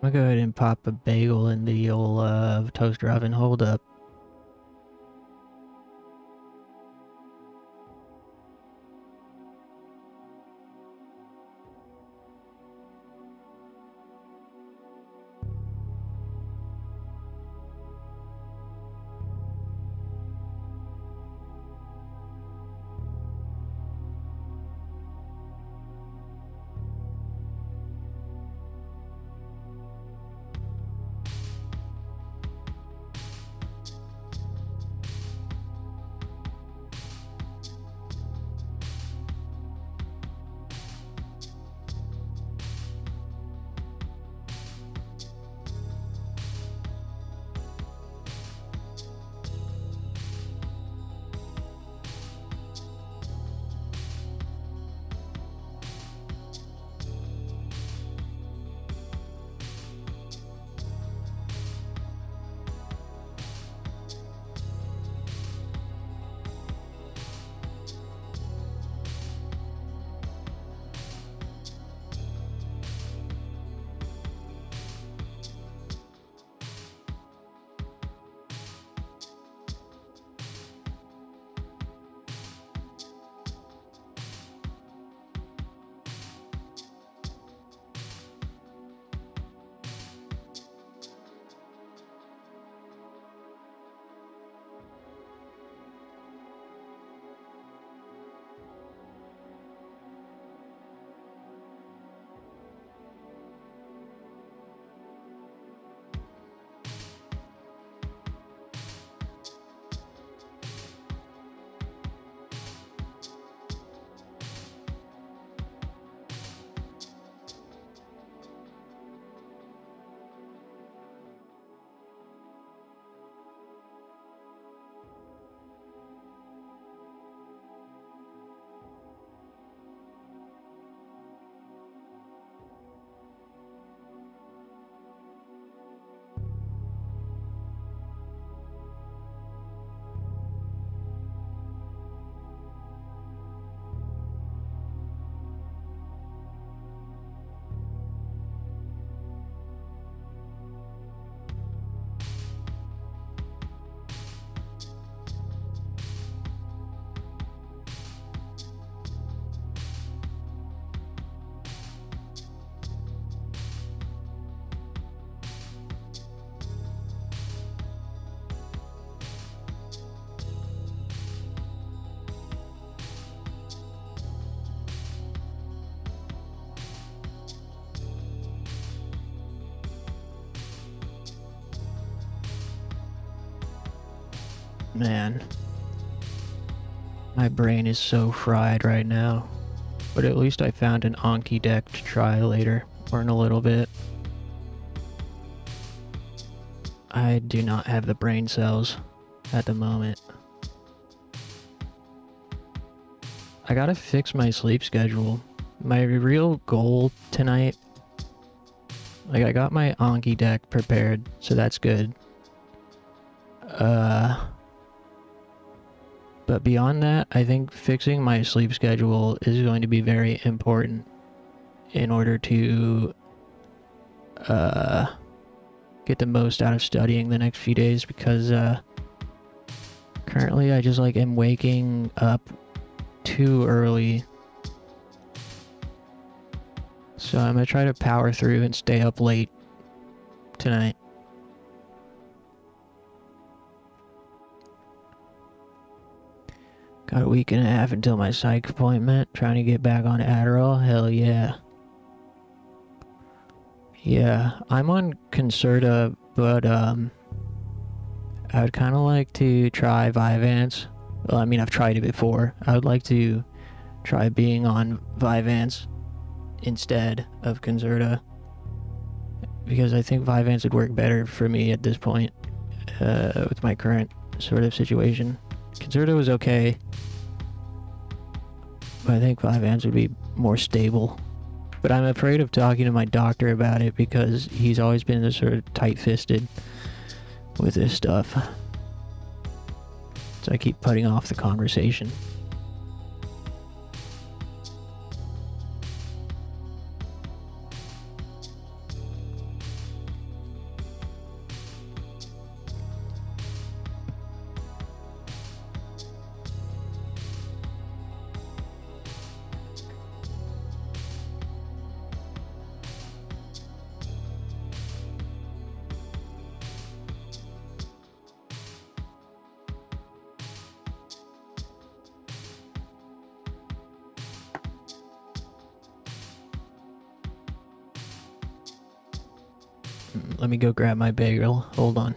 I'm gonna go ahead and pop a bagel in the old toaster oven. Hold up. Man, my brain is so fried right now, but at least I found an Anki deck to try later, or in a little bit. I do not have the brain cells at the moment. I gotta fix my sleep schedule. My real goal tonight, like, I got my Anki deck prepared, so that's good. But beyond that, I think fixing my sleep schedule is going to be very important in order to get the most out of studying the next few days, because currently I just like am waking up too early. So I'm gonna try to power through and stay up late tonight. Got a week and a half until my psych appointment. Trying to get back on Adderall. Hell yeah. Yeah, I'm on Concerta, but I would kind of like to try Vyvanse. Well, I mean, I've tried it before. I would like to try being on Vyvanse instead of Concerta, because I think Vyvanse would work better for me at this point with my current sort of situation. Concerta was okay, but I think Vyvanse would be more stable. But I'm afraid of talking to my doctor about it because he's always been sort of tight-fisted with this stuff. So I keep putting off the conversation. Let me go grab my bagel. Hold on.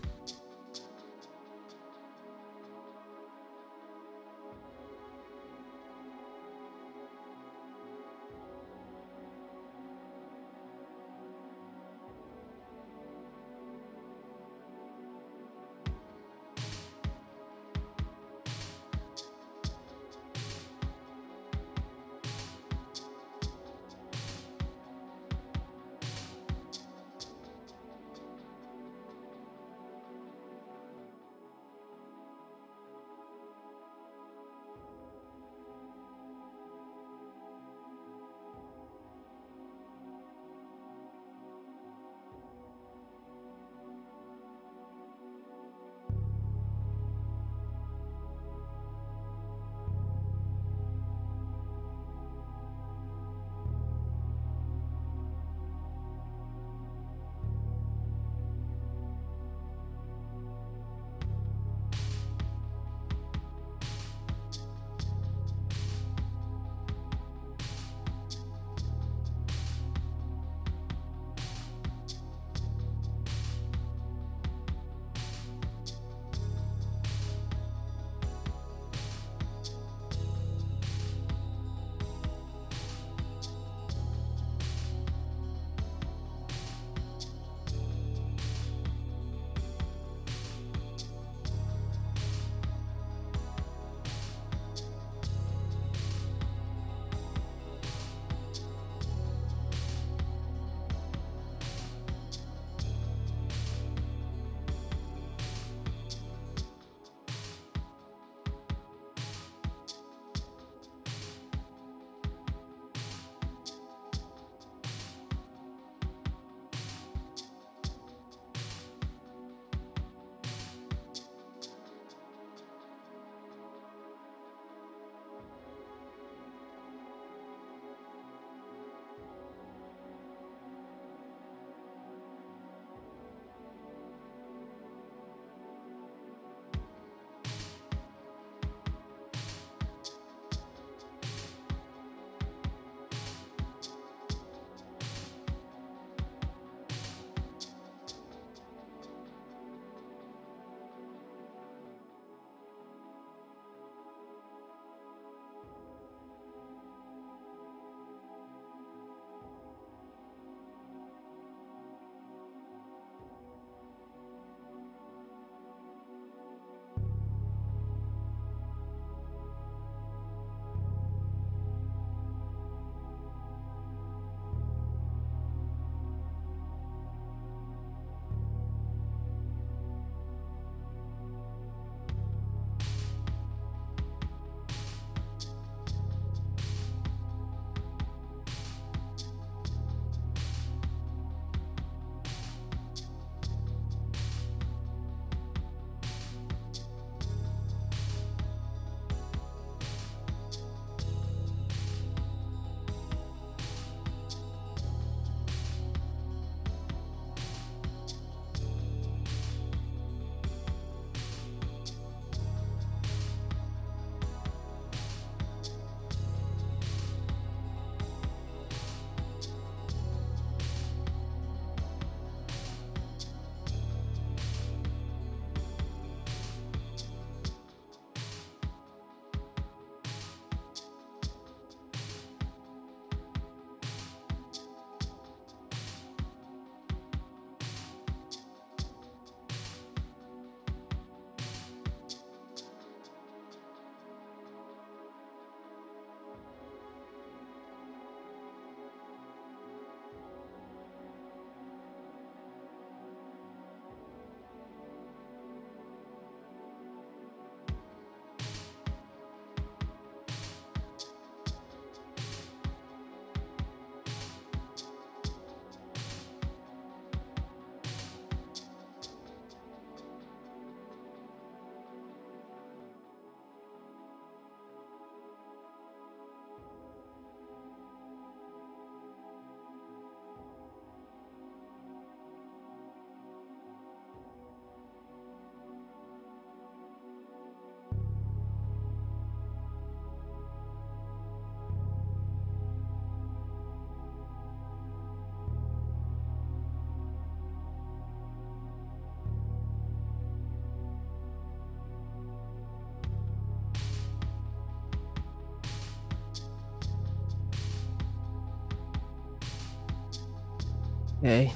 Okay.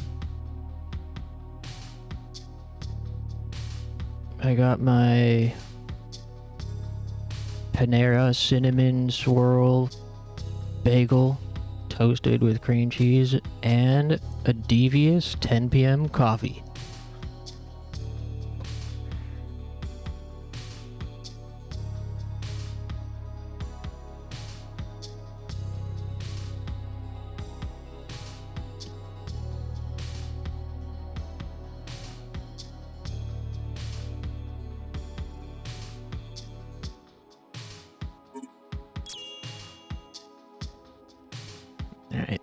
I got my Panera cinnamon swirl bagel toasted with cream cheese and a devious 10 p.m. coffee. Alright.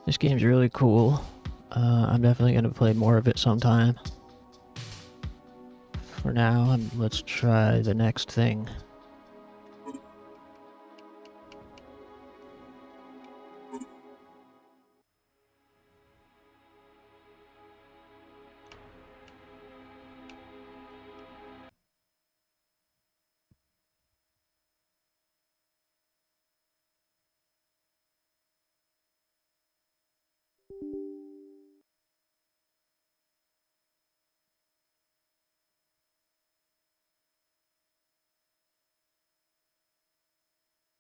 This game's really cool. I'm definitely going to play more of it sometime. For now, let's try the next thing.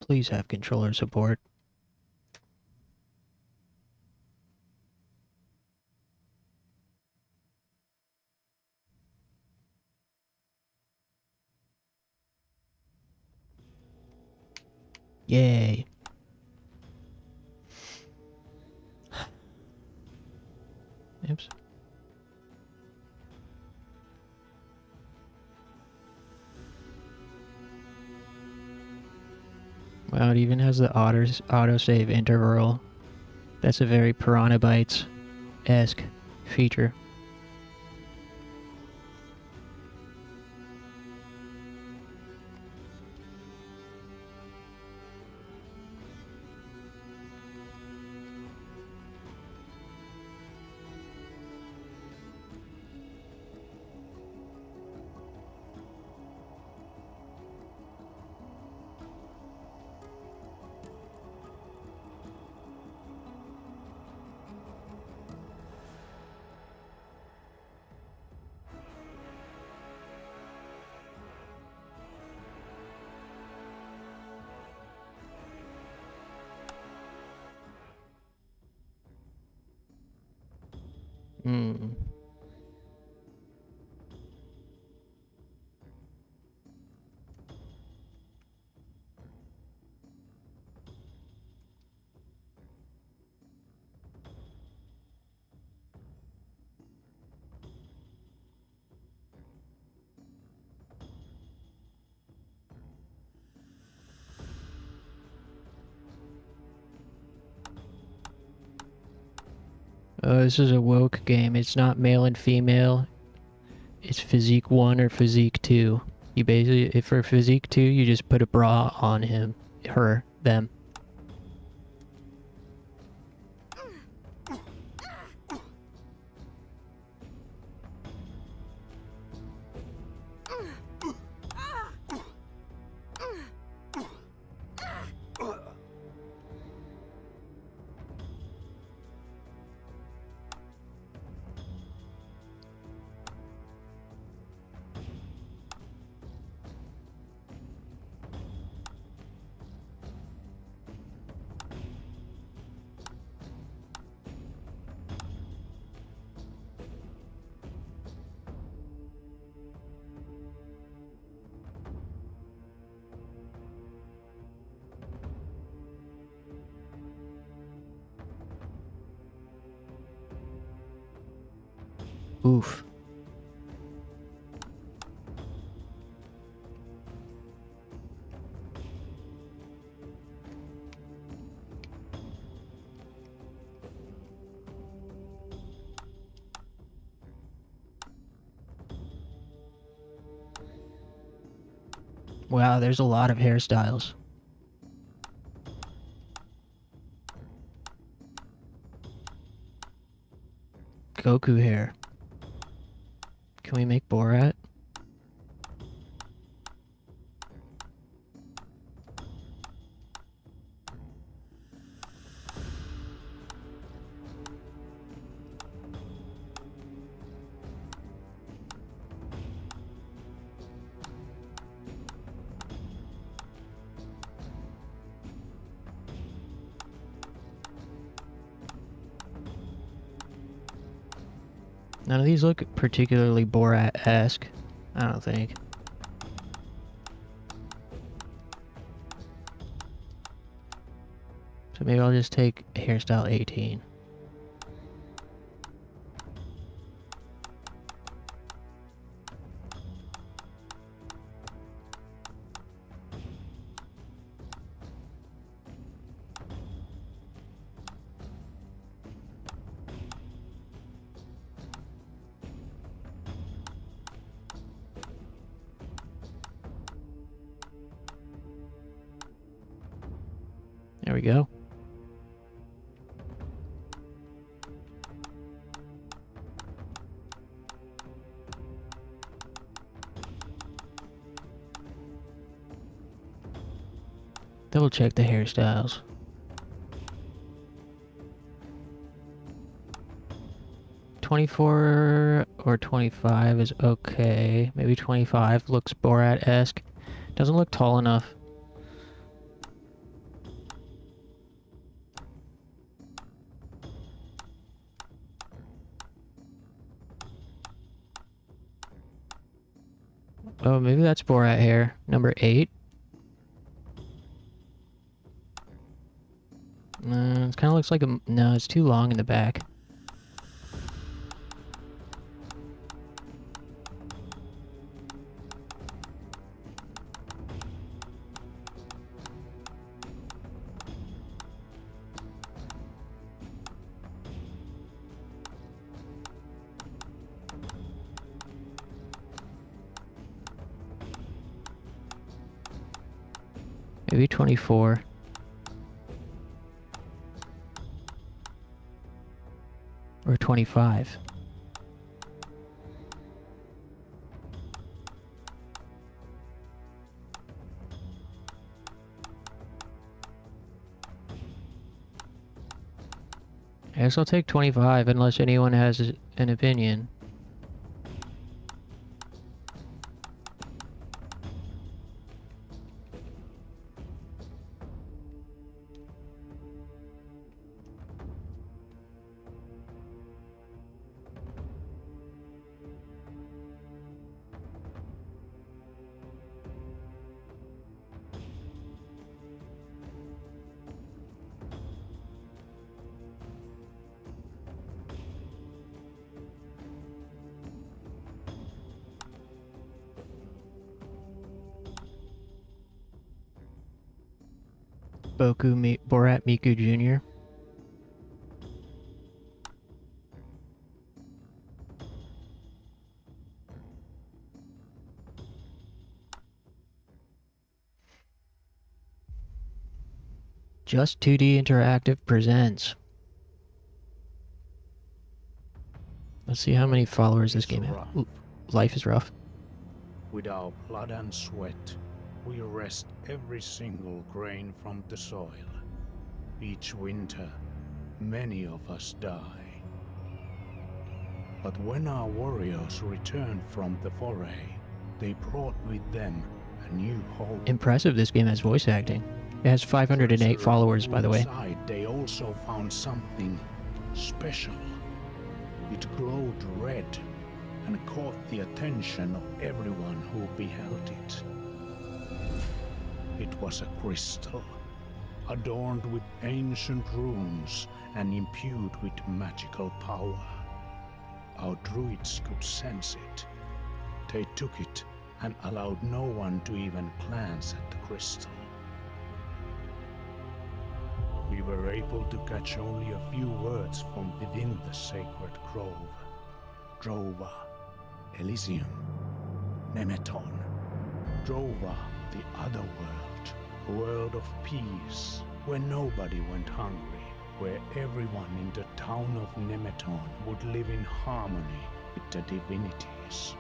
Please have controller support. Yay. Oops. Wow, it even has the autosave interval. That's a very Piranha Bytes-esque feature. Hmm. This is a woke game. It's not male and female. It's physique 1 or physique 2. You basically, if for physique 2, you just put a bra on him, her, them. Oof. Wow, there's a lot of hairstyles. Goku hair. Can we make Borat? None of these look particularly Borat-esque, I don't think. So maybe I'll just take hairstyle 18. There we go. Double check the hairstyles. $24 or $25 is okay. Maybe $25 looks Borat-esque. Doesn't look tall enough. Oh, maybe that's Borat hair. Number 8. It kind of looks like a... No, it's too long in the back. Maybe 24. Or 25. I guess I'll take 25 unless anyone has an opinion. Borat Miku Jr. Just 2D Interactive presents. Let's see how many followers this game has. Ooh, Life is Rough. With our blood and sweat, we wrest every single grain from the soil. Each winter, many of us die. But when our warriors returned from the foray, they brought with them a new hope. Impressive this game has voice acting. It has 508 followers, by the way. Inside, they also found something special. It glowed red and caught the attention of everyone who beheld it. It was a crystal, adorned with ancient runes and imbued with magical power. Our druids could sense it. They took it and allowed no one to even glance at the crystal. We were able to catch only a few words from within the sacred grove. Drova, Elysium, Nemeton. Drova, the other world. A world of peace, where nobody went hungry, where everyone in the town of Nemeton would live in harmony with the divinities.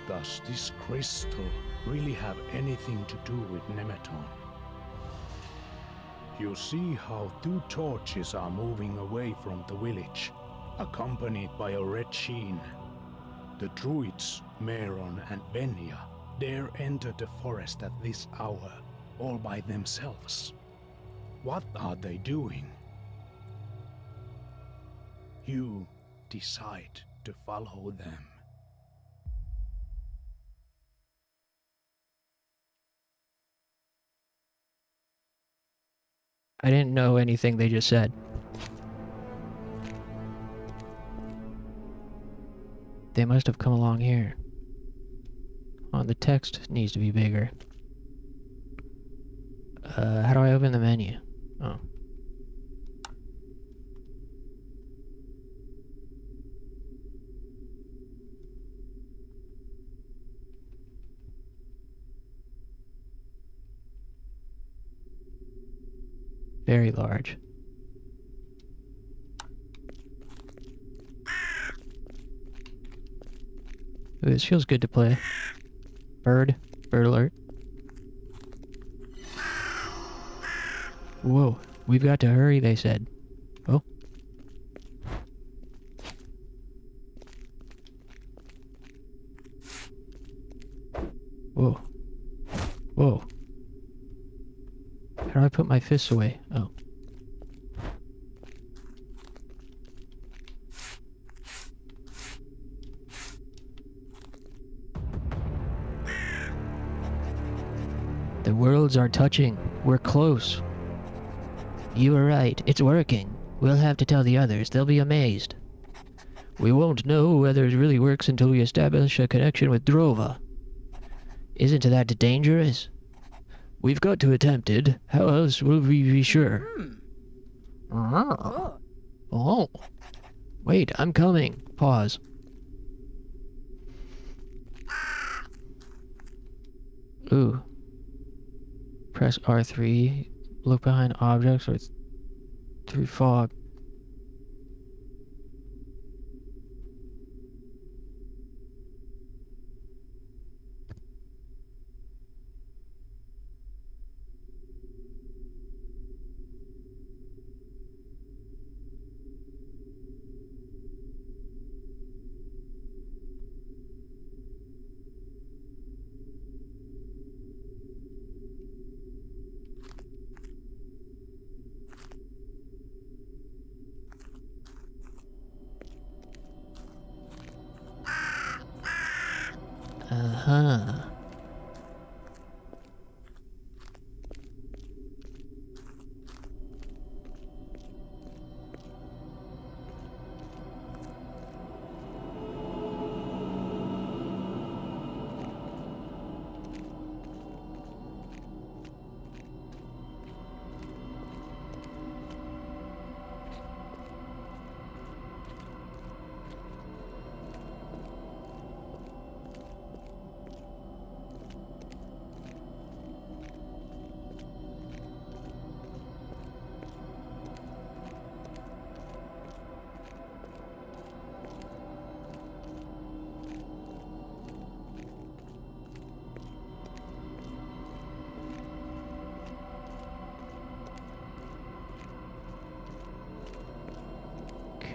Does this crystal really have anything to do with Nemeton? You see how 2 torches are moving away from the village, accompanied by a red sheen. The druids, Meron and Venya, dare enter the forest at this hour, all by themselves. What are they doing? You decide to follow them. I didn't know anything they just said. They must have come along here. Oh, the text needs to be bigger. How do I open the menu? Oh. Very large. Ooh, this feels good to play. Bird alert. Whoa, we've got to hurry, they said. Oh. Whoa. Whoa. How do I put my fists away? Oh. The worlds are touching. We're close. You were right. It's working. We'll have to tell the others. They'll be amazed. We won't know whether it really works until we establish a connection with Drova. Isn't that dangerous? We've got to attempt it. How else will we be sure? Oh. Wait, I'm coming. Pause. Ooh. Press R3. Look behind objects or through fog. Uh-huh.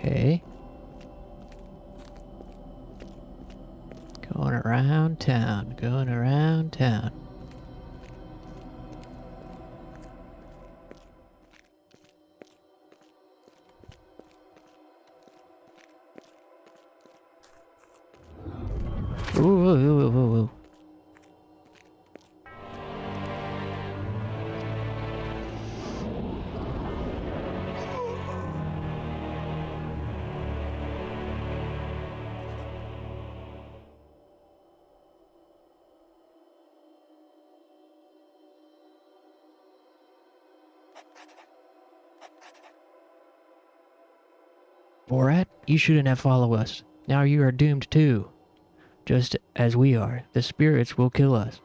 Okay. Going around town, going around town. Ooh, ooh, ooh, ooh, ooh. Borat, you shouldn't have followed us. Now you are doomed too. Just as we are. The spirits will kill us.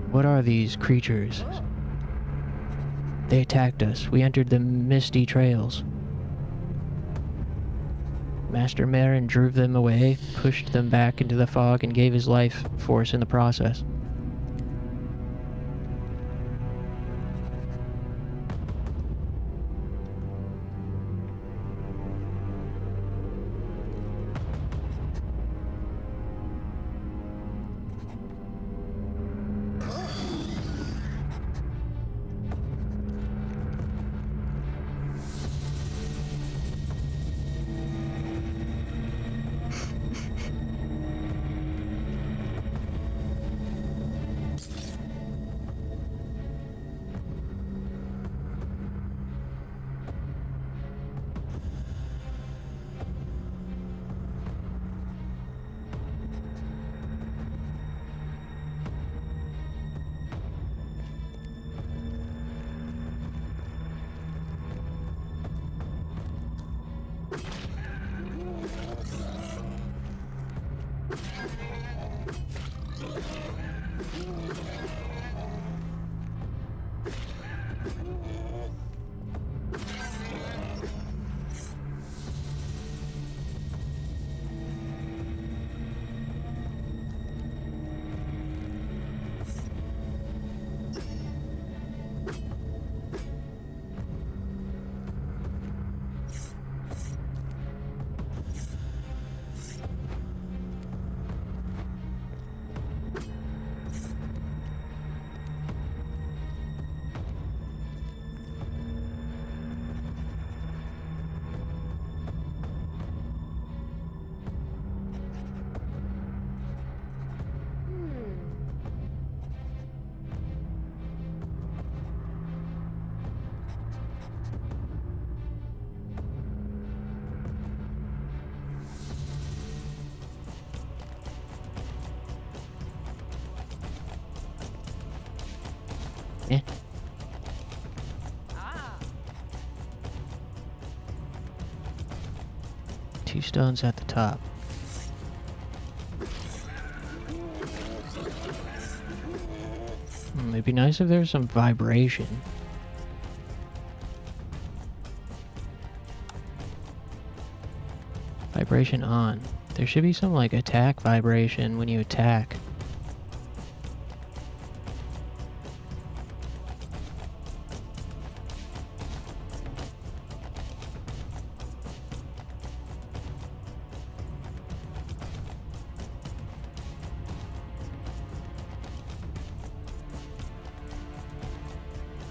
What are these creatures? They attacked us. We entered the misty trails. Master Marin drove them away, pushed them back into the fog, and gave his life force in the process. Eh. Two stones at the top. It'd be nice if there's some vibration. Vibration on. There should be some like attack vibration when you attack.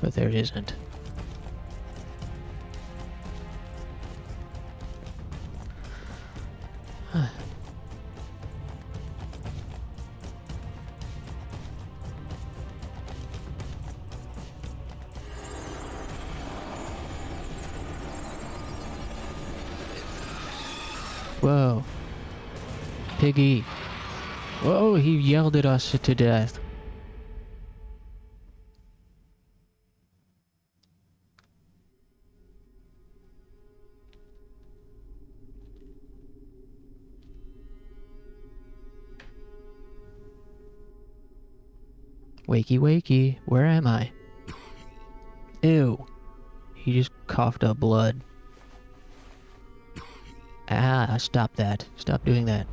But there isn't. Whoa. Piggy. Whoa, he yelled at us to death. Wakey wakey, where am I? Ew. He just coughed up blood. Ah, stop that. Stop doing that.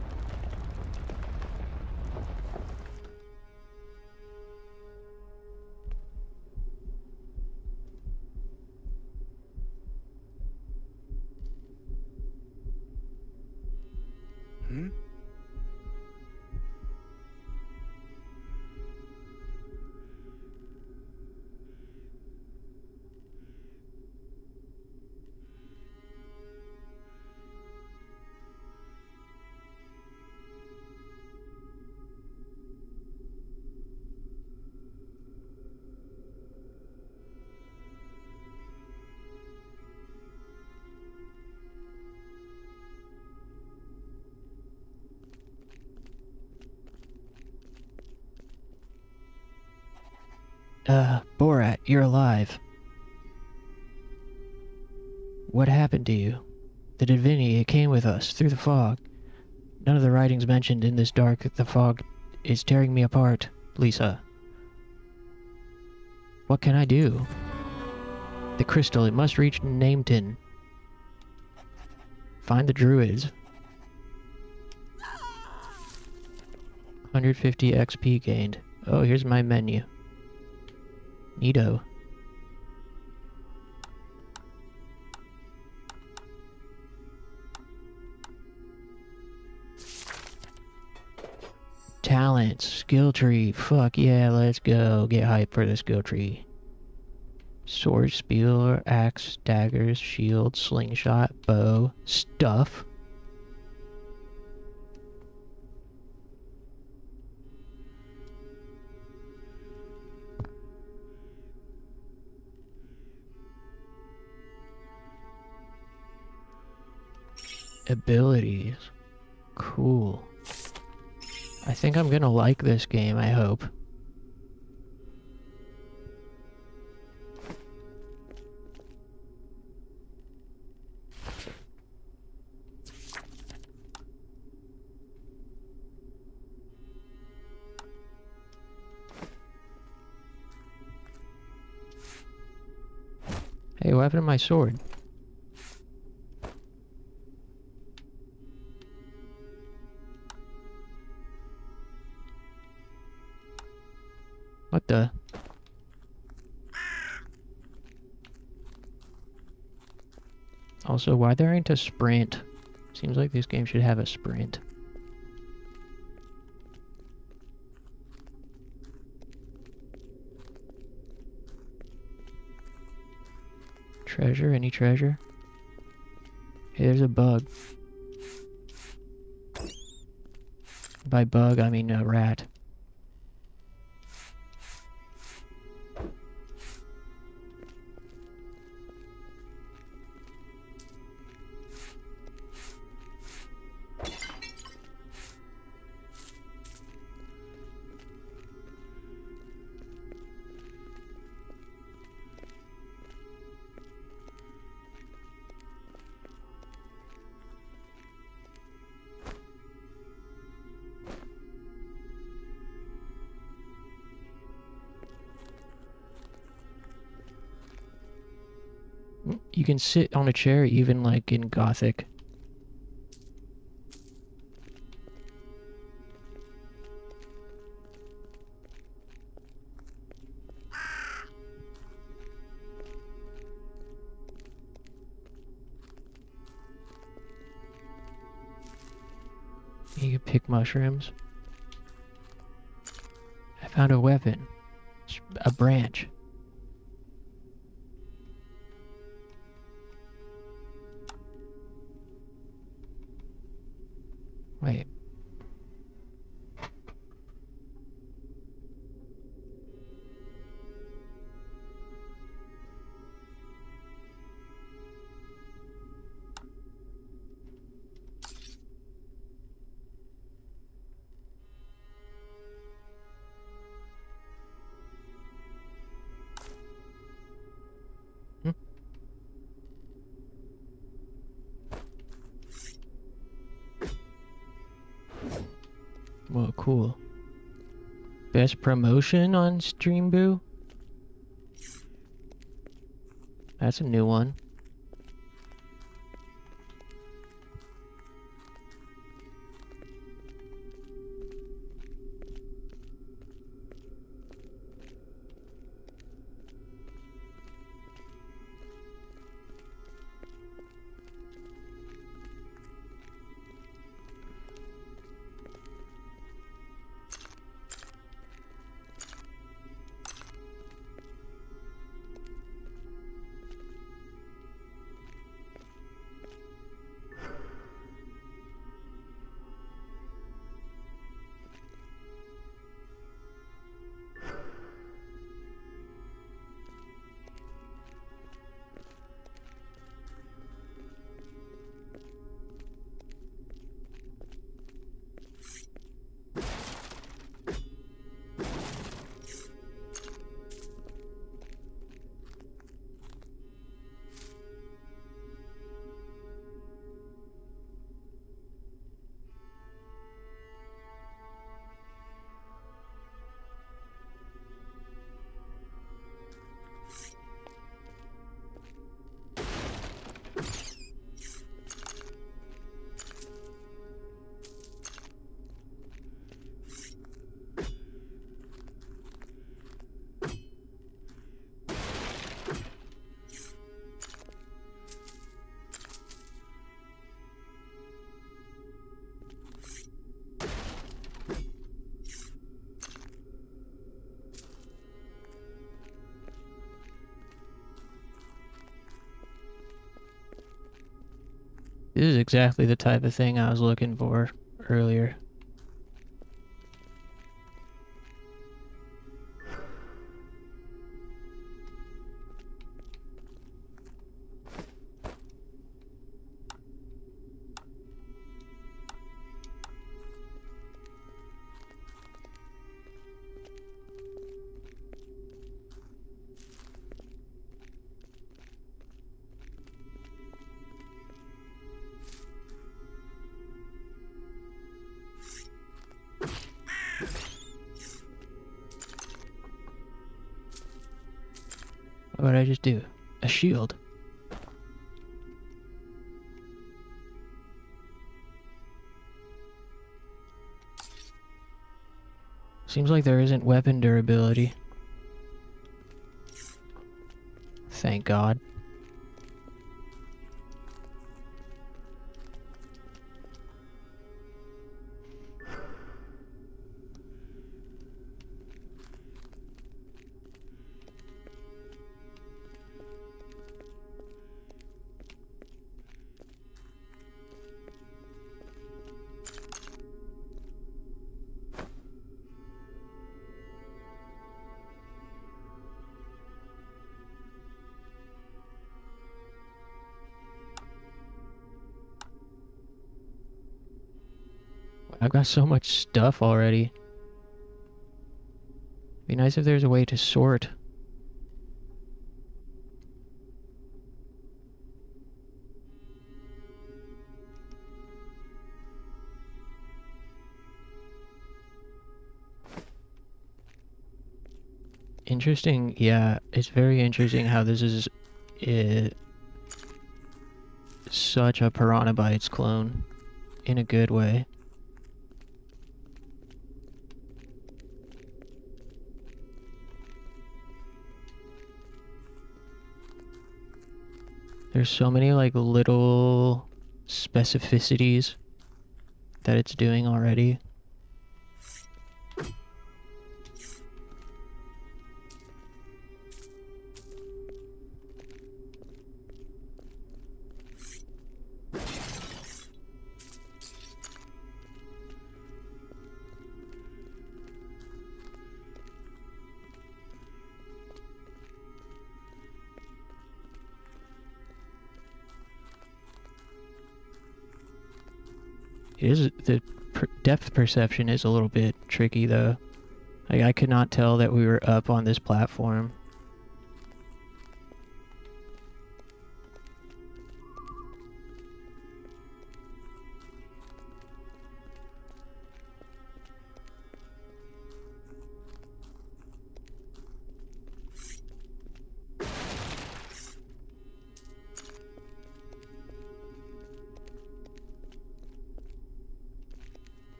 Borat, you're alive. What happened to you? The Divinity, it came with us, through the fog. None of the writings mentioned in this dark, the fog is tearing me apart, Lisa. What can I do? The crystal, it must reach Nameton. Find the druids. 150 XP gained. Oh, here's my menu. Neato. Talents, skill tree. Fuck yeah, let's go. Get hype for the skill tree. Sword, spear, axe, daggers, shield, slingshot, bow, stuff. Abilities. Cool. I think I'm gonna like this game, I hope. Hey, what happened to my sword? What the? Also, why there ain't a sprint? Seems like this game should have a sprint. Treasure? Any treasure? Hey, there's a bug. By bug, I mean a rat. you can sit on a chair even like in Gothic. You can pick mushrooms. I found a weapon. It's a branch. Wait. Well, cool. Best promotion on Streamboo? That's a new one. This is exactly the type of thing I was looking for earlier. What did I just do? A shield. Seems like there isn't weapon durability. Thank God. I've got so much stuff already. Be nice if there's a way to sort. Interesting, yeah, it's very interesting how this is such a Piranha Bytes clone. In a good way. There's so many like little specificities that it's doing already. The depth perception is a little bit tricky though. Like I could not tell that we were up on this platform.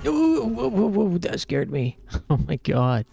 Whoa, whoa, whoa, whoa, that scared me. Oh my god.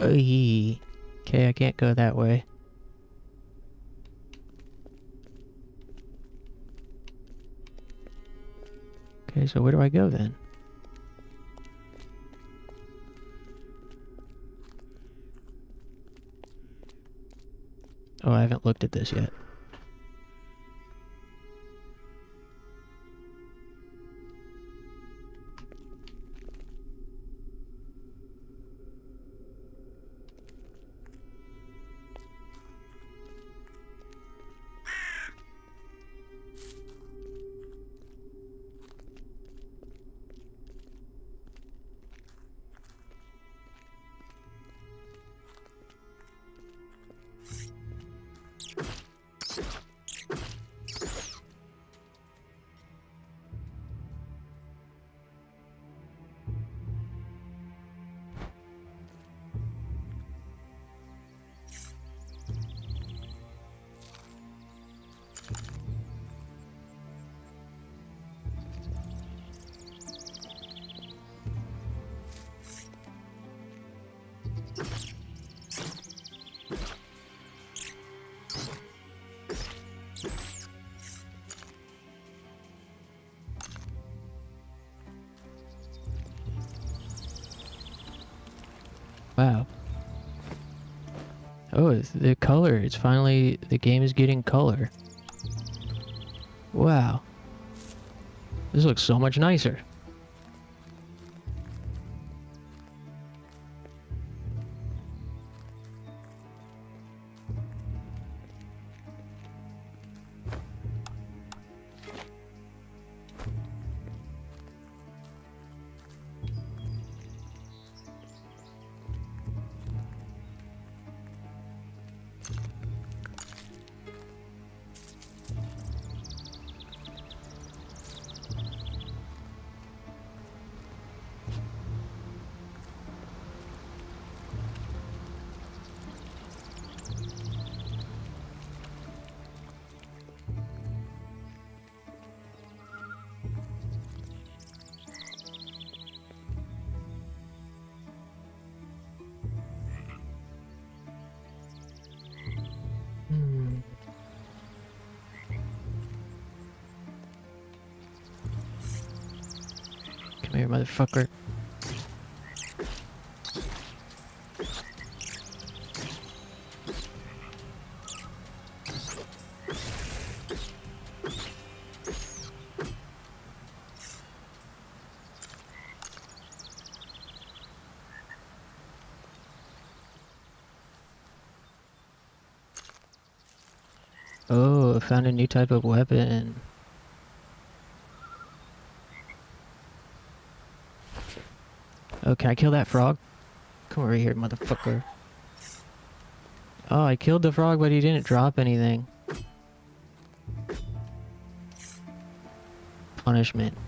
Okay, I can't go that way. Okay, so where do I go then? Oh, I haven't looked at this yet. Wow. Oh, the color. It's finally... The game is getting color. Wow. This looks so much nicer. Come here, motherfucker. Oh, I found a new type of weapon. Oh, can I kill that frog? Come over here, motherfucker. Oh, I killed the frog, but he didn't drop anything. Punishment.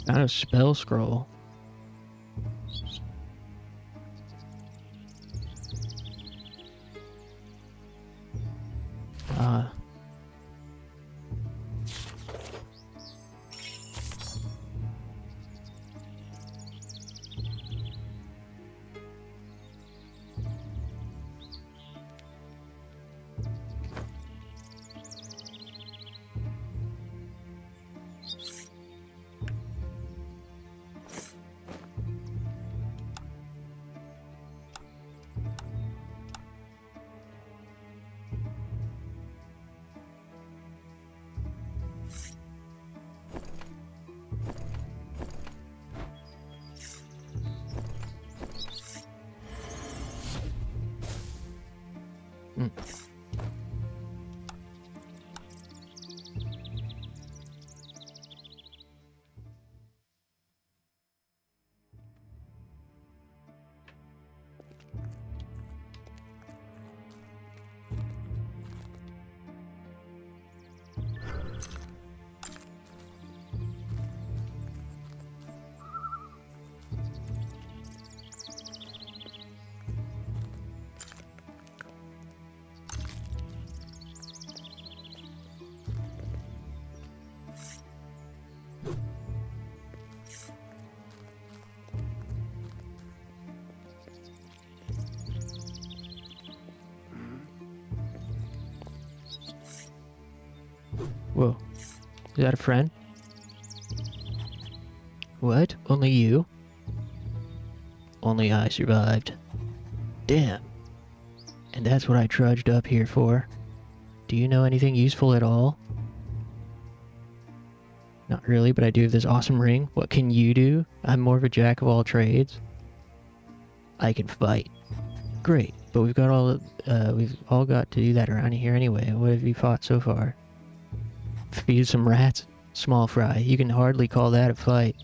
Not a spell scroll. Whoa. Is that a friend? What? Only you? Only I survived. Damn. And that's what I trudged up here for. Do you know anything useful at all? Not really, but I do have this awesome ring. What can you do? I'm more of a jack of all trades. I can fight. Great, but we've all got to do that around here anyway. What have you fought so far? Feed some rats? Small fry. You can hardly call that a fight.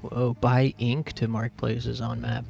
Whoa, buy ink to mark places on map.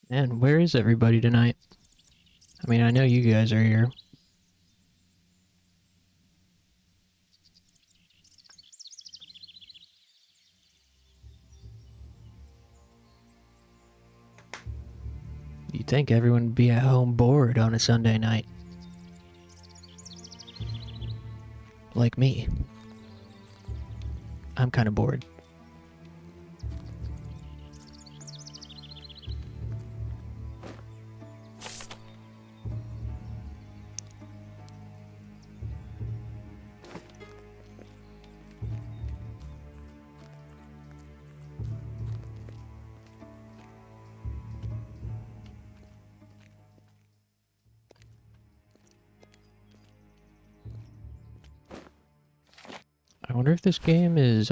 Man, where is everybody tonight? I mean, I know you guys are here. You'd think everyone would be at home bored on a Sunday night. Like me. I'm kind of bored. I wonder if this game is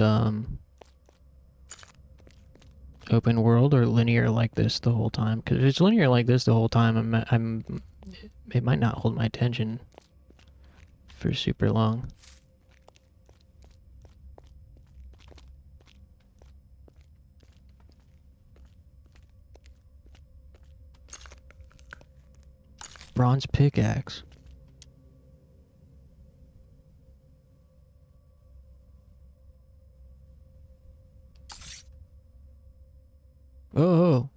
open world or linear like this the whole time. Because if it's linear like this the whole time, it might not hold my attention for super long. Bronze pickaxe. Oh.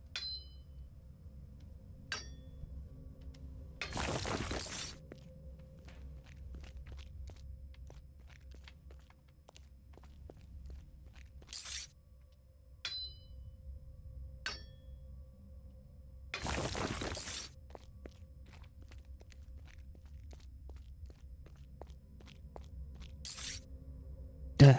Duh.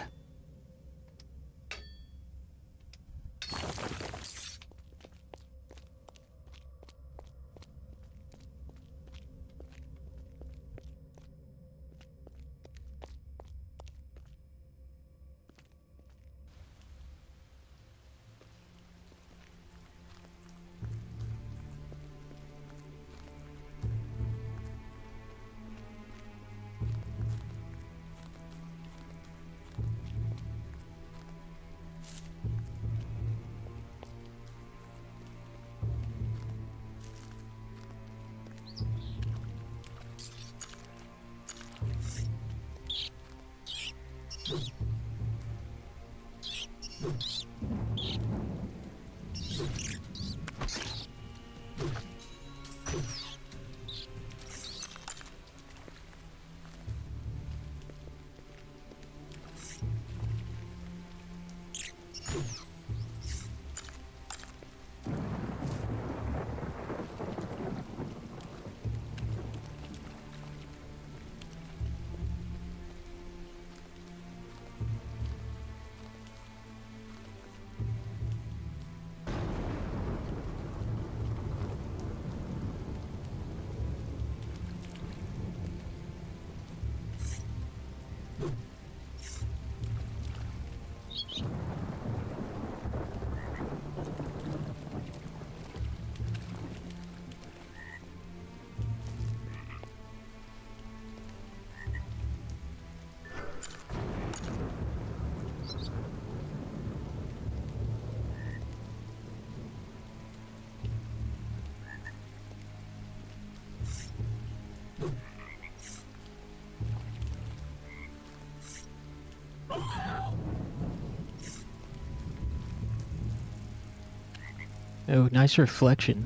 Oh, nice reflection.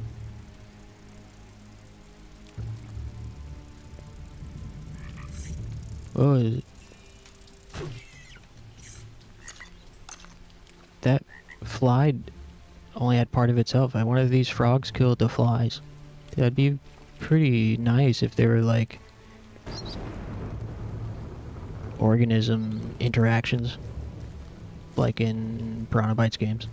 Oh, that fly only had part of itself. I wonder if these frogs killed the flies. That'd be pretty nice if they were like organism interactions, like in Piranha Bytes games.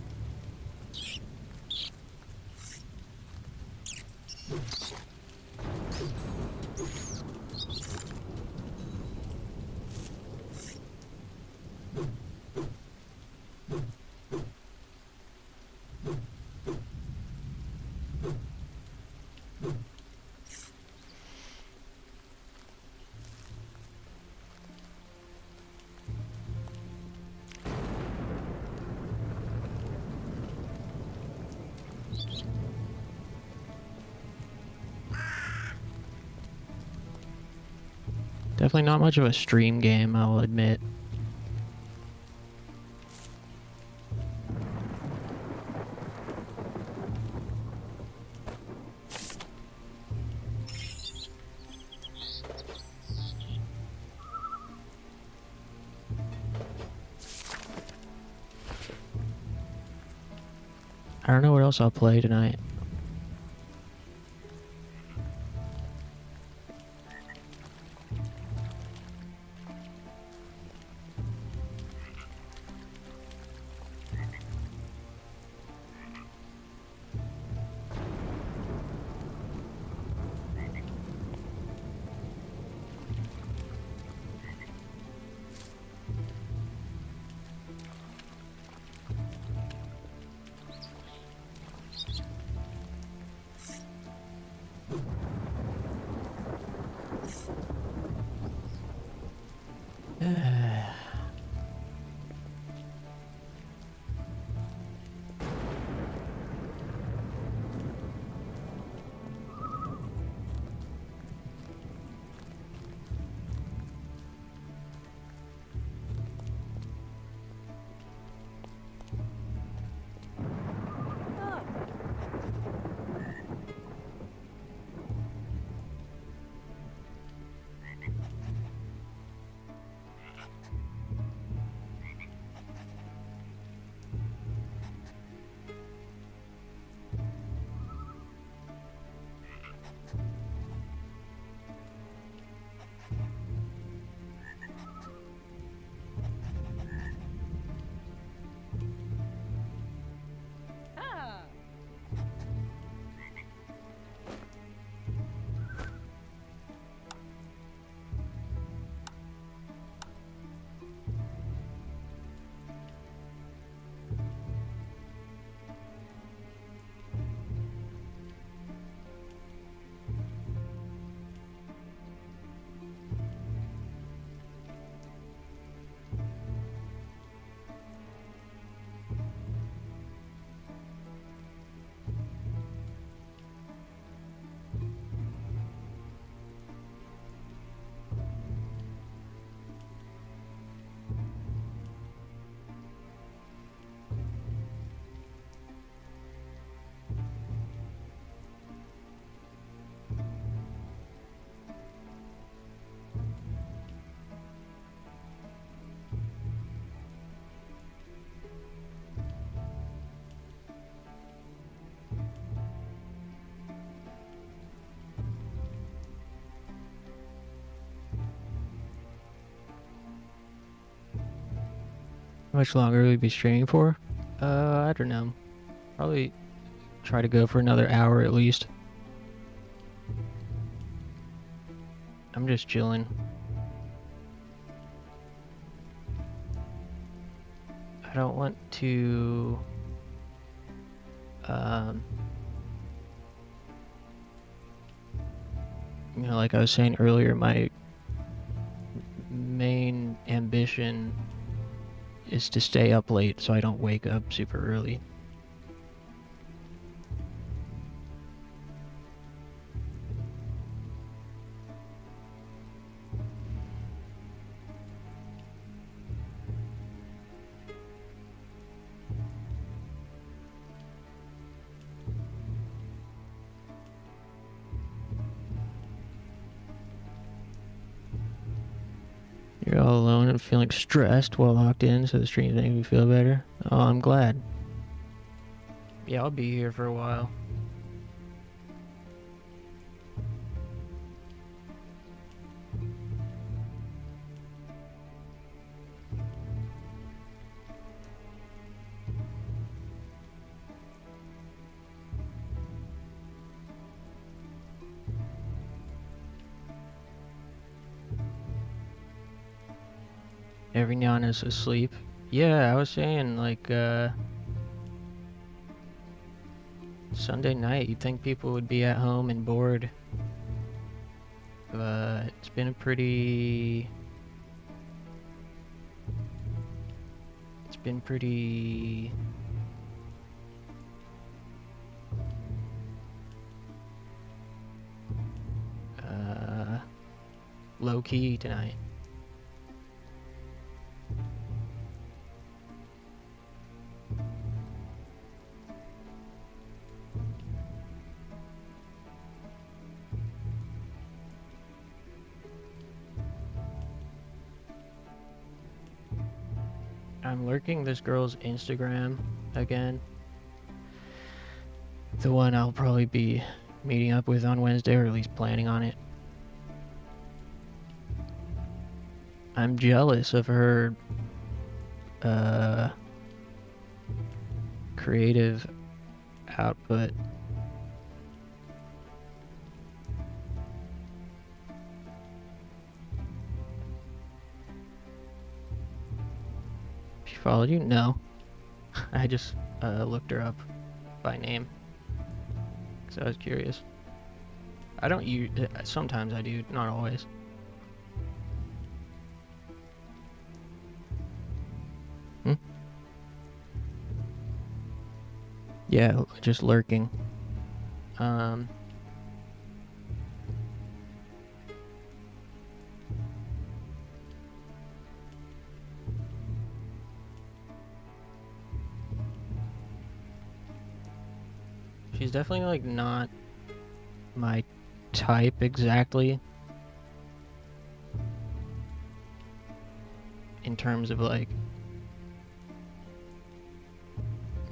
Definitely not much of a stream game, I'll admit. I don't know what else I'll play tonight. How much longer will we be streaming for? I don't know. Probably try to go for another hour at least. I'm just chilling. I don't want to you know, like I was saying earlier, my main ambition is to stay up late so I don't wake up super early. You're all alone and feeling stressed while locked in, so the stream's making me feel better. Oh, I'm glad. Yeah, I'll be here for a while. Everyana's asleep. Yeah, I was saying, like, Sunday night, you'd think people would be at home and bored. But it's been a pretty... low key tonight. I'm lurking this girl's Instagram again. The one I'll probably be meeting up with on Wednesday, or at least planning on it. I'm jealous of her creative output. She followed you? No. I just looked her up by name because I was curious. I don't use. Sometimes I do, not always. Yeah, just lurking. She's definitely like not my type exactly. In terms of like,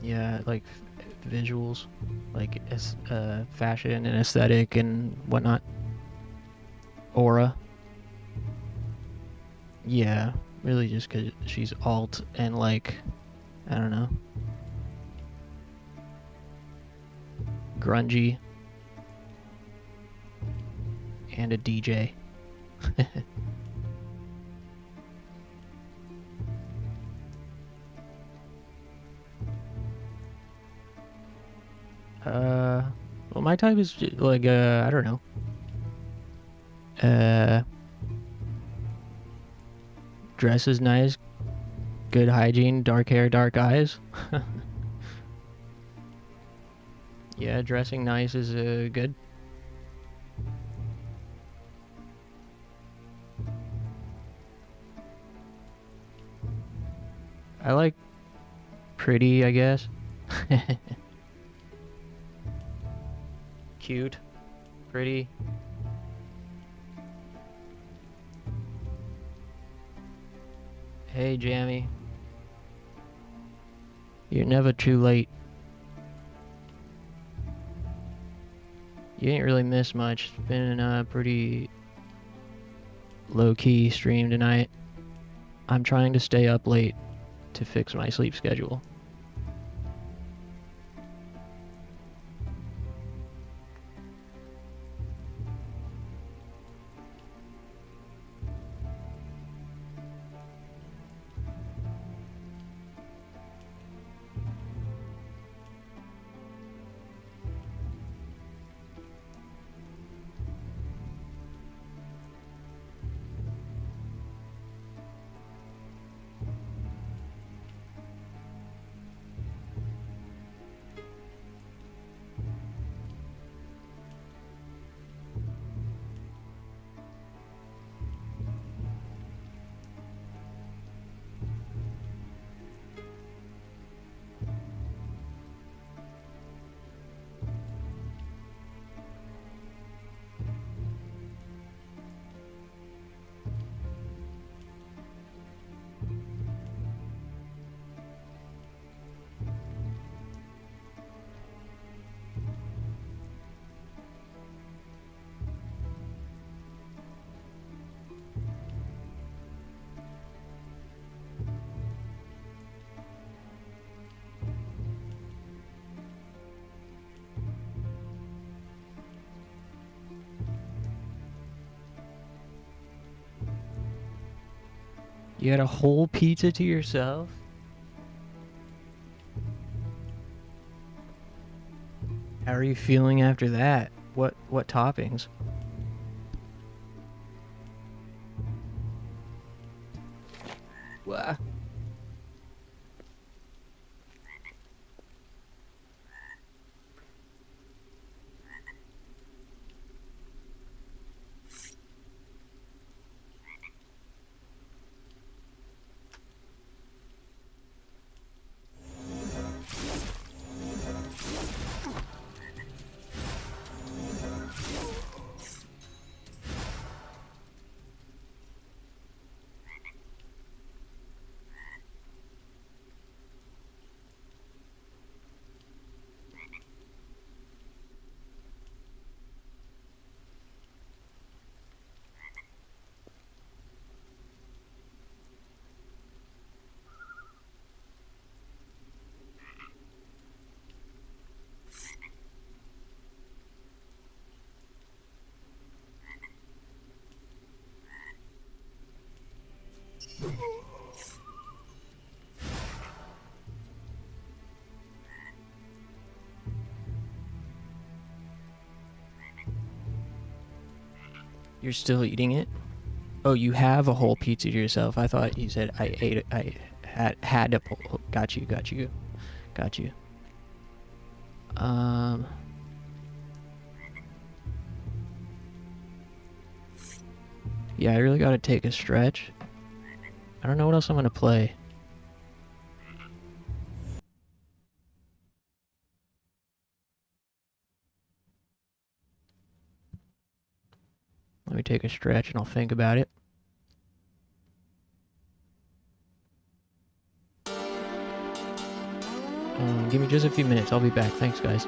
yeah, like visuals, like fashion and aesthetic and whatnot. Aura. Yeah, really just because she's alt and like, I don't know, grungy and a DJ. Well, my type is like, I don't know. Dress is nice, good hygiene, dark hair, dark eyes. Yeah, dressing nice is good. I like pretty, I guess. Cute, pretty. Hey, Jammy. You're never too late. You ain't really missed much. It's been a pretty low-key stream tonight. I'm trying to stay up late to fix my sleep schedule. You had a whole pizza to yourself? How are you feeling after that? What toppings? What? You're still eating it? Oh, you have a whole pizza to yourself. I thought you said I ate it. I had a pull. Got you. Yeah, I really gotta take a stretch. I don't know what else I'm gonna play. Let me take a stretch and I'll think about it. Give me just a few minutes. I'll be back. Thanks, guys.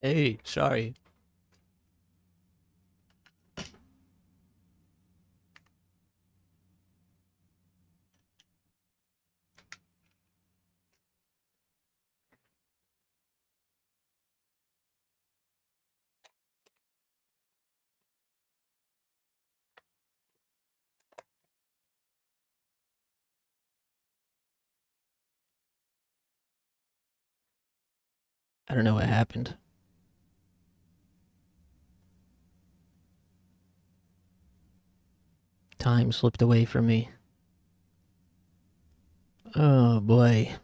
Hey, sorry. I don't know what happened. Time slipped away from me. Oh boy.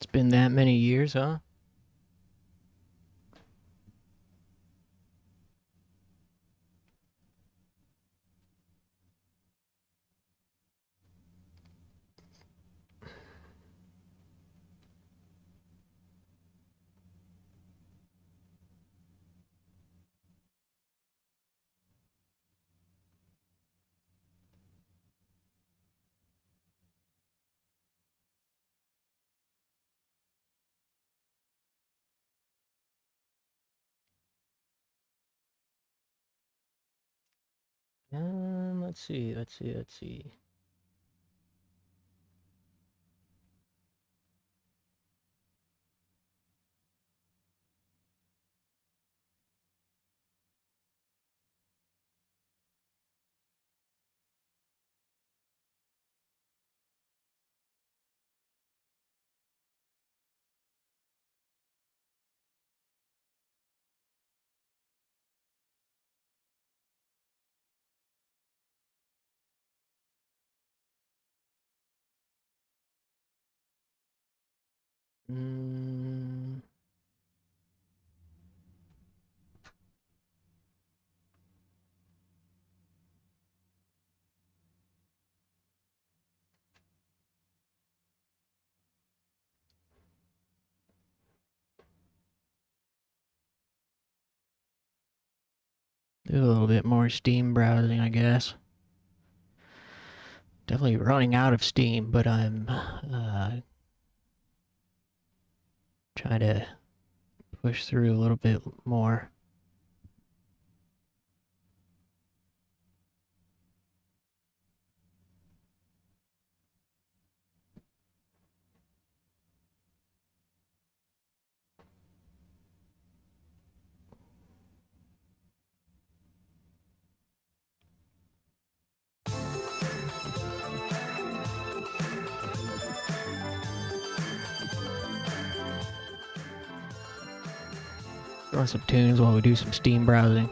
It's been that many years, huh? Let's see. Mm. Do a little bit more Steam browsing, I guess. Definitely running out of Steam, but I'm trying to push through a little bit more. Run some tunes while we do some Steam browsing.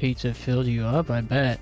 Pizza filled you up, I bet.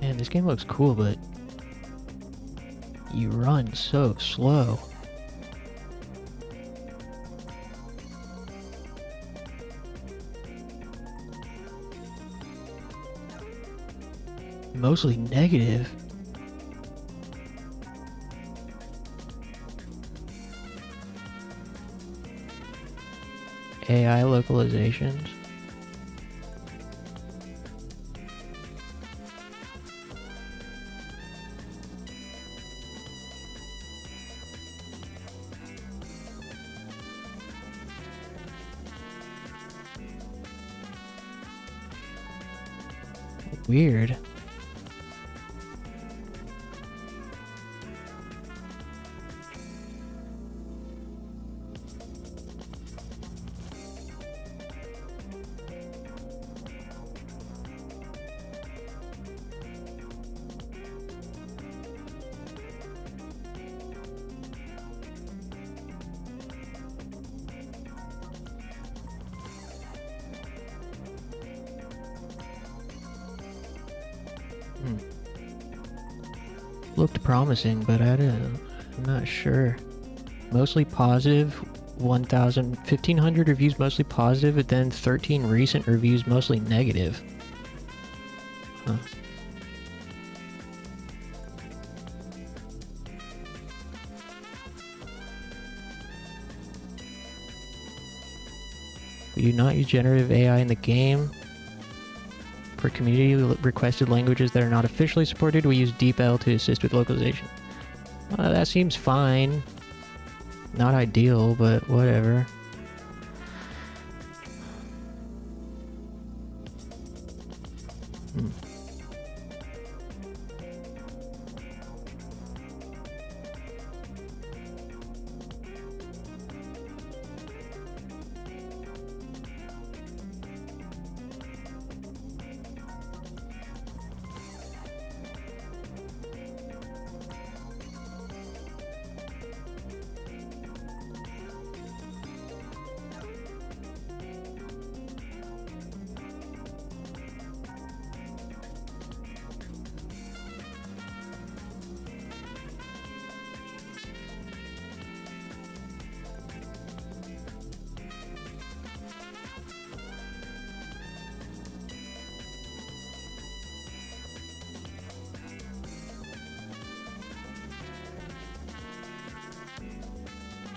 Man, this game looks cool, but you run so slow. Mostly negative. AI localizations. Weird. Looked promising, but I'm not sure. Mostly positive, 1,500 reviews mostly positive, and then 13 recent reviews mostly negative. Huh. We do not use generative AI in the game. For community requested languages that are not officially supported, we use DeepL to assist with localization. That seems fine. Not ideal, but whatever.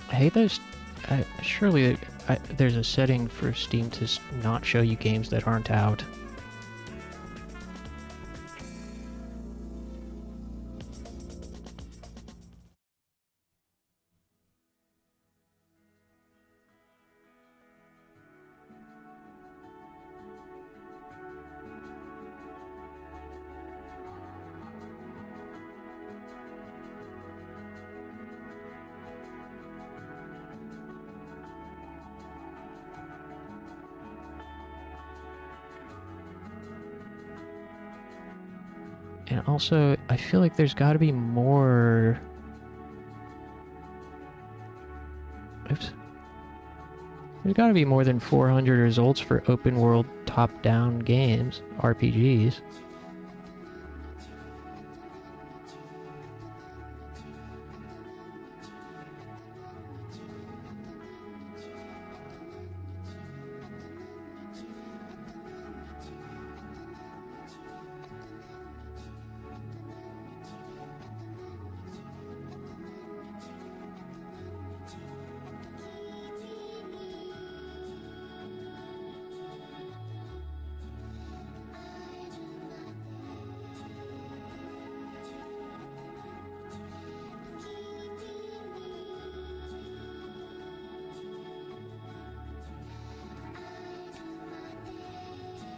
I hate those. Surely there's a setting for Steam to not show you games that aren't out. And also, I feel like there's got to be more... Oops. There's got to be more than 400 results for open world top-down games, RPGs.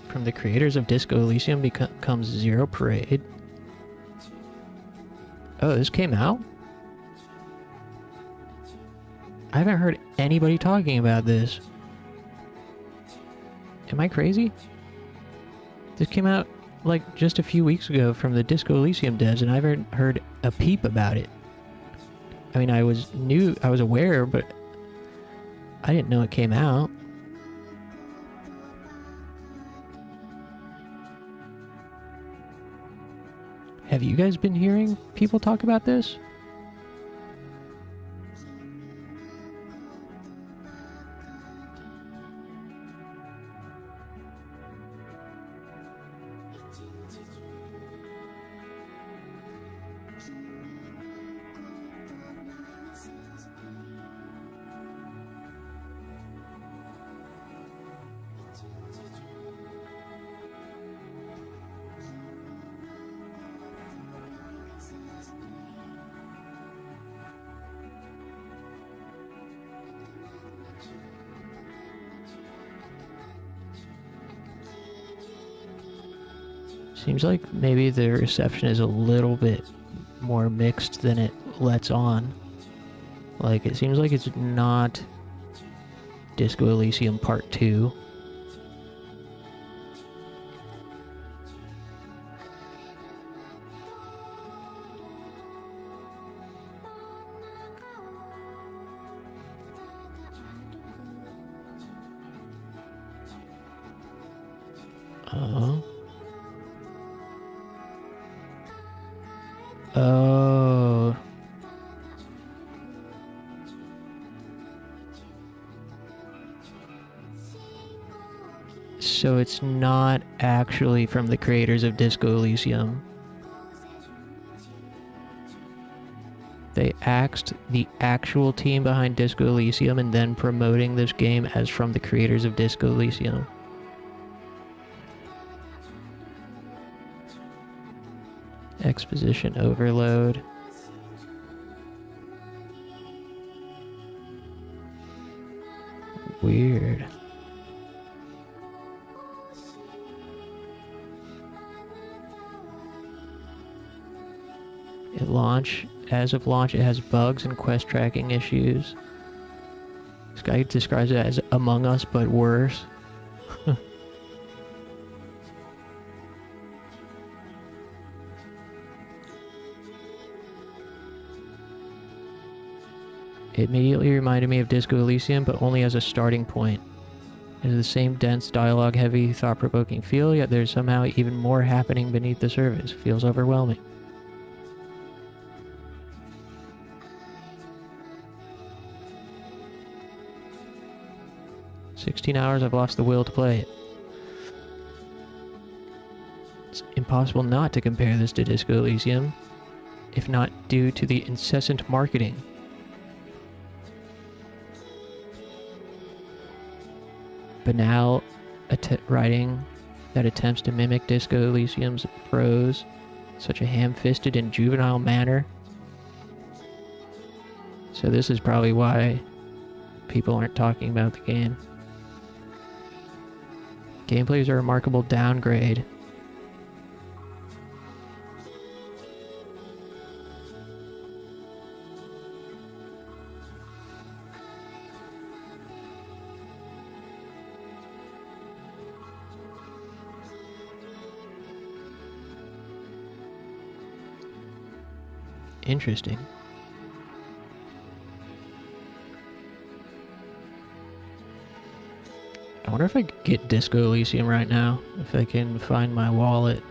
From the creators of Disco Elysium comes Zero Parade. Oh, this came out? I haven't heard anybody talking about this. Am I crazy? This came out like just a few weeks ago from the Disco Elysium devs, and I haven't heard a peep about it. I mean, I was aware, but I didn't know it came out. Have you guys been hearing people talk about this? Seems like maybe the reception is a little bit more mixed than it lets on. Like, it seems like it's not Disco Elysium Part 2. Oh. So it's not actually from the creators of Disco Elysium. they axed the actual team behind Disco Elysium and then promoting this game as from the creators of Disco Elysium. Exposition overload. Weird. As of launch, it has bugs and quest tracking issues. This guy describes it as Among Us, but worse. It immediately reminded me of Disco Elysium, but only as a starting point. It has the same dense, dialogue-heavy, thought-provoking feel, yet there's somehow even more happening beneath the surface. It feels overwhelming. "16 hours, I've lost the will to play it." It's impossible not to compare this to Disco Elysium, if not due to the incessant marketing. Banal writing that attempts to mimic Disco Elysium's prose, such a ham-fisted and juvenile manner. So this is probably why people aren't talking about the game. Gameplay is a remarkable downgrade. Interesting. I wonder if I could get Disco Elysium right now, if I can find my wallet.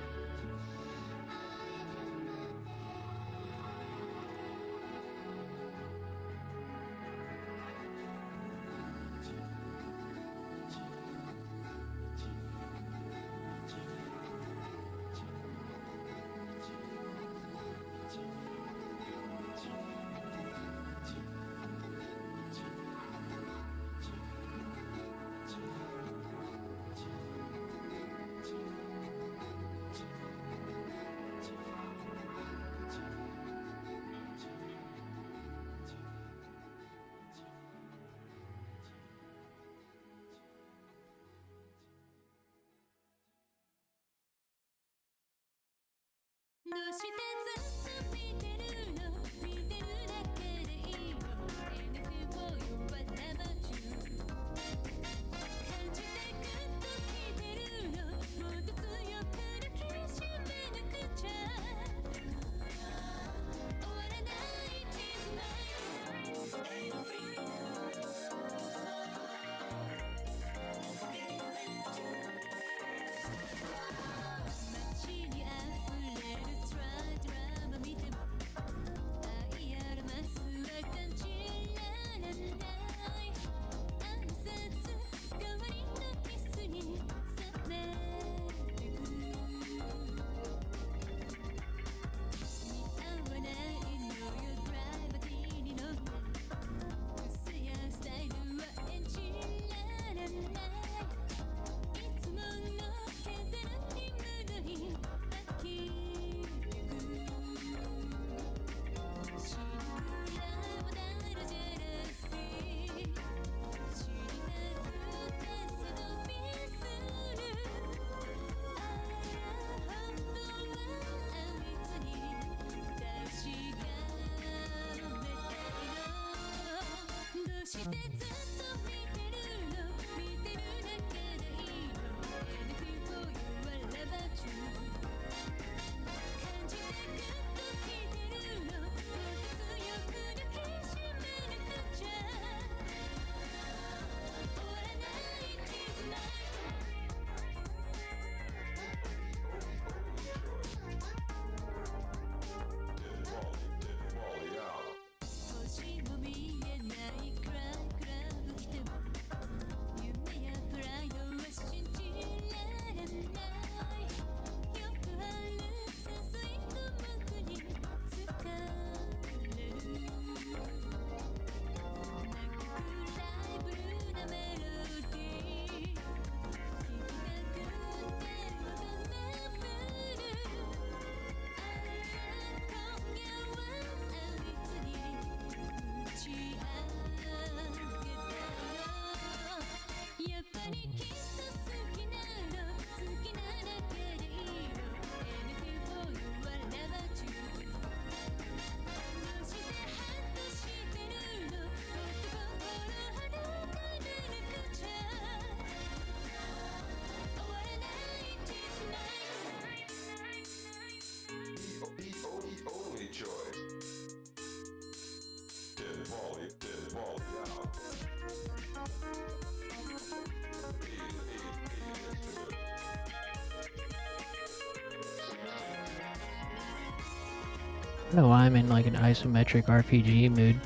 don't know why I'm in like an isometric RPG mood.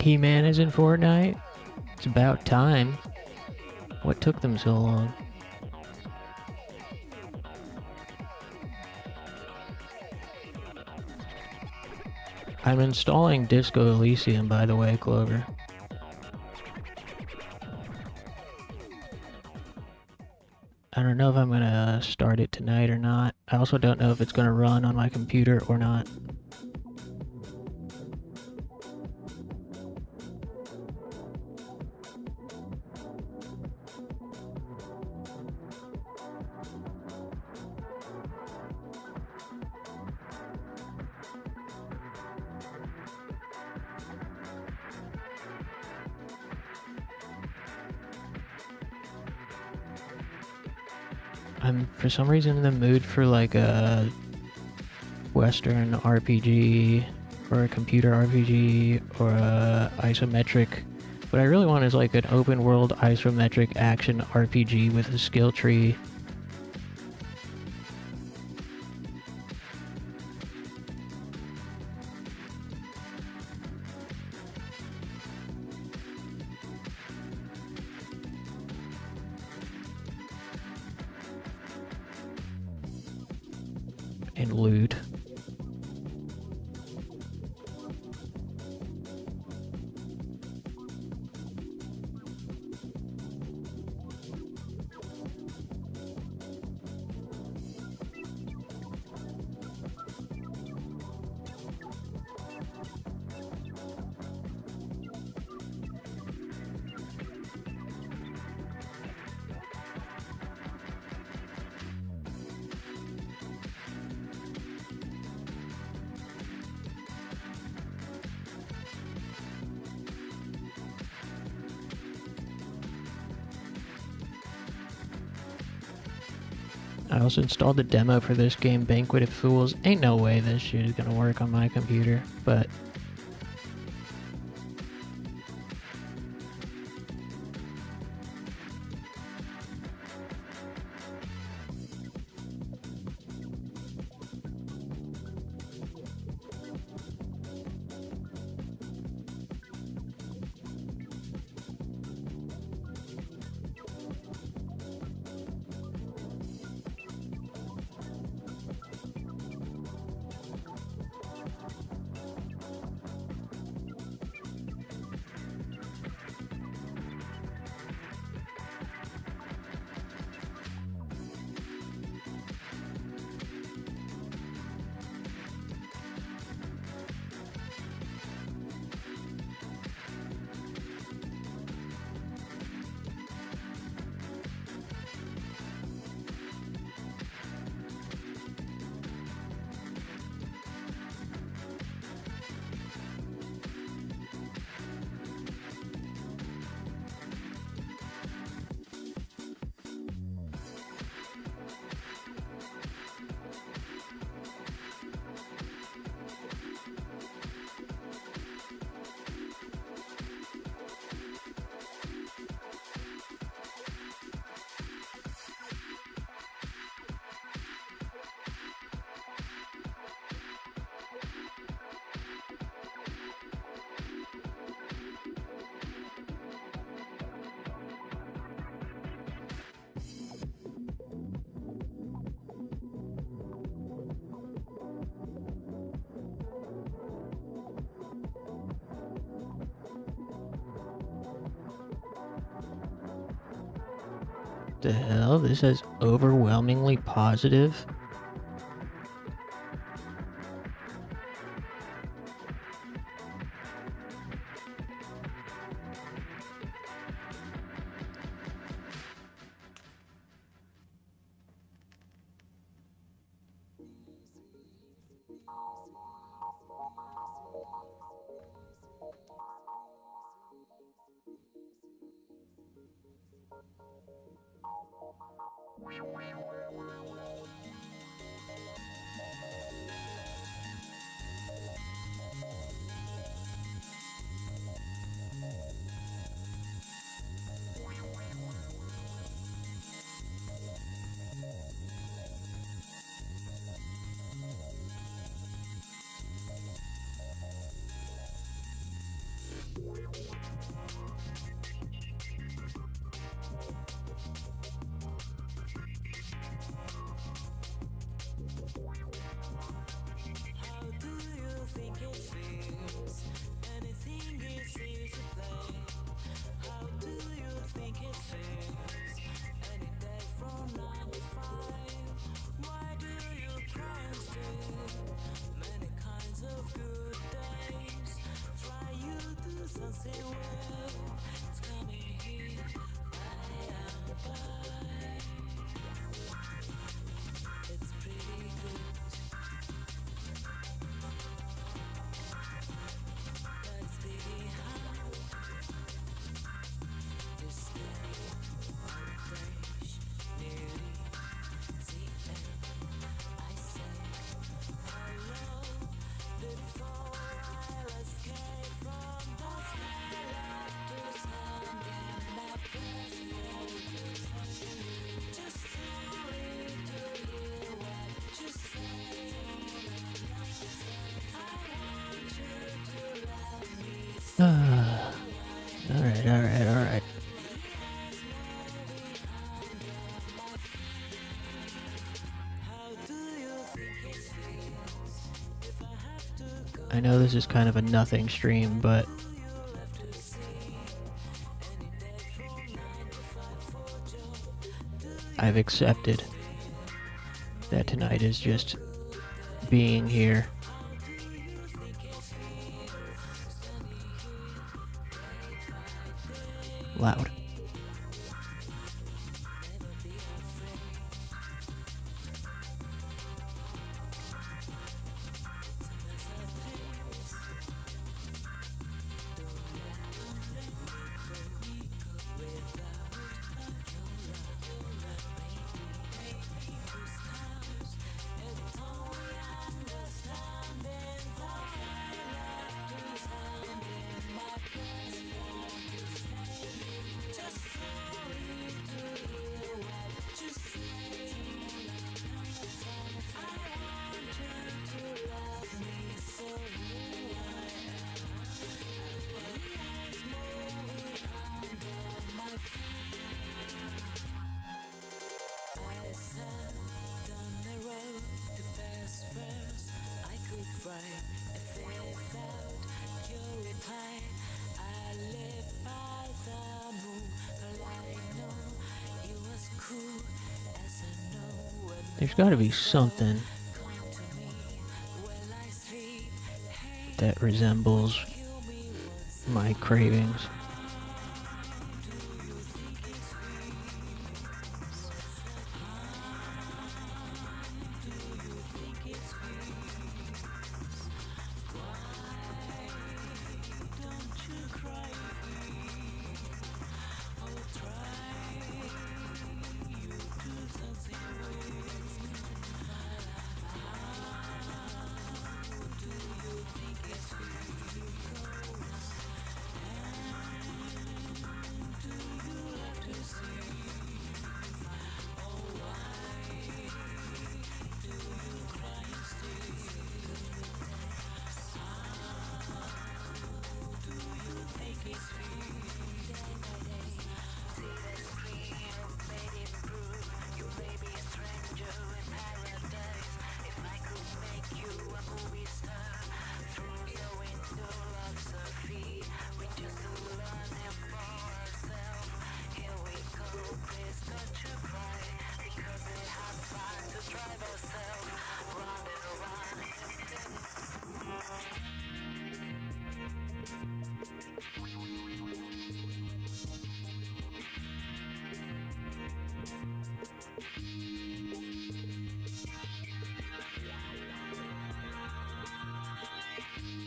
He-Man is in Fortnite? It's about time. What took them so long? I'm installing Disco Elysium, by the way, Clover. I don't know if I'm gonna start it tonight or not. I also don't know if it's gonna run on my computer or not. I'm for some reason in the mood for like a Western RPG or a computer RPG or a isometric. What I really want is like an open world isometric action RPG with a skill tree. And loot. I also installed the demo for this game, Banquet of Fools. Ain't no way this shit is gonna work on my computer, but the hell? This says overwhelmingly positive. I know this is kind of a nothing stream, but I've accepted that tonight is just being here. Loud. There's got to be something that resembles my cravings.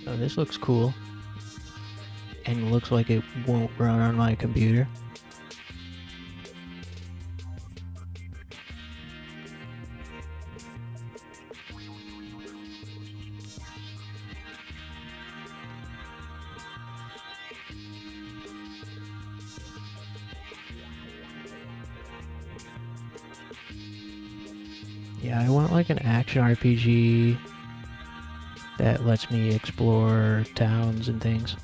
Oh, this looks cool. And looks like it won't run on my computer. Yeah, I want like an action RPG that lets me explore towns and things.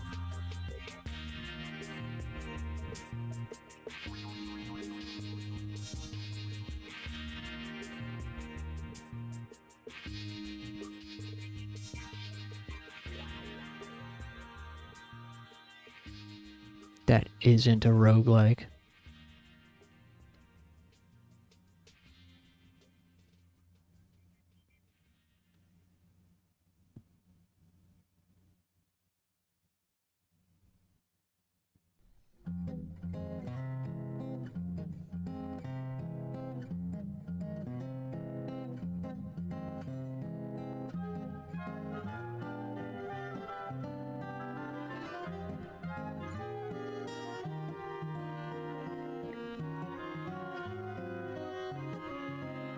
That isn't a roguelike.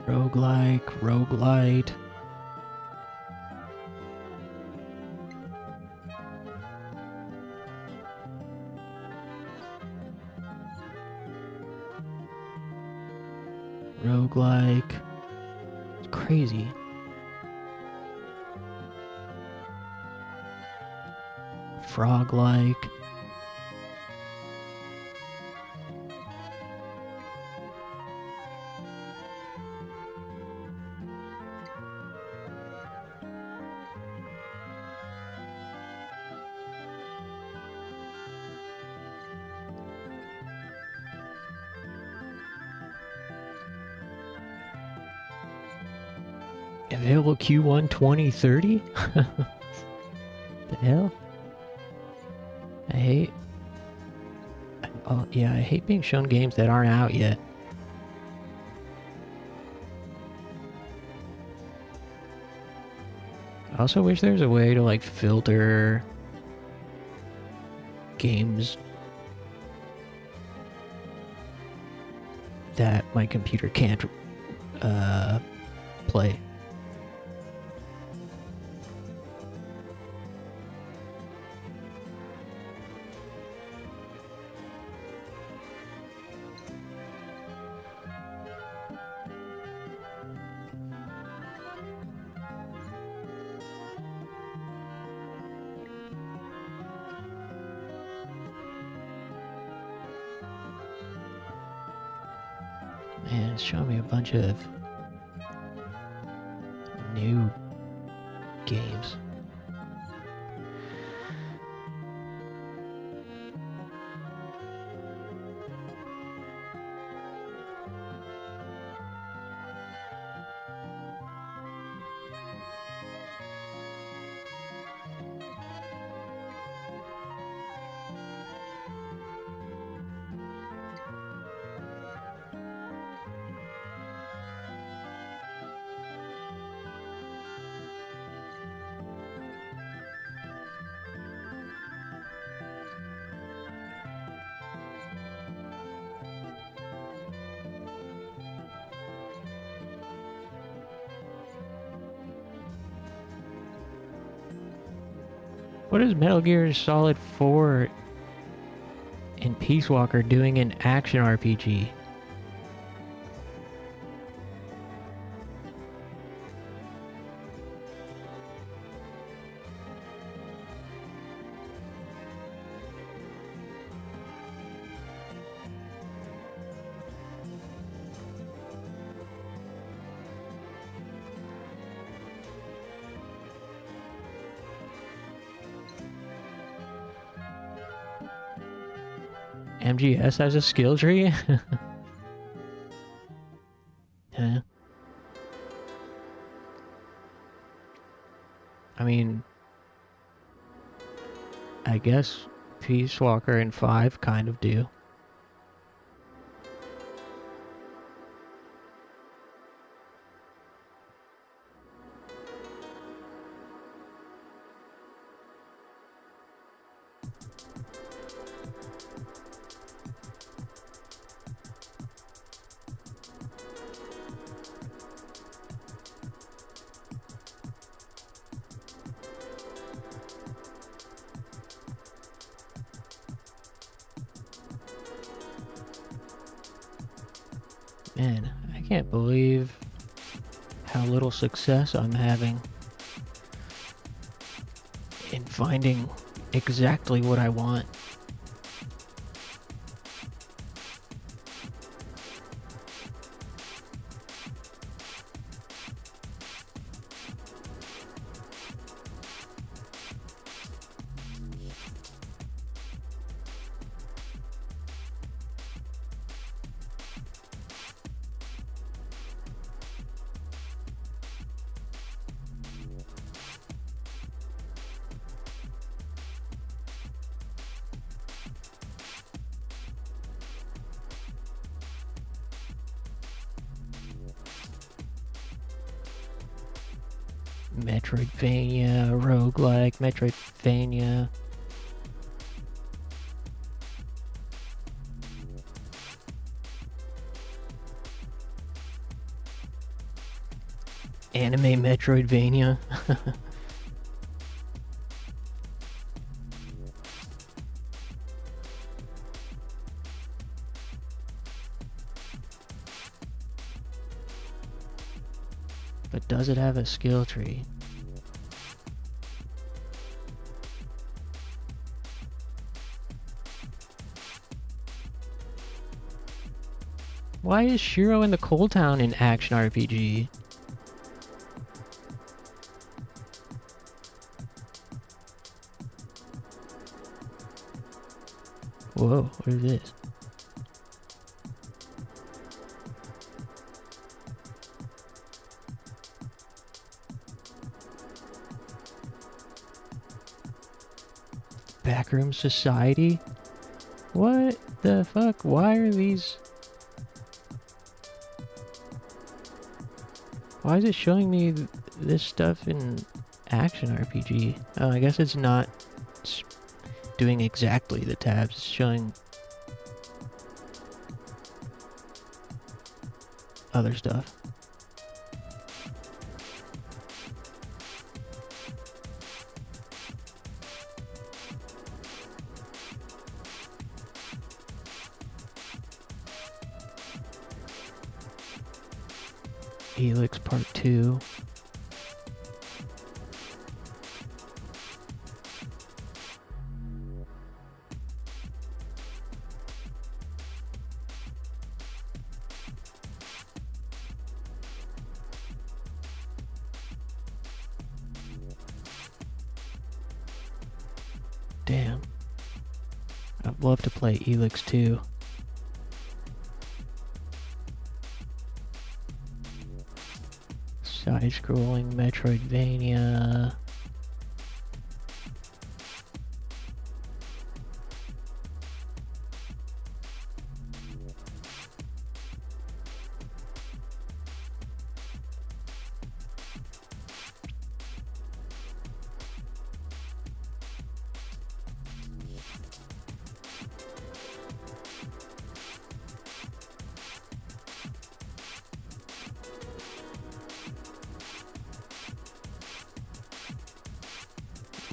Roguelike, roguelite. Roguelike. It's crazy. Frog-like. Available Q1 2030? The hell? I hate... Oh, yeah, I hate being shown games that aren't out yet. I also wish there was a way to, like, filter games that my computer can't play. Man, it's showing me a bunch of new games. What is Metal Gear Solid 4 and Peace Walker doing in action RPG? MGS has a skill tree? Huh? I mean, I guess Peace Walker and 5 kind of do. Man, I can't believe how little success I'm having in finding exactly what I want. Metroidvania, roguelike, Metroidvania. Anime Metroidvania. But does it have a skill tree? Why is Shiro in the Coal Town in action RPG? Whoa, what is this? Backroom Society? What the fuck? Why are these... Why is it showing me this stuff in Action RPG? Oh, I guess it's not doing exactly the tabs. It's showing other stuff. Helix Part 2. Damn. I'd love to play Helix 2. Side-scrolling Metroidvania.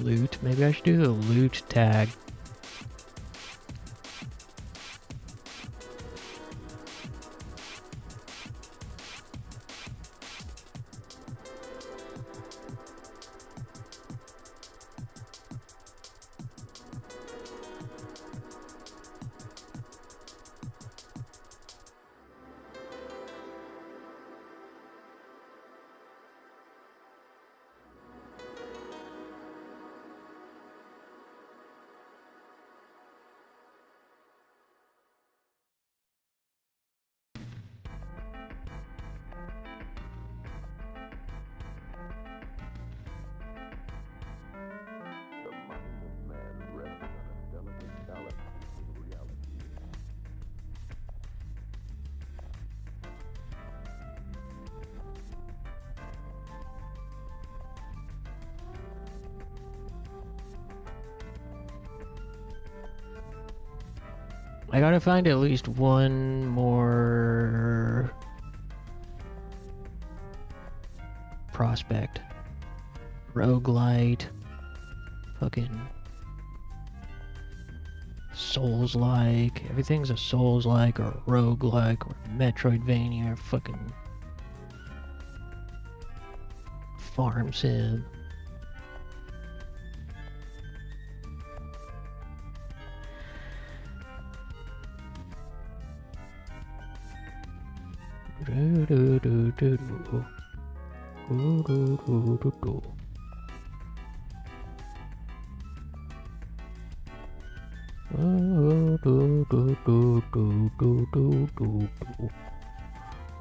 Loot. Maybe I should do the loot tag. I gotta find at least one more prospect. Roguelite. Fucking Souls-like. Everything's a Souls-like or a roguelike or Metroidvania or fucking farm sim. Do do do do do. Do do do do do. Do do do do do do do do.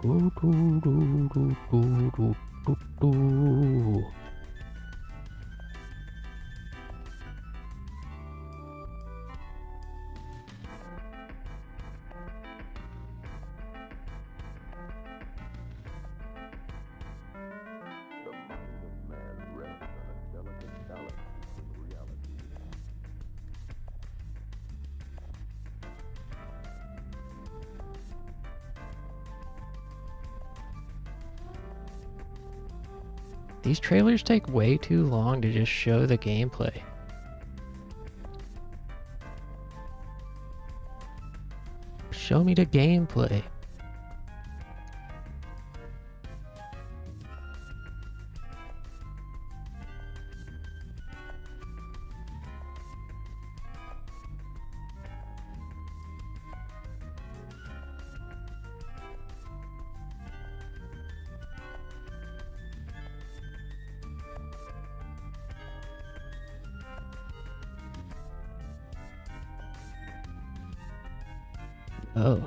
Do do do do do do do. These trailers take way too long to just show the gameplay. Show me the gameplay. Oh.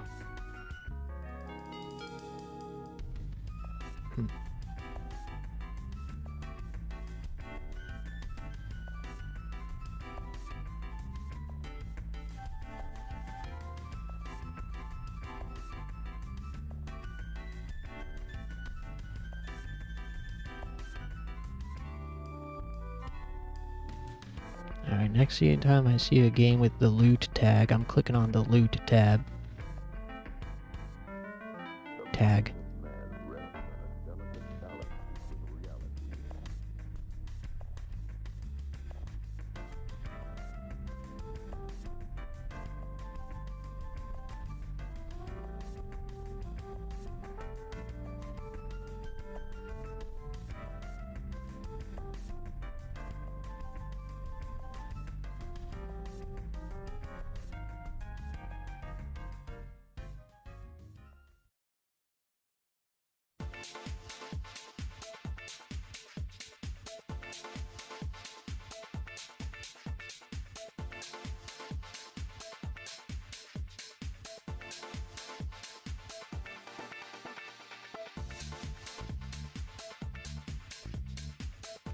Alright, next time I see a game with the loot tag, I'm clicking on the loot tab. Tag.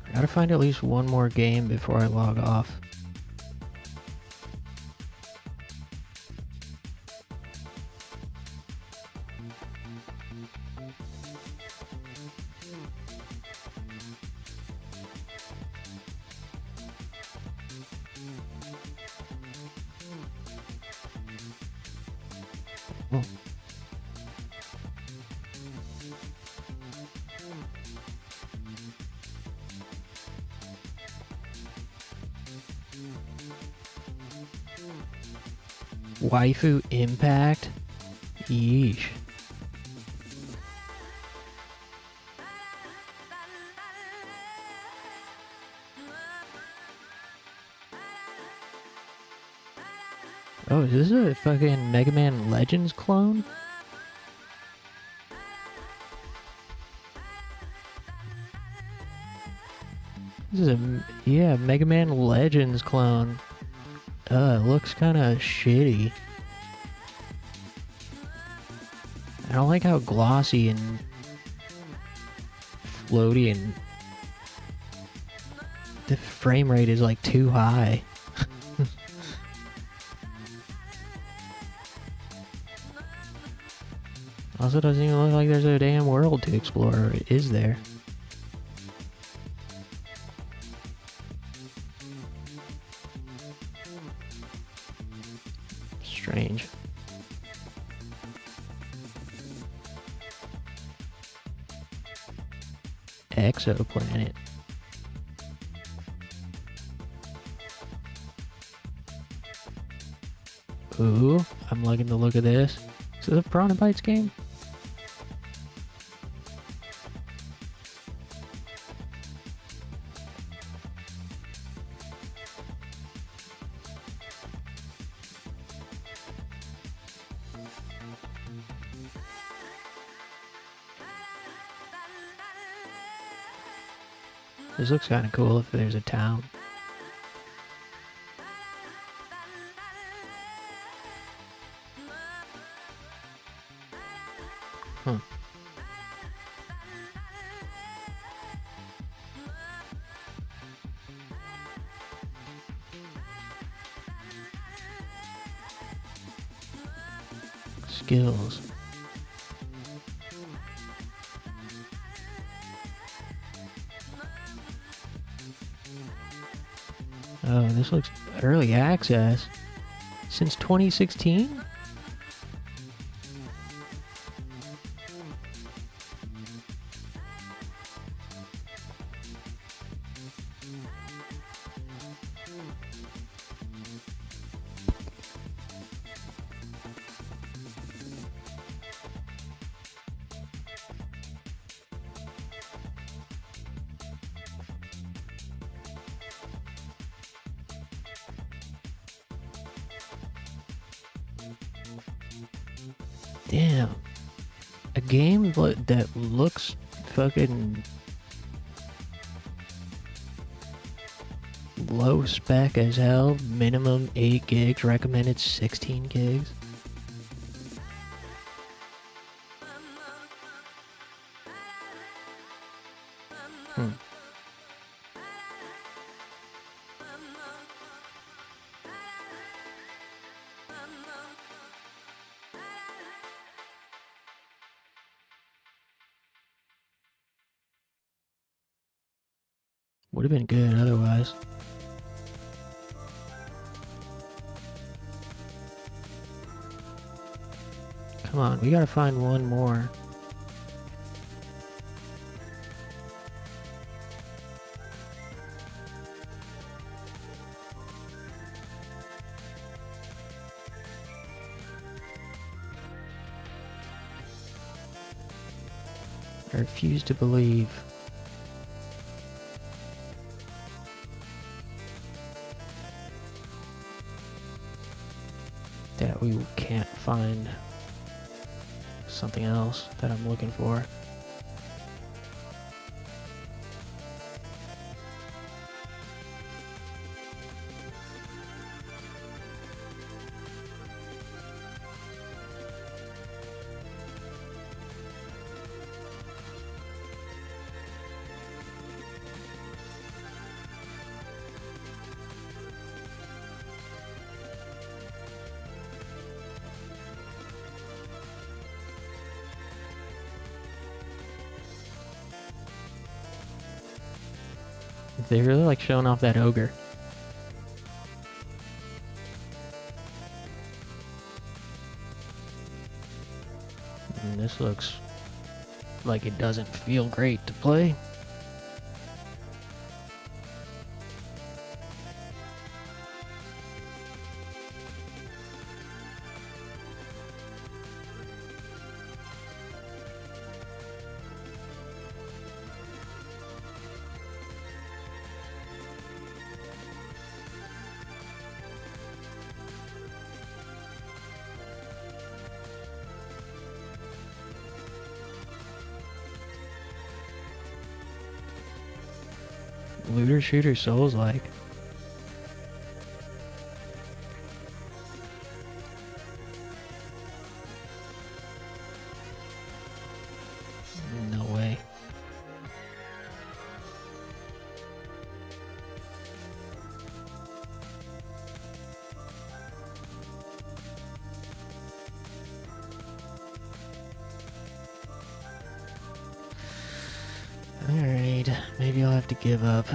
I gotta find at least one more game before I log off. Oh. Waifu Impact? Yeesh. Oh, is this a fucking Mega Man Legends clone? This is a, yeah, Mega Man Legends clone. It looks kinda shitty. I don't like how glossy and floaty and the frame rate is like too high. Also, doesn't even look like there's a damn world to explore, or is there? Strange. Exoplanet. Ooh, I'm liking the look of this. Is this a Piranha Bytes game? This looks kind of cool if there's a town. Huh. Skills. Oh, this looks early access. Since 2016? Damn. A game that looks fucking low spec as hell, minimum 8 gigs, recommended 16 gigs. Would have been good otherwise. Come on, we gotta find one more. I refuse to believe that we can't find something else that I'm looking for. They really like showing off that ogre. And this looks like it doesn't feel great to play. Looter shooter Souls like. No way. Alright, maybe I'll have to give up.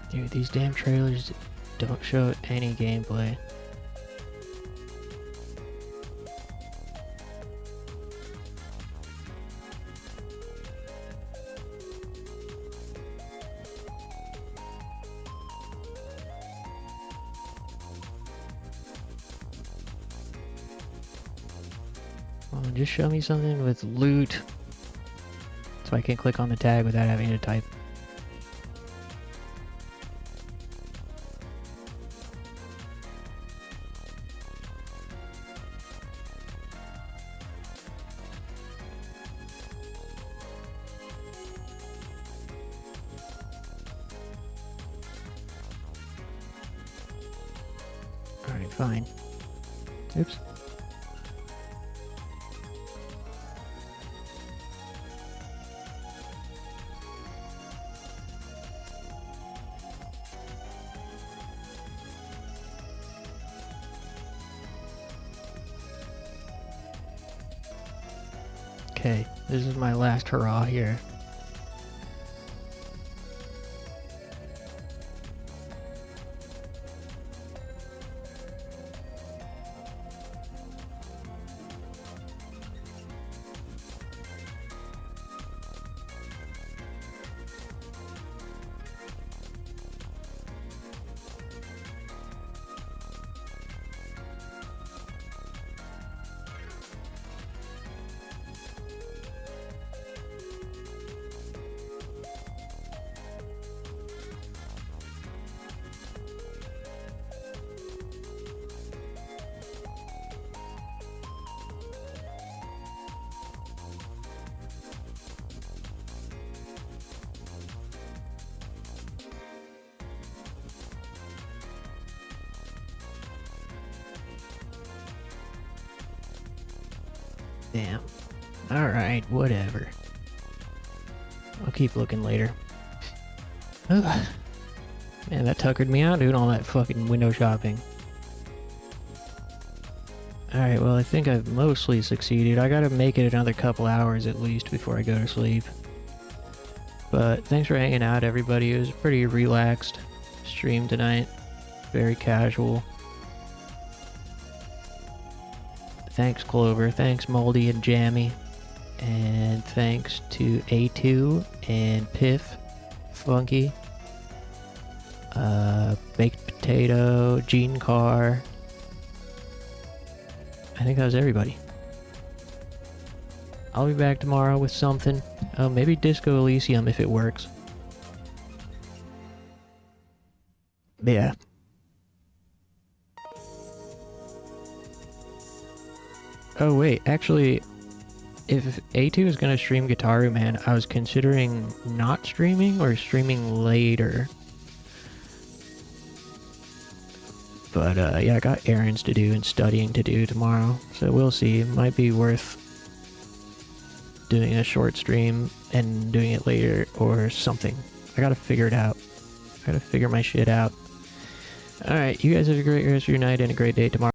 Dude, these damn trailers don't show any gameplay. Well, just show me something with loot so I can click on the tag without having to type. Alright, fine. Oops. Okay, this is my last hurrah here. Damn. Alright, whatever. I'll keep looking later. Ugh. Man, that tuckered me out doing all that fucking window shopping. Alright, well I think I've mostly succeeded. I gotta make it another couple hours at least before I go to sleep. But thanks for hanging out, everybody. It was a pretty relaxed stream tonight. Very casual. Thanks Clover, thanks Moldy and Jammy. And thanks to A2 and Piff, Funky, Baked Potato, Gene Carr. I think that was everybody. I'll be back tomorrow with something. Maybe Disco Elysium if it works. But yeah. Oh wait, actually, if A2 is gonna stream Guitaru Man, I was considering not streaming or streaming later. But yeah, I got errands to do and studying to do tomorrow, so we'll see. It might be worth doing a short stream and doing it later or something. I gotta figure it out. I gotta figure my shit out. Alright, you guys have a great rest of your night and a great day tomorrow.